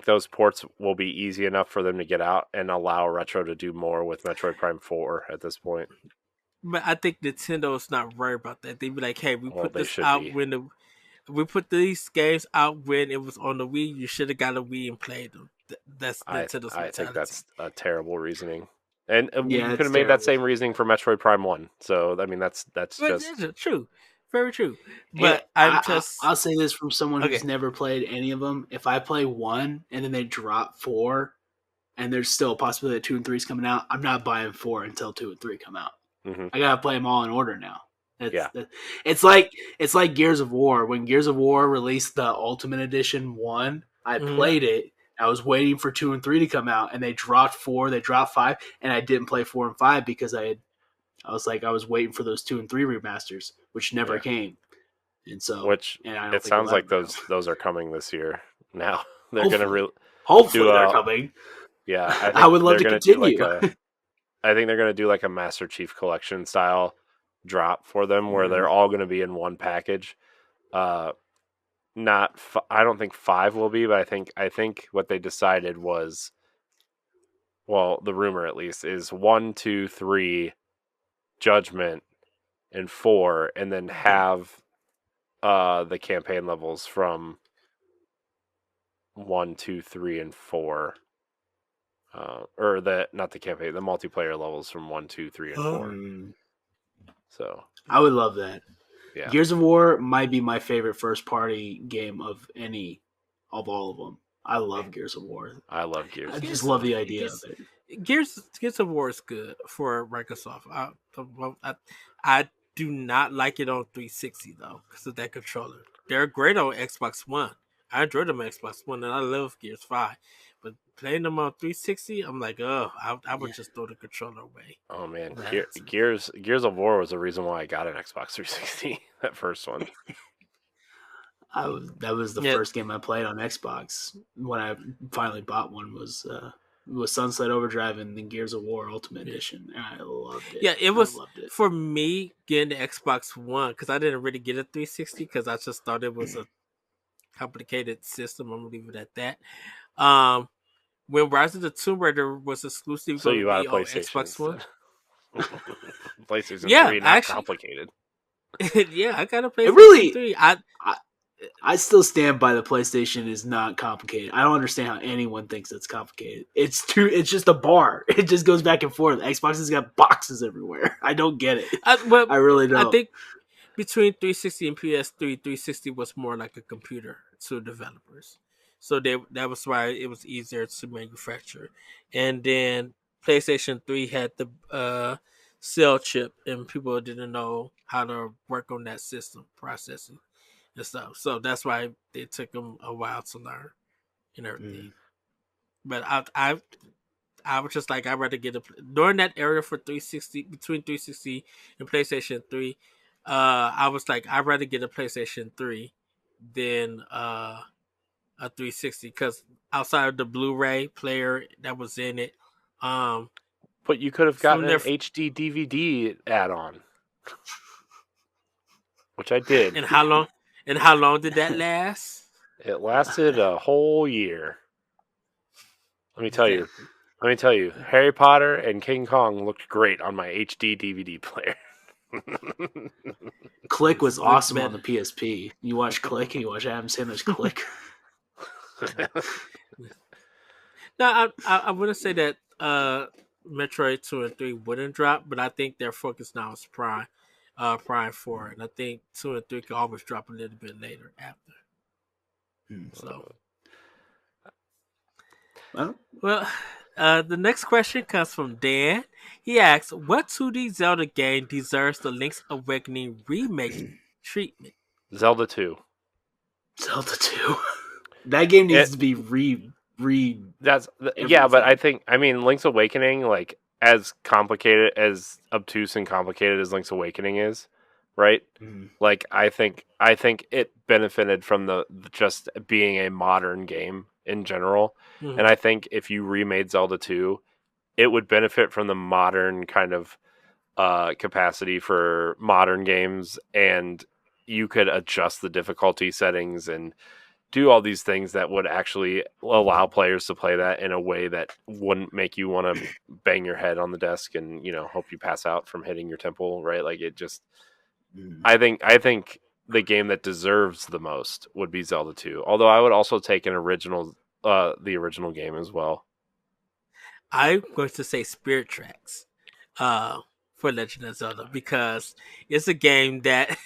those ports will be easy enough for them to get out and allow Retro to do more with Metroid Prime 4 at this point. But I think Nintendo's not worried about that. They'd be like, "Hey, we put this out be. we put these games out when it was on the Wii. You should have got a Wii and played them." That's Nintendo's mentality. I think that's a terrible reasoning. And you could have made terrible. that same reasoning for Metroid Prime 1. So, I mean, that's just true. Very true. But I'll say this from someone who's never played any of them. If I play 1 and then they drop 4 and there's still a possibility that 2 and 3 is coming out, I'm not buying 4 until 2 and 3 come out. Mm-hmm. I gotta play them all in order now. It's like Gears of War. When Gears of War released the Ultimate Edition 1, I played it. I was waiting for 2 and 3 to come out, and they dropped 4, they dropped 5, and I didn't play 4 and 5 because I was waiting for those 2 and 3 remasters, which never came. And so, it sounds like those are coming this year. Now they're going to hopefully they're coming. Yeah, I would love to continue. I think they're going to do like a Master Chief Collection style drop for them, where they're all going to be in one package. I don't think 5 will be, but I think what they decided was, well, the rumor at least is 1, 2, 3, Judgment, and 4, and then have the campaign levels from 1, 2, 3, and 4. Or not the campaign, the multiplayer levels from 1, 2, 3, and 4. So I would love that. Yeah. Gears of War might be my favorite first party game of all of them. I love Gears of War. I love Gears. I just love the idea of it. Gears of War is good for Microsoft. I do not like it on 360 though because of that controller. They're great on Xbox One. I enjoy them on Xbox One, and I love Gears 5. But playing them on 360, I'm like, I would just throw the controller away. Oh man, Gears of War was the reason why I got an Xbox 360. That first one. That was the first game I played on Xbox when I finally bought one. Was Sunset Overdrive and then Gears of War Ultimate Edition. And I loved it. Yeah, it was for me getting the Xbox One because I didn't really get a 360 because I just thought it was a complicated system. I'm gonna leave it at that. When Rise of the Tomb Raider was exclusive, so you got a Xbox One. PlayStation 3, not complicated. Yeah, I got a PlayStation really, 3. I still stand by the PlayStation is not complicated. I don't understand how anyone thinks it's complicated. It's just a bar. It just goes back and forth. Xbox has got boxes everywhere. I don't get it. I really don't. I think between 360 and PS3, 360 was more like a computer to developers. So that was why it was easier to manufacture. And then PlayStation 3 had the cell chip, and people didn't know how to work on that system processing and stuff. So that's why it took them a while to learn and everything. But I was just like, I'd rather get during that area for 360, between 360 and PlayStation 3, I was like, I'd rather get a PlayStation 3 than a 360 because outside of the Blu-ray player that was in it, but you could have gotten an HD DVD add-on. which I did. And how long? And how long did that last? It lasted a whole year. Let me tell you. Let me tell you. Harry Potter and King Kong looked great on my HD DVD player. Click was Looked awesome better. on the PSP. You watch Click and you watch Adam Sandler's Click. No, I wouldn't say that Metroid 2 and 3 wouldn't drop, but I think their focus now is Prime 4, and I think 2 and 3 can always drop a little bit later after. So, well, the next question comes from Dan. He asks, "What 2D Zelda game deserves the Link's Awakening remake treatment?" Zelda 2. Zelda 2. That game needs to be That's yeah, but I mean Link's Awakening, like as complicated, as obtuse and complicated as Link's Awakening is, right? Mhm. Like I think it benefited from the just being a modern game in general. Mhm. And I think if you remade Zelda 2, it would benefit from the modern kind of capacity for modern games, and you could adjust the difficulty settings and do all these things that would actually allow players to play that in a way that wouldn't make you want to bang your head on the desk and, you know, hope you pass out from hitting your temple, right? Like it just I think the game that deserves the most would be Zelda 2. Although I would also take an original the original game as well. I'm going to say Spirit Tracks for Legend of Zelda because it's a game that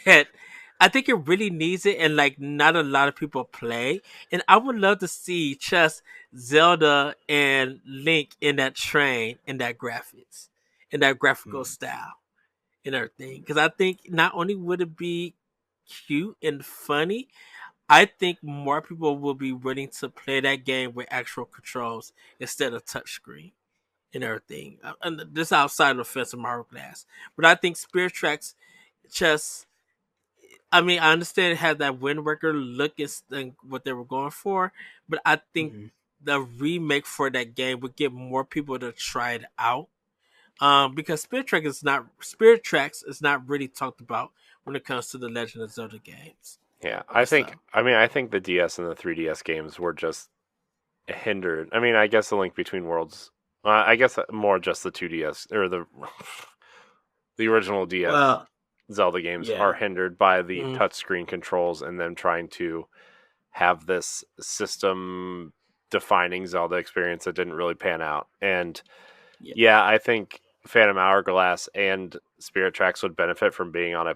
I think it really needs it, and like not a lot of people play. And I would love to see just Zelda and Link in that train, in that graphics, in that graphical style, and everything. Because I think not only would it be cute and funny, I think more people will be willing to play that game with actual controls instead of touchscreen and everything. And this outside of the fence of Mario Glass. But I think Spirit Tracks just, I mean, I understand it had that Wind Waker look and what they were going for, but I think the remake for that game would get more people to try it out. Because Spirit Tracks is not really talked about when it comes to the Legend of Zelda games. Yeah, I think the DS and the 3DS games were just hindered. I mean, I guess the Link Between Worlds, I guess more just the 2DS or the original DS Zelda games are hindered by the touchscreen controls and them trying to have this system defining Zelda experience that didn't really pan out. And yeah, I think Phantom Hourglass and Spirit Tracks would benefit from being on a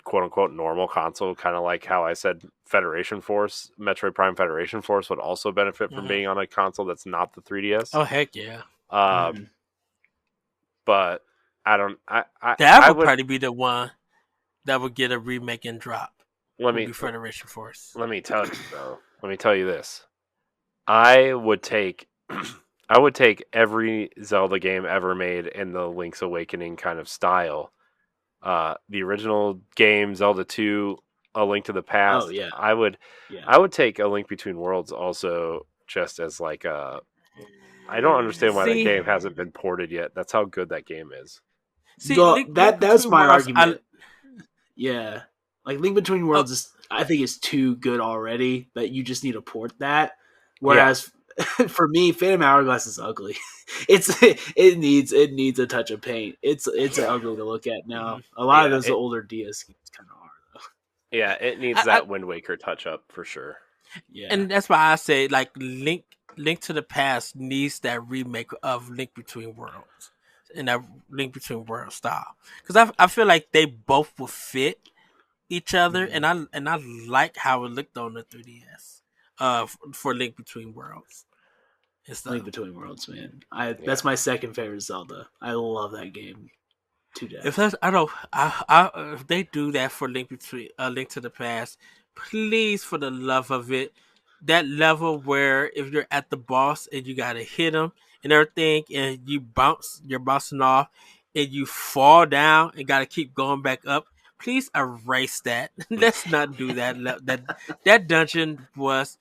quote unquote normal console, kind of like how I said Federation Force, Metroid Prime Federation Force would also benefit from being on a console that's not the 3DS. Oh heck yeah. But I don't that would probably be the one that would get a remake and drop. Federation Force. Let me tell you though. Let me tell you this. I would take every Zelda game ever made in the Link's Awakening kind of style. The original game, Zelda 2, A Link to the Past. Oh, yeah. I would take A Link Between Worlds also just as like a... I don't understand why that game hasn't been ported yet. That's how good that game is. That's my argument. Yeah. Like Link Between Worlds I think is too good already that you just need to port that. Whereas for me, Phantom Hourglass is ugly. It needs a touch of paint. It's ugly to look at now. A lot of those older DS games kind of are though. Yeah, it needs that Wind Waker touch up for sure. Yeah, and that's why I say like Link to the Past needs that remake of Link Between Worlds and that Link Between Worlds style because I feel like they both will fit each other, and I like how it looked on the 3DS. For Link Between Worlds. Link Between Worlds, man. That's my second favorite Zelda. I love that game to death. If they do that for Link to the Past, please, for the love of it, that level where if you're at the boss and you gotta hit him and everything, and you're bouncing off, and you fall down and gotta keep going back up. Please erase that. Let's not do that. That dungeon was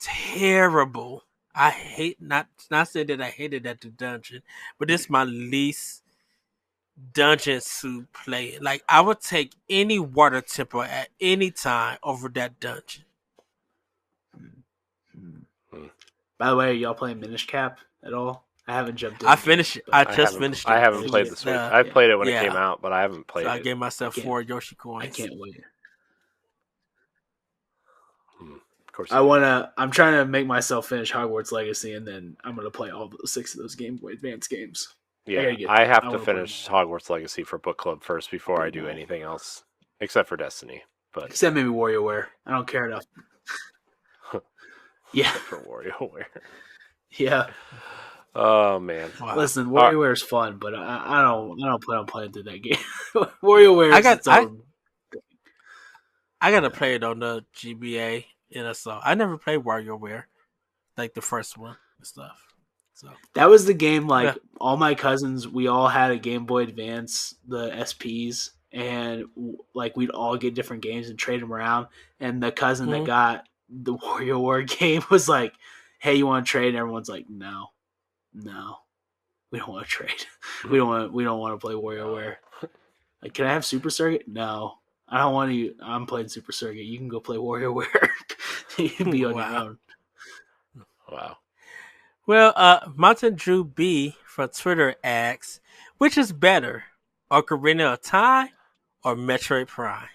terrible. I hate not saying that I hated that dungeon, but it's my least dungeons to play. Like I would take any water temple at any time over that dungeon. By the way, are y'all playing Minish Cap at all? I haven't jumped in. I finished it. I I just haven't. finished it. I haven't Did played you? the Switch. I played it when it yeah. came out, but I haven't played So I it. gave myself I can't- 4 Yoshi coins. I can't wait. Of course, I'm trying to make myself finish Hogwarts Legacy, and then I'm gonna play all 6 of those Game Boy Advance games. yeah, I have to wanna play finish Hogwarts Legacy for book club first before I do anything else, except for Destiny. But Except maybe WarioWare. I don't care enough. Yeah, for WarioWare. yeah. Oh man. Wow. Listen, WarioWare is fun, but I don't plan on playing through that game. WarioWare is its own. I gotta play it on the GBA NSO. I never played WarioWare, like the first one and stuff. So That was the game. Like Yeah. all my cousins, we all had a Game Boy Advance, the SPs, and like we'd all get different games and trade them around. And the cousin that Mhm. got the WarioWare game was like, "Hey, you want to trade?" And everyone's like, "No, we don't want to trade. We don't want to play WarioWare. Like, can I have Super Circuit? No, I don't want to. I'm playing Super Circuit. You can go play WarioWare. You can be on your Wow. own." Wow. well, Mountain Drew B from Twitter asks, which is better, Ocarina of Time or Metroid Prime?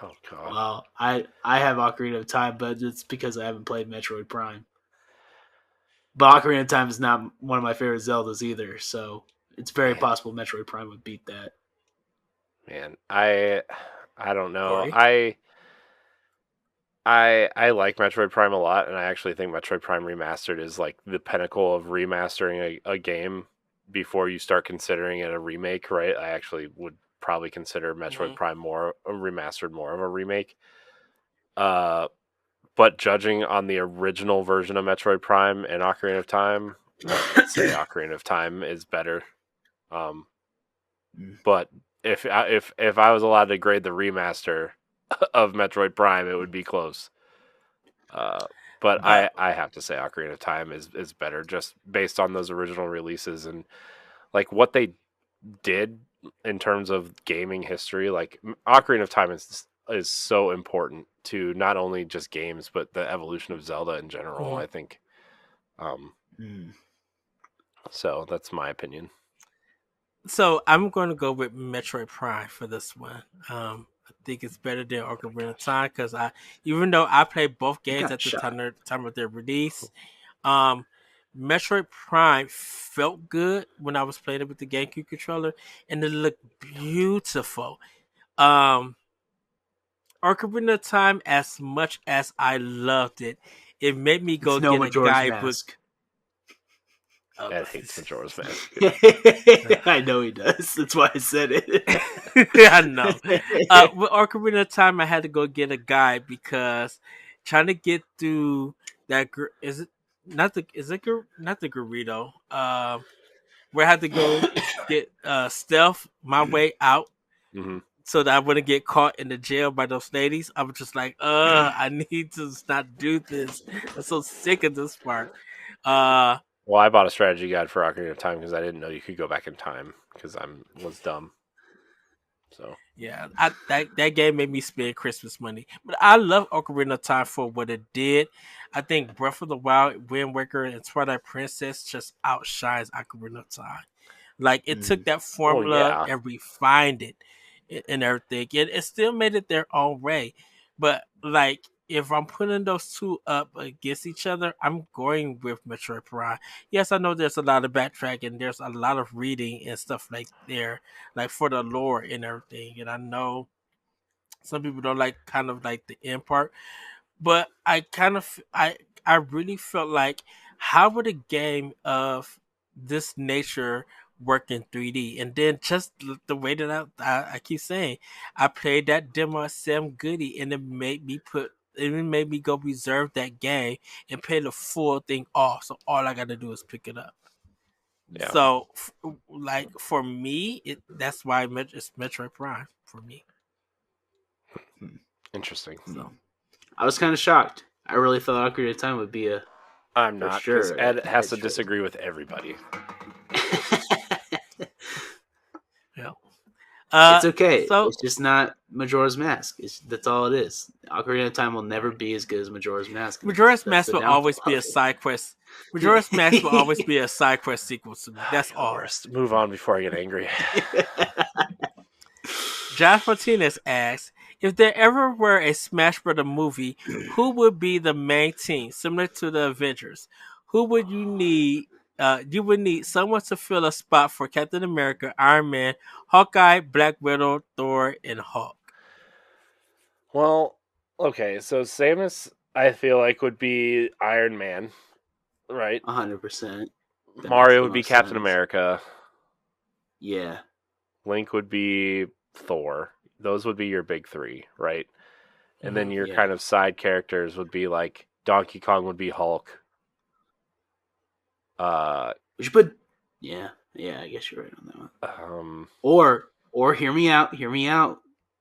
Oh god. Well, I have Ocarina of Time, but it's because I haven't played Metroid Prime. But Ocarina of Time is not one of my favorite Zeldas either, so it's very possible Metroid Prime would beat that. Man, I don't know. Corey? I like Metroid Prime a lot, and I actually think Metroid Prime Remastered is like the pinnacle of remastering a game before you start considering it a remake, right? I actually would probably consider Metroid Prime more remastered, more of a remake. But judging on the original version of Metroid Prime and Ocarina of Time, I'd say Ocarina of Time is better. But if I was allowed to grade the remaster of Metroid Prime, it would be close. But I have to say Ocarina of Time is better just based on those original releases and like what they did in terms of gaming history. Like Ocarina of Time is so important to not only just games but the evolution of Zelda in general. I think. So that's my opinion. So I'm going to go with Metroid Prime for this one. I think it's better than Ocarina of Time because even though I played both games at the time of their release, Metroid Prime felt good when I was playing it with the GameCube controller, and it looked beautiful. Ocarina of Time, as much as I loved it, it made me go get a guidebook. Ed hates Majora's Mask. I know he does. That's why I said it. I know. With Ocarina of Time, I had to go get a guide because trying to get through that not the Gerudo. Where I had to go get stealth my way out so that I wouldn't get caught in the jail by those ladies. I was just like, I need to not do this. I'm so sick of this part. Well, I bought a strategy guide for Ocarina of Time because I didn't know you could go back in time because I was dumb. So yeah, that game made me spend Christmas money. But I love Ocarina of Time for what it did. I think Breath of the Wild, Wind Waker, and Twilight Princess just outshines Ocarina of Time. Like it took that formula and refined it and everything. It still made it their own way. But like if I'm putting those two up against each other, I'm going with Metroid Prime. Yes, I know there's a lot of backtracking, there's a lot of reading and stuff like for the lore and everything. And I know some people don't like kind of like the end part, but I really felt like how would a game of this nature work in 3D? And then just the way that I keep saying, I played that demo at Sam Goody, and it made me go reserve that game and pay the full thing off. So all I got to do is pick it up. Yeah. So, like for me, that's why it's Metroid Prime for me. Interesting. So, I was kind of shocked. I really thought Ocarina of Time would be a. I'm not because Ed has to disagree with everybody. It's okay. So It's just not Majora's Mask. That's all it is. Ocarina of Time will never be as good as Majora's Mask. Majora's That's Mask the will downfall always be of a side quest. Majora's Mask will always be a side quest sequel to me. That's You're the all. worst. Move on before I get angry. it. Josh Martinez asks, if there ever were a Smash Brother movie, who would be the main team, similar to the Avengers? Who would you need? You would need someone to fill a spot for Captain America, Iron Man, Hawkeye, Black Widow, Thor, and Hulk. Well, okay, so Samus, I feel like would be Iron Man, right? 100%. Mario would be Captain America. Yeah. Link would be Thor. Those would be your big three, right? And then your kind of side characters would be like Donkey Kong would be Hulk. We should put. Yeah, I guess you're right on that one. Or hear me out.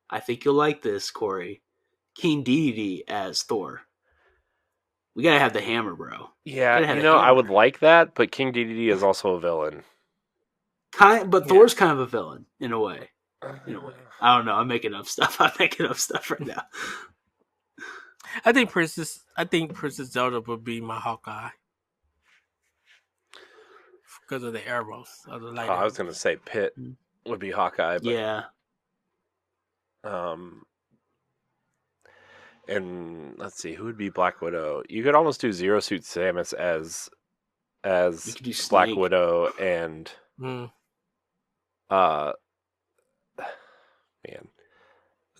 I think you'll like this, Corey. King Dedede as Thor. We gotta have the hammer, bro. Yeah, I would like that, but King Dedede is also a villain. But Thor's kind of a villain in a way. I don't know. I'm making up stuff. Right now. I think Princess Zelda would be my Hawkeye because of the arrows. Of the light I was gonna say Pit would be Hawkeye. But, yeah. And let's see, who would be Black Widow? You could almost do Zero Suit Samus as Black Snake. Widow and man.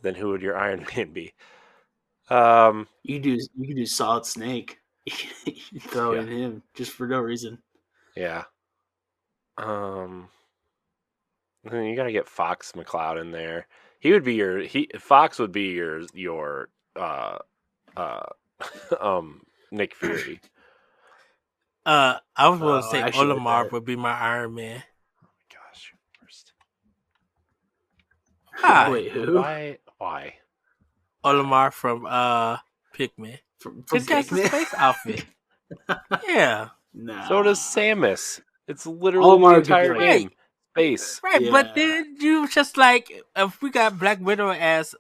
Then who would your Iron Man be? You could do Solid Snake. You throw in him just for no reason. Yeah. Then you gotta get Fox McCloud in there. Fox would be your Nick Fury. I was going to say Olimar would be my Iron Man. Oh my gosh, you're worst. Hi. Wait, who? Why? Olimar from Pikmin. From He's got the space outfit. Yeah. Nah. So does Samus. It's literally the entire game. Space. Right, Yeah. but then you just like, if we got Black Widow as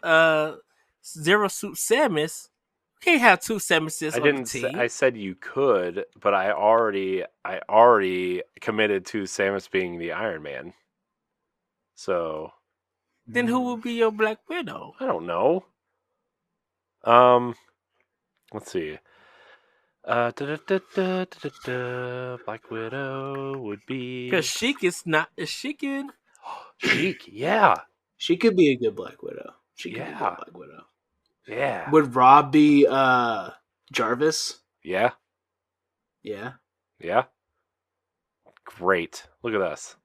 Zero Suit Samus, we can't have two Samuses on the team. I said you could, but I already committed to Samus being the Iron Man. So then who will be your Black Widow? I don't know. Let's see. Black Widow would be Because Sheik is not. Sheik in? Sheik, yeah. She could be a good Black Widow. Yeah. Would Rob be Jarvis? Yeah. Yeah. Great. Look at us.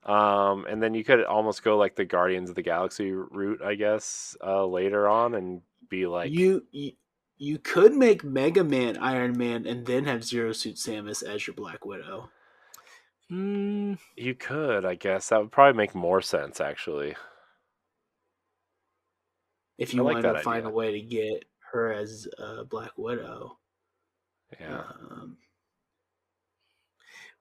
And then you could almost go like the Guardians of the Galaxy route, I guess, later on and be like You could make Mega Man Iron Man and then have Zero Suit Samus as your Black Widow. You could, I guess. That would probably make more sense, actually. If you wanted to find a way to get her as Black Widow. Yeah.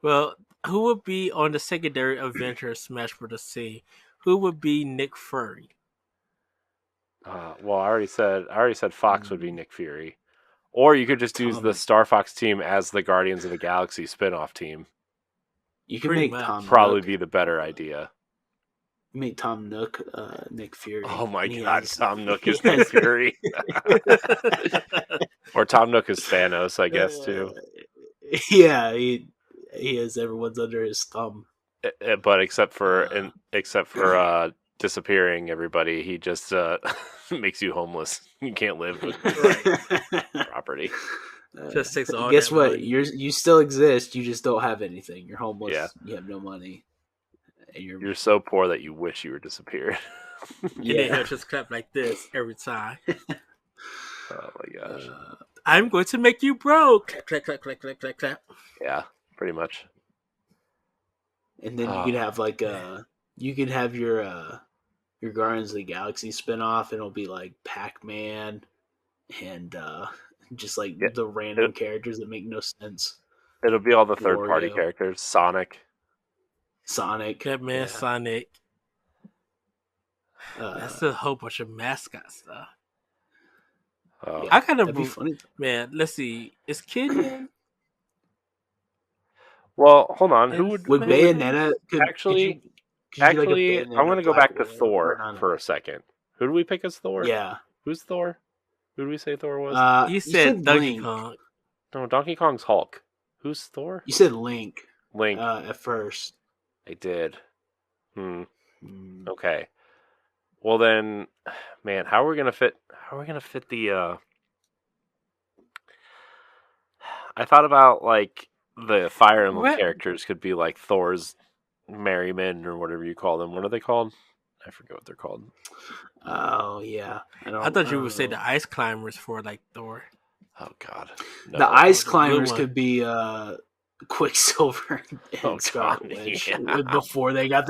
Well, who would be on the secondary Avengers Smash Bros. Team? Who would be Nick Fury? Well, I already said Fox would be Nick Fury. Or you could just use the Star Fox team as the Guardians of the Galaxy spin-off team. You can make Tom probably Nook. be the better idea. You make Tom Nook Nick Fury. Oh my god, Tom Nook is Nick Fury. Or Tom Nook is Thanos, I guess, too. Yeah, he has everyone's under his thumb. But except for disappearing everybody, he just makes you homeless. You can't live with property. Just takes all. Guess what? Money. You still exist. You just don't have anything. You're homeless. Yeah. You have no money. And you're so poor that you wish you were disappeared. Yeah. And then he'll just clap like this every time. Oh my gosh! I'm going to make you broke. Clap, clap, clap, clap, clap, clap. Yeah, pretty much. And then you could have like you could have your Guardians of the Galaxy spinoff, and it'll be like Pac-Man and just like the random characters that make no sense. It'll be all the third-party characters. Sonic. That man, Sonic. That's a whole bunch of mascot stuff. Oh. I kind that'd be of funny. man. Let's see. Is Kid in? Well, hold on. in Would Smash Bayonetta Bros? Actually, could you do like a actually, I'm Bayonetta going to go Black back to Widow? Thor Or not? for a second. Who do we pick as Thor? Yeah. Who's Thor? Who do we say Thor was? You said Donkey Link. Kong. No, Donkey Kong's Hulk. Who's Thor? You said Link. Link. At first. I did. Okay. Well then, man, how are we gonna fit the? I thought about like the Fire Emblem characters could be like Thor's merry men or whatever you call them. What are they called? I forget what they're called. Oh yeah. I thought you would say the Ice Climbers for like Thor. Oh God. No. The Ice the blue Climbers one. could be Quicksilver and Scarlet God, Witch yeah. before they got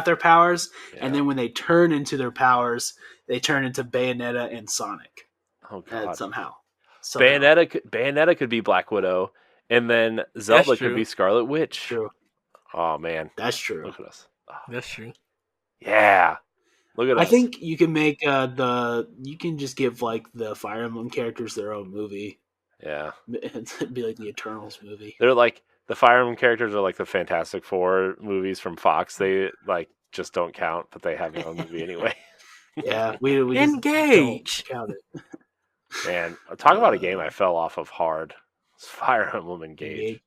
their powers, Yeah. and then when they turn into their powers, they turn into Bayonetta and Sonic. Oh God. Somehow. Bayonetta could be Black Widow, and then Zelda could be Scarlet Witch. True. Oh man, That's true. look at us. Oh, That's true. yeah, look at us. I think you can make you can just give like the Fire Emblem characters their own movie. Yeah, It'd be like the Eternals movie. they're like the Fire Emblem characters are like the Fantastic Four movies from Fox. They like just don't count, but they have their own movie anyway. Yeah, we just Engage. don't count it. Man, talk about a game I fell off of hard. It's Fire Emblem Engage.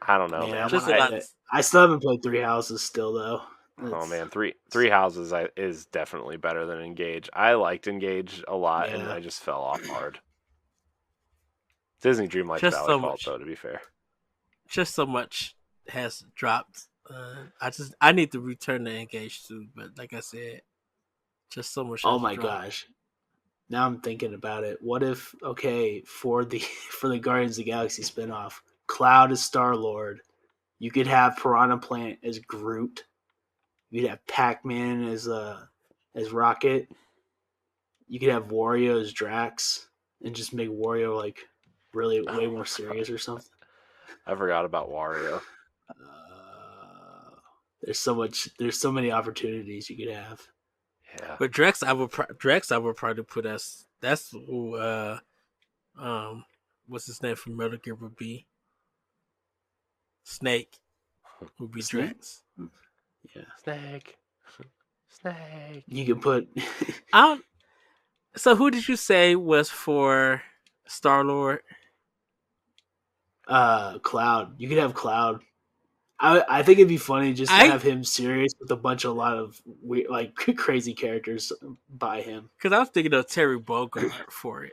I don't know, man. I still haven't played Three Houses still though. Oh man, three houses is definitely better than Engage. I liked Engage a lot, and I just fell off hard. Disney Dreamlight Valley fault, though. To be fair, just so much has dropped. I need to return to Engage too, but like I said, just so much. Oh my gosh! Now I'm thinking about it. What if for the Guardians of the Galaxy spinoff, Cloud is Star-Lord. You could have Piranha Plant as Groot. You'd have Pac-Man as Rocket. You could have Wario as Drax, and just make Wario like really way more serious or something. I forgot about Wario. There's so many opportunities you could have. Yeah, but Drax, I would probably put as that's who what's his name from Metal Gear would be. Snake would be Drax. Yeah, Snake. You could put. So who did you say was for Star-Lord? Cloud. You could have Cloud. I think it'd be funny just to have him serious with a lot of weird, like crazy characters by him. Because I was thinking of Terry Bogard for it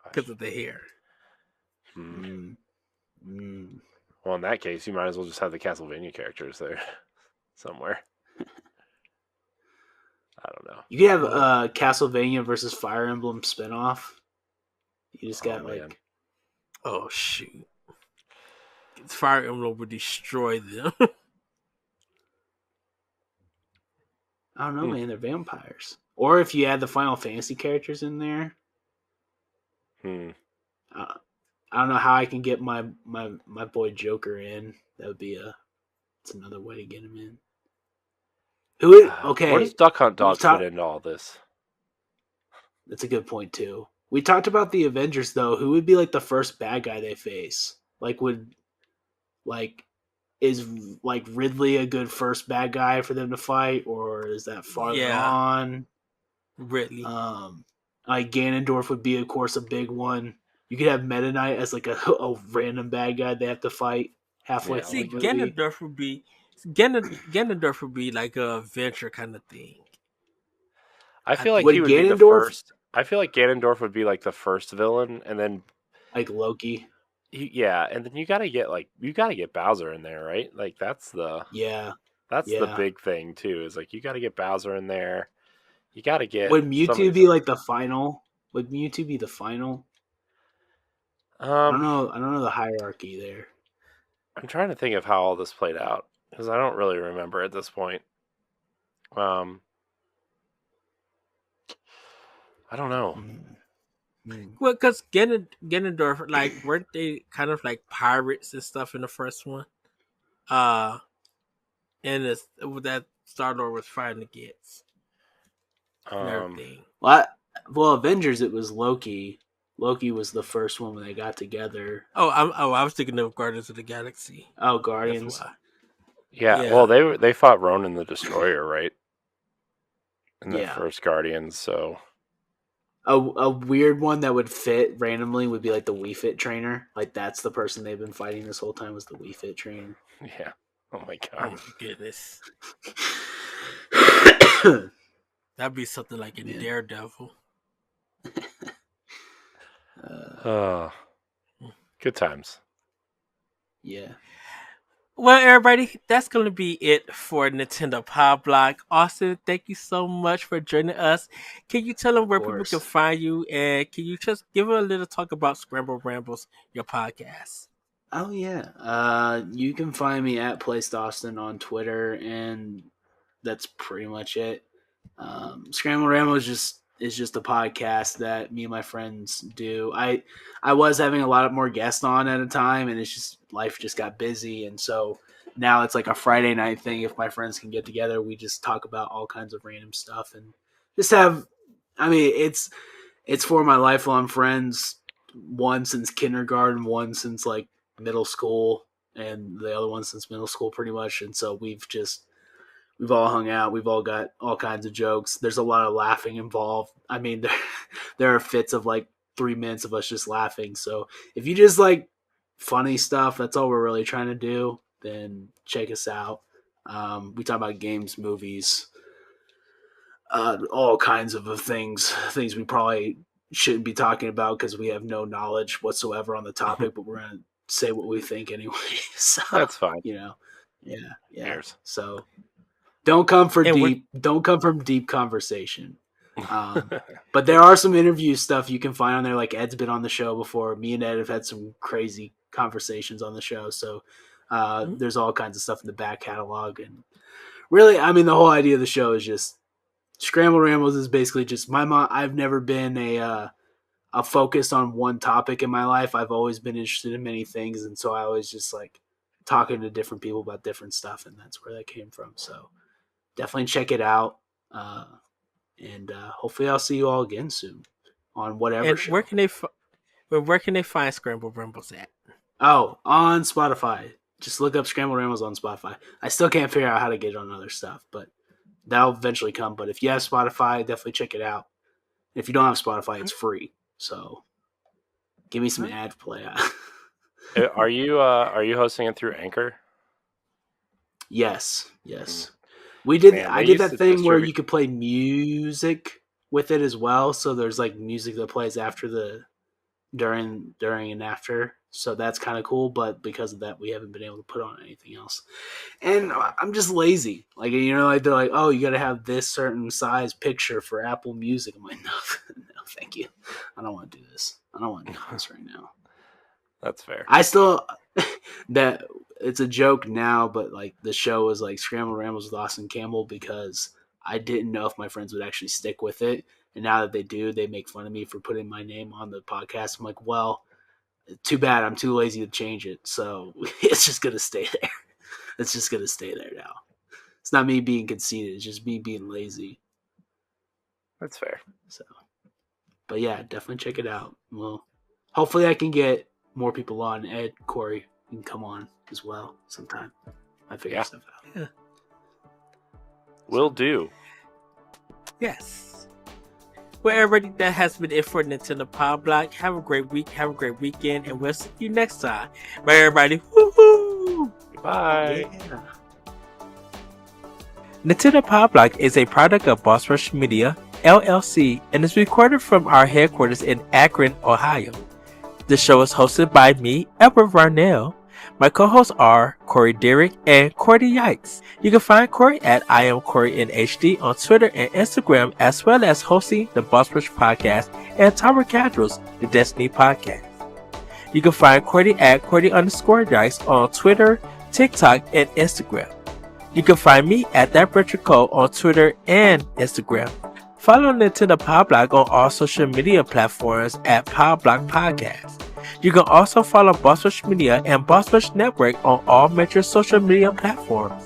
because of the hair. Well, in that case, you might as well just have the Castlevania characters there somewhere. I don't know. You could have Castlevania versus Fire Emblem spinoff. You just got like, oh shoot, Fire Emblem would destroy them. I don't know, man. They're vampires. Or if you add the Final Fantasy characters in there. I don't know how I can get my boy Joker in. That would be it's another way to get him in. Okay. Where does Duck Hunt Dog fit into all this? That's a good point too. We talked about the Avengers though. Who would be like the first bad guy they face? Is Ridley a good first bad guy for them to fight, or is that farther on? Ridley. Like Ganondorf would be, of course, a big one. You could have Meta Knight as like a random bad guy they have to fight halfway. See, Ganondorf would be like a adventure kind of thing. I feel like he would be the first. I feel like Ganondorf would be like the first villain, and then like Loki. And then you gotta get Bowser in there, right? Like that's the big thing too. Is like you gotta get Bowser in there. You gotta get. Would Mewtwo be like the final? Would Mewtwo be the final? I don't know the hierarchy there. I'm trying to think of how all this played out because I don't really remember at this point. I don't know. Well, because Ganondorf, like, weren't they kind of like pirates and stuff in the first one? And that Star-Lord was fighting against and Um, everything. Well, Avengers, it was Loki. Loki was the first one when they got together. I was thinking of Guardians of the Galaxy. Oh, That's Guardians. why. yeah. Yeah. Well, they fought Ronan the Destroyer, right? In the Yeah. first Guardians, so A weird one that would fit randomly would be like the Wii Fit trainer. Like that's the person they've been fighting this whole time was the Wii Fit trainer. yeah. Oh my Oh god. my goodness. That'd be something like in Yeah. Daredevil. Oh, good times. Yeah. Well, everybody, that's going to be it for Nintendo Pow Block. Austin, thank you so much for joining us. Can you tell them where people course. can find you? And can you just give a little talk about Scramble Rambles, your podcast? Oh yeah. You can find me at Placed Austin on Twitter, and that's pretty much it. Scramble Ramble is just a podcast that me and my friends do. I was having a lot more guests on at a time, and it's just life just got busy, and so now it's like a Friday night thing. If my friends can get together, we just talk about all kinds of random stuff and just have. I mean, it's for my lifelong friends. One since kindergarten, one since like middle school, and the other one since middle school, pretty much. And so we've all hung out. We've all got all kinds of jokes. There's a lot of laughing involved. I mean, there are fits of like 3 minutes of us just laughing. So if you just like funny stuff, that's all we're really trying to do, then check us out. We talk about games, movies, all kinds of things we probably shouldn't be talking about because we have no knowledge whatsoever on the topic, but we're going to say what we think anyway. So, That's fine. you know, yeah. Cheers. So don't come for And deep. Don't come from deep conversation. But there are some interview stuff you can find on there. Like Ed's been on the show before. Me and Ed have had some crazy conversations on the show. So there's all kinds of stuff in the back catalog. And really, I mean, the whole idea of the show is just Scramble Rambles is basically just my mom. I've never been a focus on one topic in my life. I've always been interested in many things, and so I always just like talking to different people about different stuff, and that's where that came from. So definitely check it out, and hopefully I'll see you all again soon on whatever And show. where can they find Scramble Rambles at? Oh, on Spotify. Just look up Scramble Rambles on Spotify. I still can't figure out how to get it on other stuff, but that'll eventually come. But if you have Spotify, definitely check it out. If you don't have Spotify, it's free. So give me some ad play. Are you hosting it through Anchor? Yes. We did. Man, I they did used that to thing where distribute- you could play music with it as well. So there's like music that plays after the during and after. So that's kind of cool. But because of that, we haven't been able to put on anything else. And I'm just lazy. Like, you know, like they're like, oh, you got to have this certain size picture for Apple Music. I'm like, no, thank you. I don't want to do this. I don't want to do this right now. That's fair. I still that it's a joke now, but like the show was like Scramble Rambles with Austin Campbell because I didn't know if my friends would actually stick with it. And now that they do, they make fun of me for putting my name on the podcast. I'm like, well, too bad. I'm too lazy to change it. So it's just going to stay there. It's just going to stay there now. It's not me being conceited. It's just me being lazy. That's fair. So, but yeah, definitely check it out. Well, hopefully I can get more people on. Ed, Corey can come on as well sometime. I figure stuff out. Yeah. Will do. Yes. Well, everybody, that has been it for Nintendo Pow Block. Have a great week. Have a great weekend. And we'll see you next time. Bye, everybody. Woohoo! Bye. Yeah. Nintendo Pow Block is a product of Boss Rush Media, LLC, and is recorded from our headquarters in Akron, Ohio. The show is hosted by me, Edward Varnell. My co-hosts are Corey Dirrig and Corey Yikes. You can find Corey at I am Corey in HD on Twitter and Instagram, as well as hosting the Boss Rush Podcast and Tower Casuals, the Destiny Podcast. You can find Corey at Corey_Dice on Twitter, TikTok, and Instagram. You can find me at That Retro Code on Twitter and Instagram. Follow Nintendo Pow Block on all social media platforms at Pow Block Podcast. You can also follow Boss Rush Media and Boss Rush Network on all major social media platforms.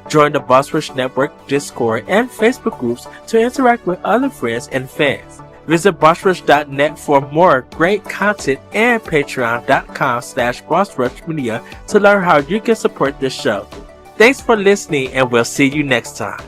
Join the Boss Rush Network, Discord, and Facebook groups to interact with other friends and fans. Visit bossrush.net for more great content and patreon.com/bossrushmedia to learn how you can support this show. Thanks for listening, and we'll see you next time.